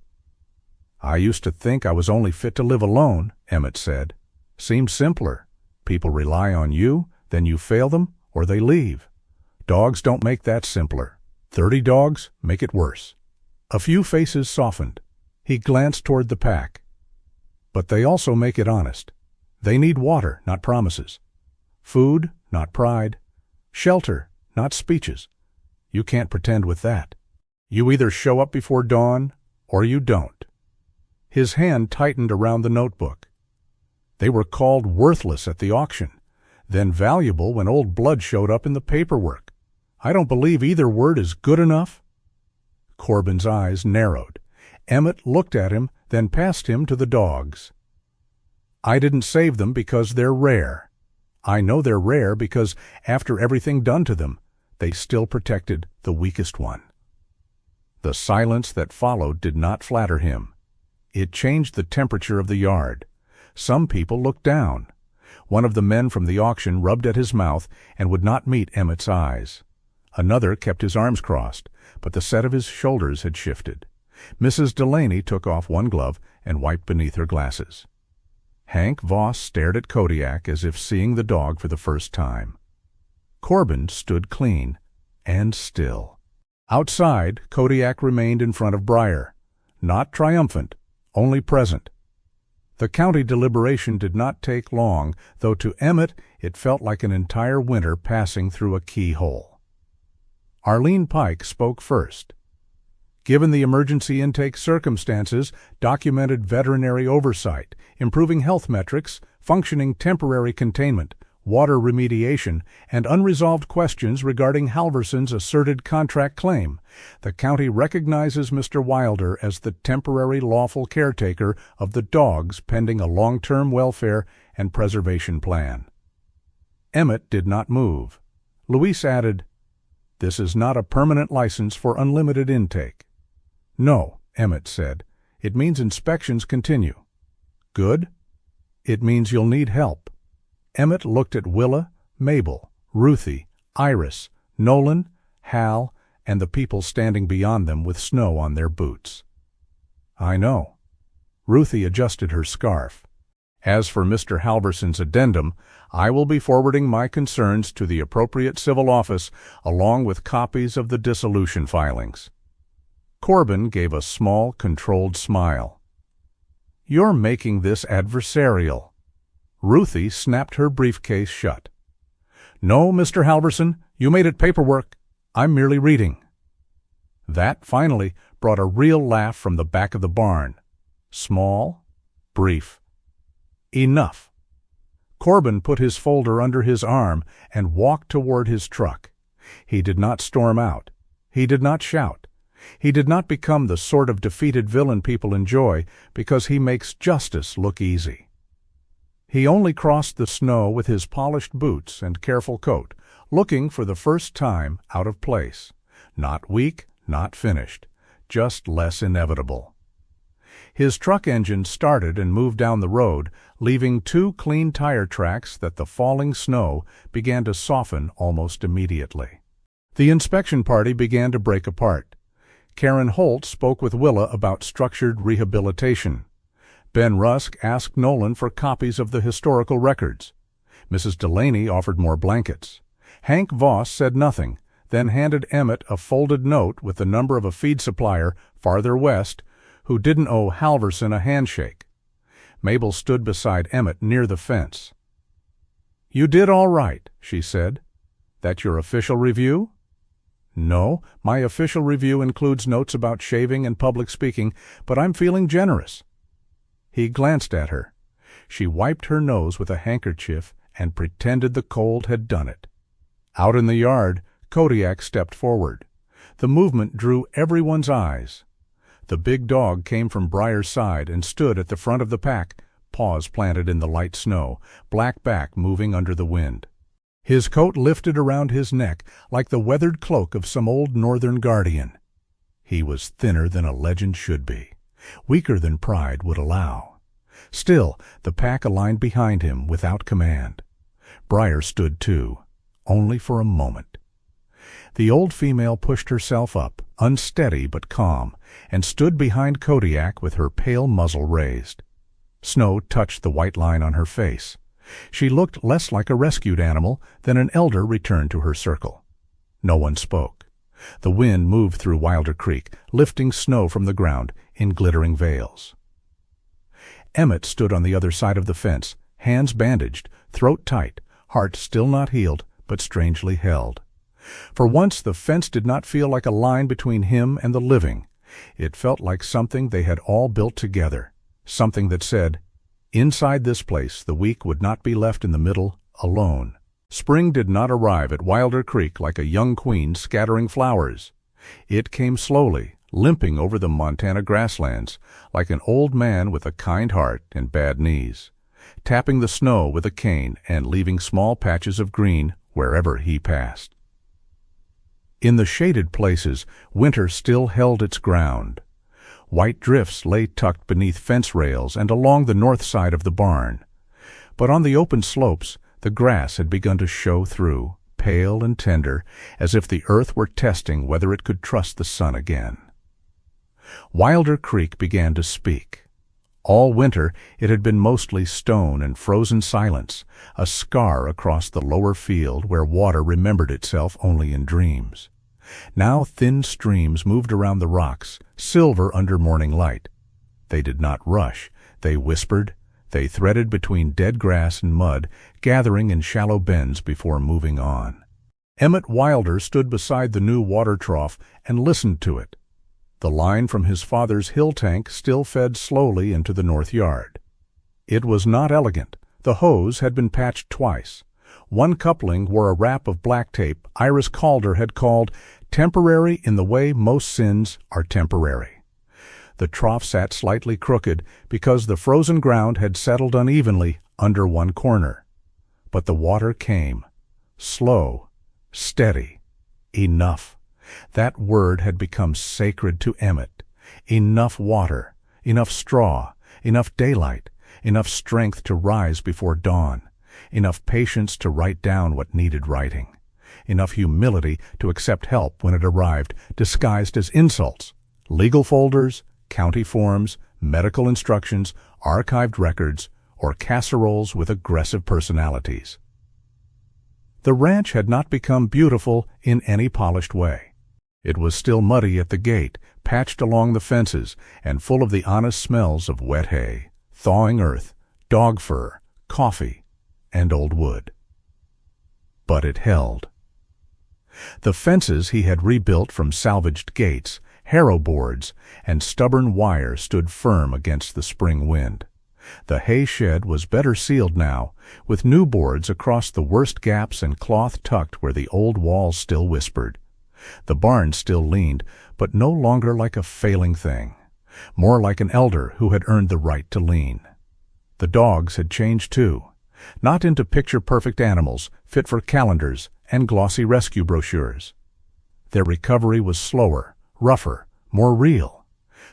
"I used to think I was only fit to live alone," Emmett said. "Seems simpler. People rely on you, then you fail them, or they leave. Dogs don't make that simpler. 30 dogs make it worse." A few faces softened. He glanced toward the pack. "But they also make it honest. They need water, not promises. Food, not pride. Shelter, not speeches. You can't pretend with that. You either show up before dawn, or you don't." His hand tightened around the notebook. "They were called worthless at the auction, then valuable when old blood showed up in the paperwork. I don't believe either word is good enough." Corbin's eyes narrowed. Emmett looked at him, then passed him to the dogs. "I didn't save them because they're rare. I know they're rare because, after everything done to them, they still protected the weakest one." The silence that followed did not flatter him. It changed the temperature of the yard. Some people looked down. One of the men from the auction rubbed at his mouth and would not meet Emmett's eyes. Another kept his arms crossed, but the set of his shoulders had shifted. Mrs. Delaney took off one glove and wiped beneath her glasses. Hank Voss stared at Kodiak as if seeing the dog for the first time. Corbin stood clean and still. Outside, Kodiak remained in front of Briar, not triumphant, only present. The county deliberation did not take long, though to Emmett it felt like an entire winter passing through a keyhole. Arlene Pike spoke first. "Given the emergency intake circumstances, documented veterinary oversight, improving health metrics, functioning temporary containment, water remediation, and unresolved questions regarding Halverson's asserted contract claim, the county recognizes Mr. Wilder as the temporary lawful caretaker of the dogs pending a long-term welfare and preservation plan." Emmett did not move. Louise added, "This is not a permanent license for unlimited intake." "No," Emmett said. "It means inspections continue." "Good. It means you'll need help." Emmett looked at Willa, Mabel, Ruthie, Iris, Nolan, Hal, and the people standing beyond them with snow on their boots. "I know." Ruthie adjusted her scarf. "As for Mr. Halverson's addendum, I will be forwarding my concerns to the appropriate civil office along with copies of the dissolution filings." Corbin gave a small, controlled smile. "You're making this adversarial." Ruthie snapped her briefcase shut. "No, Mr. Halverson, you made it paperwork. I'm merely reading." That, finally, brought a real laugh from the back of the barn. Small, brief. Enough. Corbin put his folder under his arm and walked toward his truck. He did not storm out. He did not shout. He did not become the sort of defeated villain people enjoy because he makes justice look easy. He only crossed the snow with his polished boots and careful coat, looking for the first time out of place. Not weak, not finished, just less inevitable. His truck engine started and moved down the road, leaving 2 clean tire tracks that the falling snow began to soften almost immediately. The inspection party began to break apart. Karen Holt spoke with Willa about structured rehabilitation. Ben Rusk asked Nolan for copies of the historical records. Mrs. Delaney offered more blankets. Hank Voss said nothing, then handed Emmett a folded note with the number of a feed supplier farther west who didn't owe Halverson a handshake. Mabel stood beside Emmett near the fence. "You did all right," she said. "That your official review?" "No, my official review includes notes about shaving and public speaking, but I'm feeling generous." He glanced at her. She wiped her nose with a handkerchief and pretended the cold had done it. Out in the yard, Kodiak stepped forward. The movement drew everyone's eyes. The big dog came from Briar's side and stood at the front of the pack, paws planted in the light snow, black back moving under the wind. His coat lifted around his neck like the weathered cloak of some old northern guardian. He was thinner than a legend should be, weaker than pride would allow. Still, the pack aligned behind him without command. Briar stood too, only for a moment. The old female pushed herself up, unsteady but calm, and stood behind Kodiak with her pale muzzle raised. Snow touched the white line on her face. She looked less like a rescued animal than an elder returned to her circle. No one spoke. The wind moved through Wilder Creek, lifting snow from the ground in glittering veils. Emmett stood on the other side of the fence, hands bandaged, throat tight, heart still not healed, but strangely held. For once the fence did not feel like a line between him and the living. It felt like something they had all built together, something that said, inside this place the weak would not be left in the middle, alone. Spring did not arrive at Wilder Creek like a young queen scattering flowers. It came slowly, limping over the Montana grasslands, like an old man with a kind heart and bad knees, tapping the snow with a cane and leaving small patches of green wherever he passed. In the shaded places, winter still held its ground. White drifts lay tucked beneath fence rails and along the north side of the barn. But on the open slopes, the grass had begun to show through, pale and tender, as if the earth were testing whether it could trust the sun again. Wilder Creek began to speak. All winter it had been mostly stone and frozen silence, a scar across the lower field where water remembered itself only in dreams. Now thin streams moved around the rocks, silver under morning light. They did not rush. They whispered. They threaded between dead grass and mud, gathering in shallow bends before moving on. Emmett Wilder stood beside the new water trough and listened to it. The line from his father's hill tank still fed slowly into the north yard. It was not elegant. The hose had been patched twice. One coupling wore a wrap of black tape Iris Calder had called temporary in the way most sins are temporary. The trough sat slightly crooked because the frozen ground had settled unevenly under one corner. But the water came. Slow, steady, enough. That word had become sacred to Emmett. Enough water, enough straw, enough daylight, enough strength to rise before dawn, enough patience to write down what needed writing, enough humility to accept help when it arrived disguised as insults, legal folders, county forms, medical instructions, archived records, or casseroles with aggressive personalities. The ranch had not become beautiful in any polished way. It was still muddy at the gate, patched along the fences, and full of the honest smells of wet hay, thawing earth, dog fur, coffee, and old wood. But it held. The fences he had rebuilt from salvaged gates, harrow boards, and stubborn wire stood firm against the spring wind. The hay shed was better sealed now, with new boards across the worst gaps and cloth tucked where the old walls still whispered. The barn still leaned, but no longer like a failing thing, more like an elder who had earned the right to lean. The dogs had changed too, not into picture-perfect animals fit for calendars and glossy rescue brochures. Their recovery was slower, rougher, more real.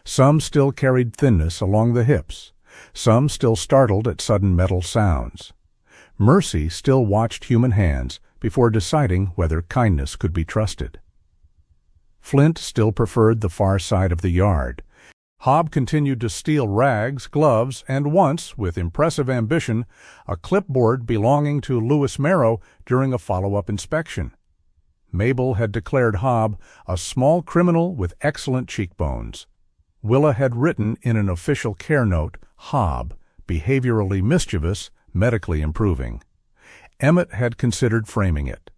Some still carried thinness along the hips. Some still startled at sudden metal sounds. Mercy still watched human hands before deciding whether kindness could be trusted. Flint still preferred the far side of the yard. Hob continued to steal rags, gloves, and once, with impressive ambition, a clipboard belonging to Louis Merrow during a follow-up inspection. Mabel had declared Hob a small criminal with excellent cheekbones. Willa had written in an official care note, Hob, behaviorally mischievous, medically improving. Emmett had considered framing it.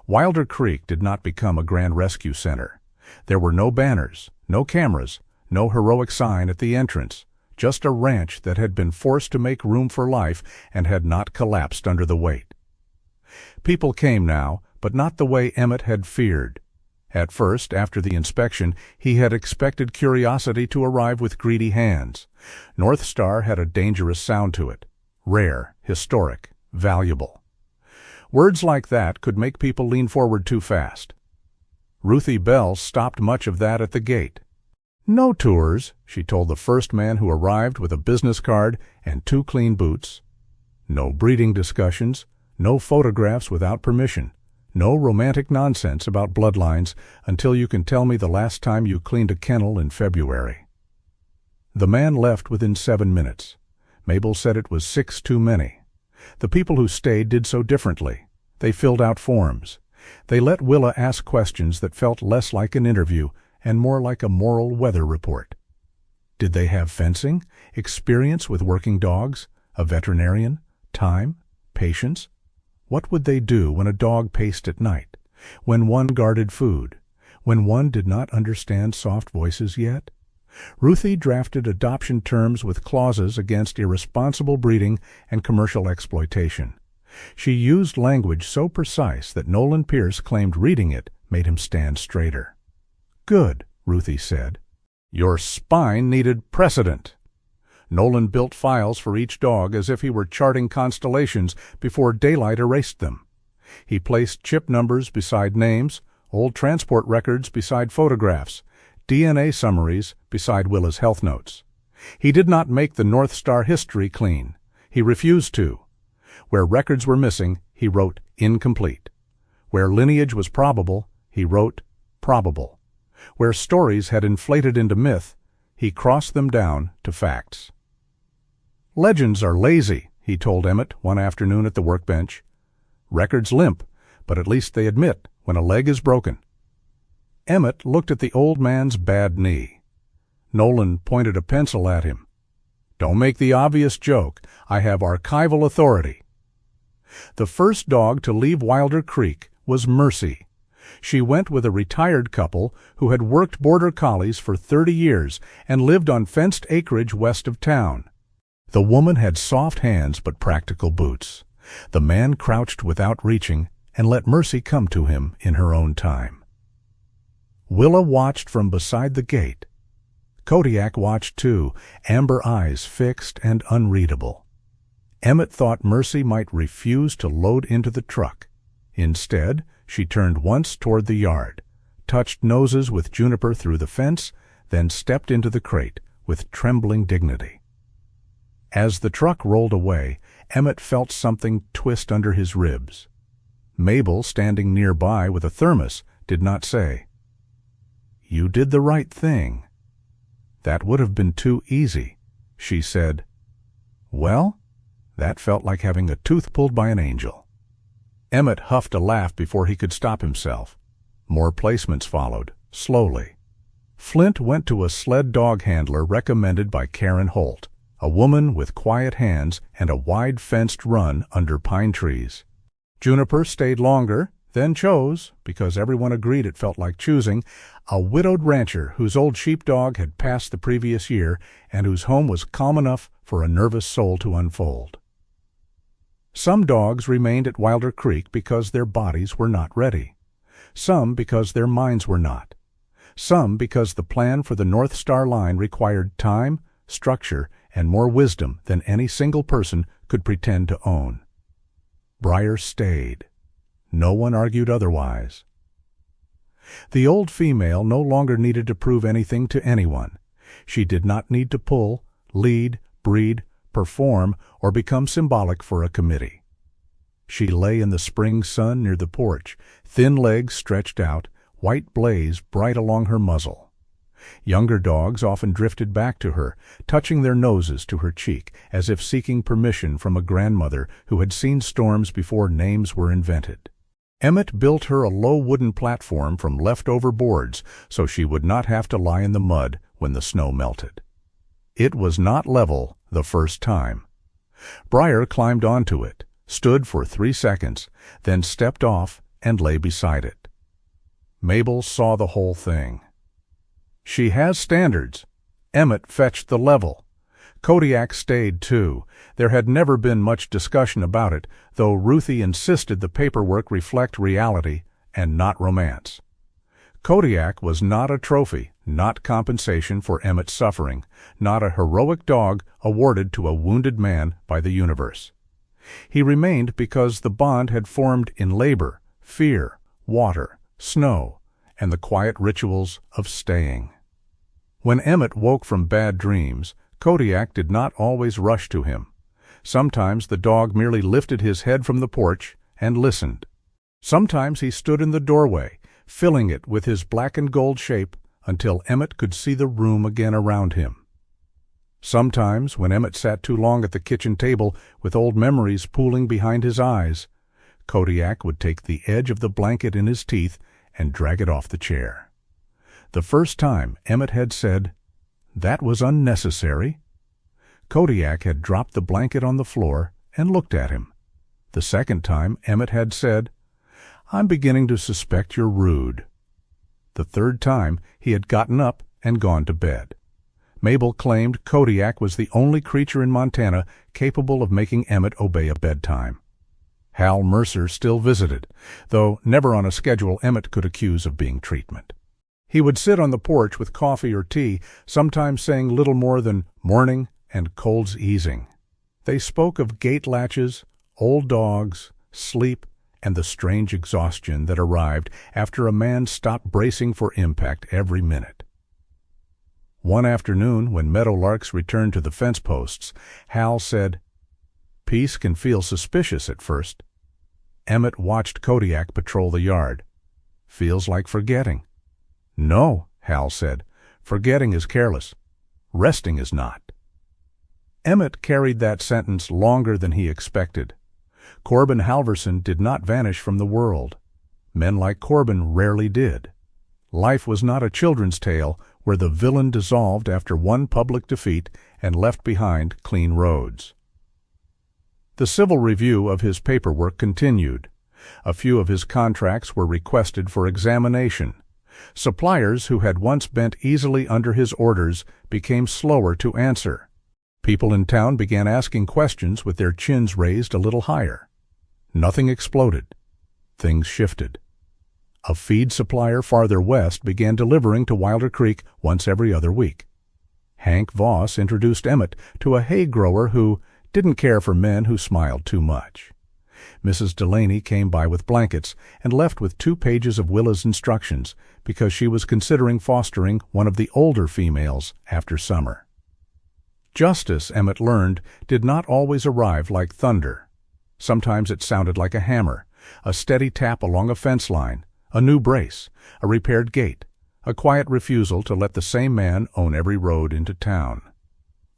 Wilder Creek did not become a grand rescue center. There were no banners, no cameras, no heroic sign at the entrance, just a ranch that had been forced to make room for life and had not collapsed under the weight. People came now, but not the way Emmett had feared. At first, after the inspection, he had expected curiosity to arrive with greedy hands. Northstar had a dangerous sound to it, rare, historic, valuable. Words like that could make people lean forward too fast. Ruthie Bell stopped much of that at the gate. "No tours," she told the first man who arrived with a business card and 2 clean boots. No breeding discussions, no photographs without permission, no romantic nonsense about bloodlines until you can tell me the last time you cleaned a kennel in February. The man left within 7 minutes. Mabel said it was 6 too many. The people who stayed did so differently. They filled out forms. They let Willa ask questions that felt less like an interview and more like a moral weather report. Did they have fencing, experience with working dogs, a veterinarian, time, patience? What would they do when a dog paced at night, when one guarded food, when one did not understand soft voices yet? Ruthie drafted adoption terms with clauses against irresponsible breeding and commercial exploitation. She used language so precise that Nolan Pierce claimed reading it made him stand straighter. "Good," Ruthie said. "Your spine needed precedent." Nolan built files for each dog as if he were charting constellations before daylight erased them. He placed chip numbers beside names, old transport records beside photographs, DNA summaries beside Willa's health notes. He did not make the Northstar history clean. He refused to. Where records were missing, he wrote incomplete. Where lineage was probable, he wrote probable. Where stories had inflated into myth, he crossed them down to facts. "Legends are lazy," he told Emmett one afternoon at the workbench. "Records limp, but at least they admit when a leg is broken." Emmett looked at the old man's bad knee. Nolan pointed a pencil at him. "Don't make the obvious joke. I have archival authority." The first dog to leave Wilder Creek was Mercy. She went with a retired couple who had worked border collies for 30 years and lived on fenced acreage west of town. The woman had soft hands but practical boots. The man crouched without reaching and let Mercy come to him in her own time. Willa watched from beside the gate. Kodiak watched too, amber eyes fixed and unreadable. Emmett thought Mercy might refuse to load into the truck. Instead, she turned once toward the yard, touched noses with Juniper through the fence, then stepped into the crate with trembling dignity. As the truck rolled away, Emmett felt something twist under his ribs. Mabel, standing nearby with a thermos, did not say, "You did the right thing." "That would have been too easy." She said, "Well, that felt like having a tooth pulled by an angel." Emmett huffed a laugh before he could stop himself. More placements followed, slowly. Flint went to a sled dog handler recommended by Karen Holt, a woman with quiet hands and a wide fenced run under pine trees. Juniper stayed longer, then chose, because everyone agreed it felt like choosing, a widowed rancher whose old sheepdog had passed the previous year and whose home was calm enough for a nervous soul to unfold. Some dogs remained at Wilder Creek because their bodies were not ready. Some because their minds were not. Some because the plan for the Northstar line required time, structure, and more wisdom than any single person could pretend to own. Briar stayed. No one argued otherwise. The old female no longer needed to prove anything to anyone. She did not need to pull, lead, breed, perform, or become symbolic for a committee. She lay in the spring sun near the porch, thin legs stretched out, white blaze bright along her muzzle. Younger dogs often drifted back to her, touching their noses to her cheek, as if seeking permission from a grandmother who had seen storms before names were invented. Emmett built her a low wooden platform from leftover boards so she would not have to lie in the mud when the snow melted. It was not level the first time. Briar climbed onto it, stood for 3 seconds, then stepped off and lay beside it. Mabel saw the whole thing. She has standards. Emmett fetched the level. Kodiak stayed too. There had never been much discussion about it, though Ruthie insisted the paperwork reflect reality and not romance. Kodiak was not a trophy, not compensation for Emmett's suffering, not a heroic dog awarded to a wounded man by the universe. He remained because the bond had formed in labor, fear, water, snow, and the quiet rituals of staying. When Emmett woke from bad dreams, Kodiak did not always rush to him. Sometimes the dog merely lifted his head from the porch and listened. Sometimes he stood in the doorway, filling it with his black and gold shape until Emmett could see the room again around him. Sometimes, when Emmett sat too long at the kitchen table with old memories pooling behind his eyes, Kodiak would take the edge of the blanket in his teeth and drag it off the chair. The first time Emmett had said, "That was unnecessary," Kodiak had dropped the blanket on the floor and looked at him. The second time Emmett had said, "I'm beginning to suspect you're rude." The third time he had gotten up and gone to bed. Mabel claimed Kodiak was the only creature in Montana capable of making Emmett obey a bedtime. Hal Mercer still visited, though never on a schedule Emmett could accuse of being treatment. He would sit on the porch with coffee or tea, sometimes saying little more than "morning" and "cold's easing." They spoke of gate latches, old dogs, sleep, and the strange exhaustion that arrived after a man stopped bracing for impact every minute. One afternoon, when meadowlarks returned to the fence posts, Hal said, "Peace can feel suspicious at first." Emmett watched Kodiak patrol the yard. "Feels like forgetting." "No," Hal said. "Forgetting is careless. Resting is not." Emmett carried that sentence longer than he expected. Corbin Halverson did not vanish from the world. Men like Corbin rarely did. Life was not a children's tale where the villain dissolved after one public defeat and left behind clean roads. The civil review of his paperwork continued. A few of his contracts were requested for examination. Suppliers who had once bent easily under his orders became slower to answer. People in town began asking questions with their chins raised a little higher. Nothing exploded. Things shifted. A feed supplier farther west began delivering to Wilder Creek once every other week. Hank Voss introduced Emmett to a hay grower who didn't care for men who smiled too much. Mrs. Delaney came by with blankets and left with 2 pages of Willa's instructions because she was considering fostering one of the older females after summer. Justice, Emmett learned, did not always arrive like thunder. Sometimes it sounded like a hammer, a steady tap along a fence line, a new brace, a repaired gate, a quiet refusal to let the same man own every road into town.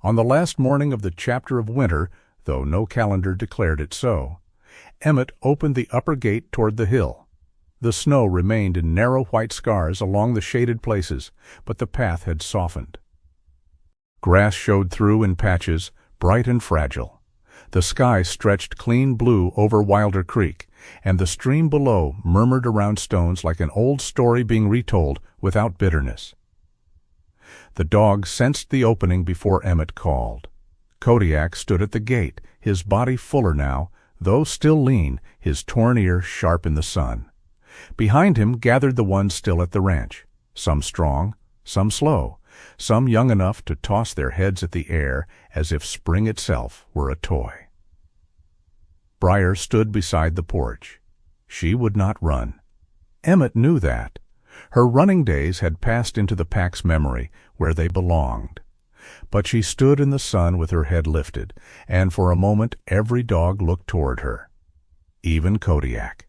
On the last morning of the chapter of winter, though no calendar declared it so, Emmett opened the upper gate toward the hill. The snow remained in narrow white scars along the shaded places, but the path had softened. Grass showed through in patches, bright and fragile. The sky stretched clean blue over Wilder Creek, and the stream below murmured around stones like an old story being retold without bitterness. The dog sensed the opening before Emmett called. Kodiak stood at the gate, his body fuller now, though still lean, his torn ear sharp in the sun. Behind him gathered the ones still at the ranch, some strong, some slow, some young enough to toss their heads at the air as if spring itself were a toy. Briar stood beside the porch. She would not run. Emmett knew that. Her running days had passed into the pack's memory, where they belonged. But she stood in the sun with her head lifted, and for a moment every dog looked toward her. Even Kodiak.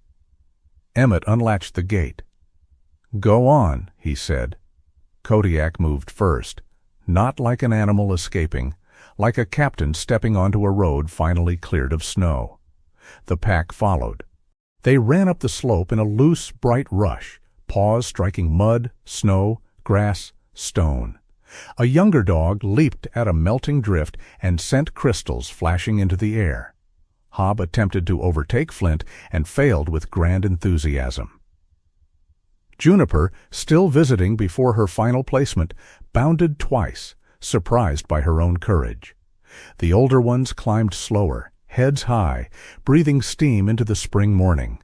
Emmett unlatched the gate. "Go on," he said. Kodiak moved first, not like an animal escaping, like a captain stepping onto a road finally cleared of snow. The pack followed. They ran up the slope in a loose, bright rush, paws striking mud, snow, grass, stone. A younger dog leaped at a melting drift and sent crystals flashing into the air. Hob attempted to overtake Flint and failed with grand enthusiasm. Juniper, still visiting before her final placement, bounded twice, surprised by her own courage. The older ones climbed slower, heads high, breathing steam into the spring morning.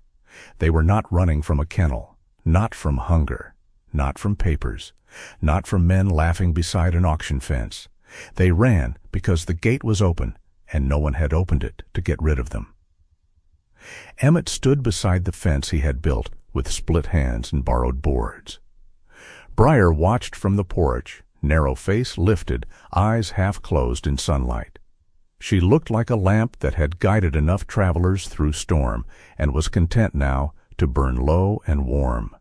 They were not running from a kennel, not from hunger, not from papers, not from men laughing beside an auction fence. They ran because the gate was open and no one had opened it to get rid of them. Emmett stood beside the fence he had built with split hands and borrowed boards. Briar watched from the porch, narrow face lifted, eyes half closed in sunlight. She looked like a lamp that had guided enough travelers through storm and was content now to burn low and warm.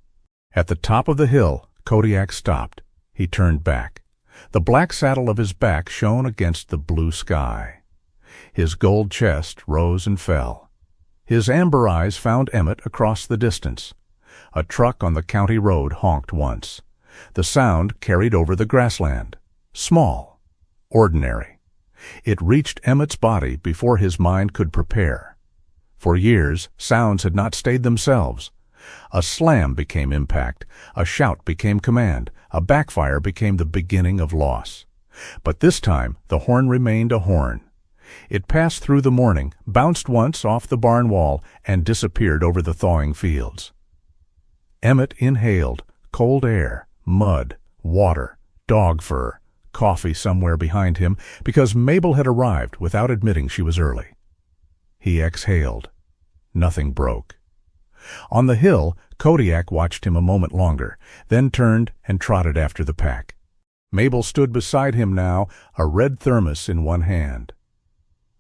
At the top of the hill, Kodiak stopped. He turned back. The black saddle of his back shone against the blue sky. His gold chest rose and fell. His amber eyes found Emmett across the distance. A truck on the county road honked once. The sound carried over the grassland. Small. Ordinary. It reached Emmett's body before his mind could prepare. For years, sounds had not stayed themselves. A slam became impact, a shout became command, a backfire became the beginning of loss. But this time, the horn remained a horn. It passed through the morning, bounced once off the barn wall, and disappeared over the thawing fields. Emmett inhaled cold air, mud, water, dog fur, coffee somewhere behind him, because Mabel had arrived without admitting she was early. He exhaled. Nothing broke. On the hill, Kodiak watched him a moment longer, then turned and trotted after the pack. Mabel stood beside him now, a red thermos in one hand.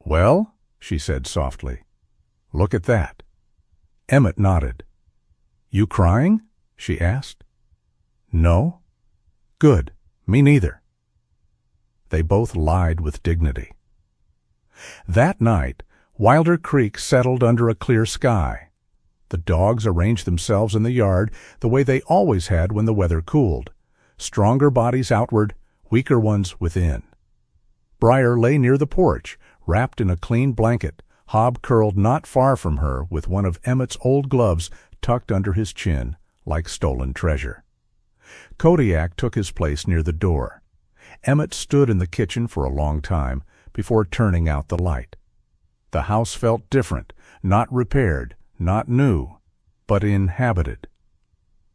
"Well?" she said softly. "Look at that." Emmett nodded. "You crying?" she asked. "No." "Good. Me neither." They both lied with dignity. That night, Wilder Creek settled under a clear sky. The dogs arranged themselves in the yard the way they always had when the weather cooled, stronger bodies outward, weaker ones within. Briar lay near the porch, wrapped in a clean blanket, Hob curled not far from her with one of Emmett's old gloves tucked under his chin like stolen treasure. Kodiak took his place near the door. Emmett stood in the kitchen for a long time before turning out the light. The house felt different, not repaired, not new, but inhabited.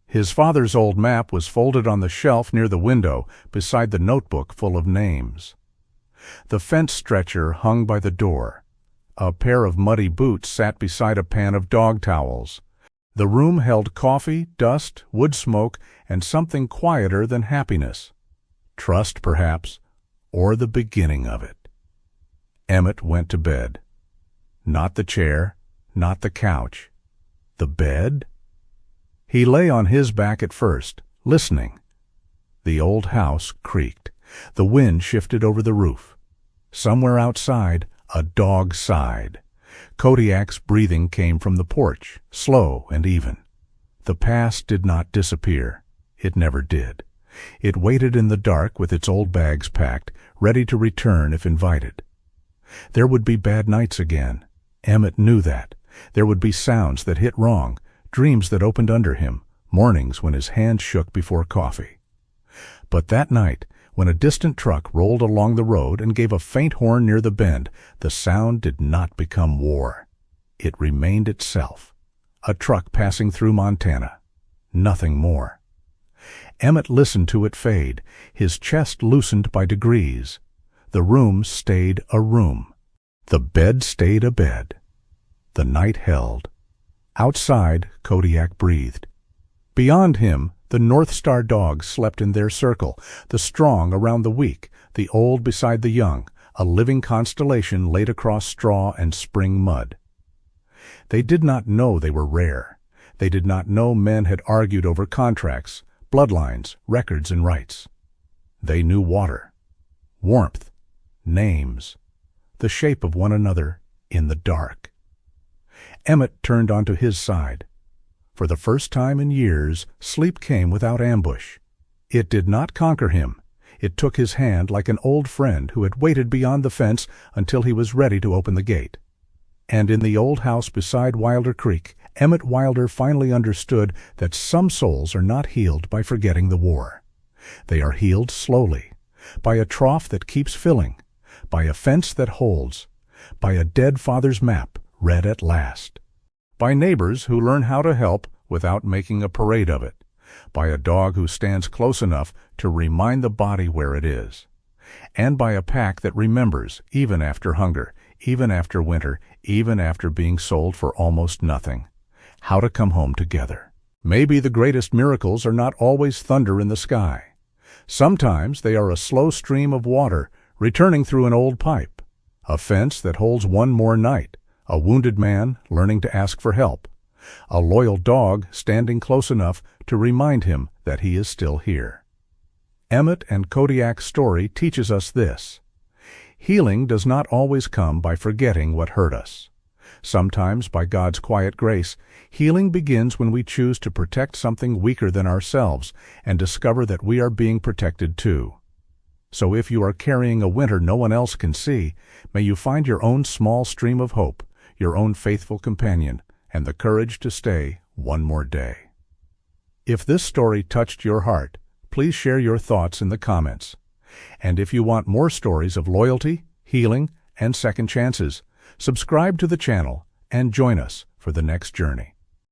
His father's old map was folded on the shelf near the window beside the notebook full of names. The fence stretcher hung by the door. A pair of muddy boots sat beside a pan of dog towels. The room held coffee, dust, wood smoke, and something quieter than happiness. Trust, perhaps, or the beginning of it. Emmett went to bed. Not the chair, not the couch. The bed? He lay on his back at first, listening. The old house creaked. The wind shifted over the roof. Somewhere outside, a dog sighed. Kodiak's breathing came from the porch, slow and even. The past did not disappear. It never did. It waited in the dark with its old bags packed, ready to return if invited. There would be bad nights again. Emmett knew that. There would be sounds that hit wrong, dreams that opened under him, mornings when his hands shook before coffee. But that night, when a distant truck rolled along the road and gave a faint horn near the bend, the sound did not become war. It remained itself. A truck passing through Montana. Nothing more. Emmett listened to it fade, his chest loosened by degrees. The room stayed a room. The bed stayed a bed. The night held. Outside, Kodiak breathed. Beyond him, the Northstar dogs slept in their circle, the strong around the weak, the old beside the young, a living constellation laid across straw and spring mud. They did not know they were rare. They did not know men had argued over contracts, bloodlines, records, and rights. They knew water, warmth, names, the shape of one another in the dark. Emmett turned onto his side. For the first time in years, sleep came without ambush. It did not conquer him. It took his hand like an old friend who had waited beyond the fence until he was ready to open the gate. And in the old house beside Wilder Creek, Emmett Wilder finally understood that some souls are not healed by forgetting the war. They are healed slowly, by a trough that keeps filling, by a fence that holds, by a dead father's map read at last, by neighbors who learn how to help without making a parade of it, by a dog who stands close enough to remind the body where it is, and by a pack that remembers even after hunger, even after winter, even after being sold for almost nothing. How to come home together. Maybe the greatest miracles are not always thunder in the sky. Sometimes they are a slow stream of water returning through an old pipe, a fence that holds one more night, a wounded man learning to ask for help, a loyal dog standing close enough to remind him that he is still here. Emmett and Kodiak's story teaches us this. Healing does not always come by forgetting what hurt us. Sometimes, by God's quiet grace, healing begins when we choose to protect something weaker than ourselves and discover that we are being protected too. So if you are carrying a winter no one else can see, may you find your own small stream of hope, your own faithful companion, and the courage to stay one more day. If this story touched your heart, please share your thoughts in the comments. And if you want more stories of loyalty, healing, and second chances, subscribe to the channel and join us for the next journey.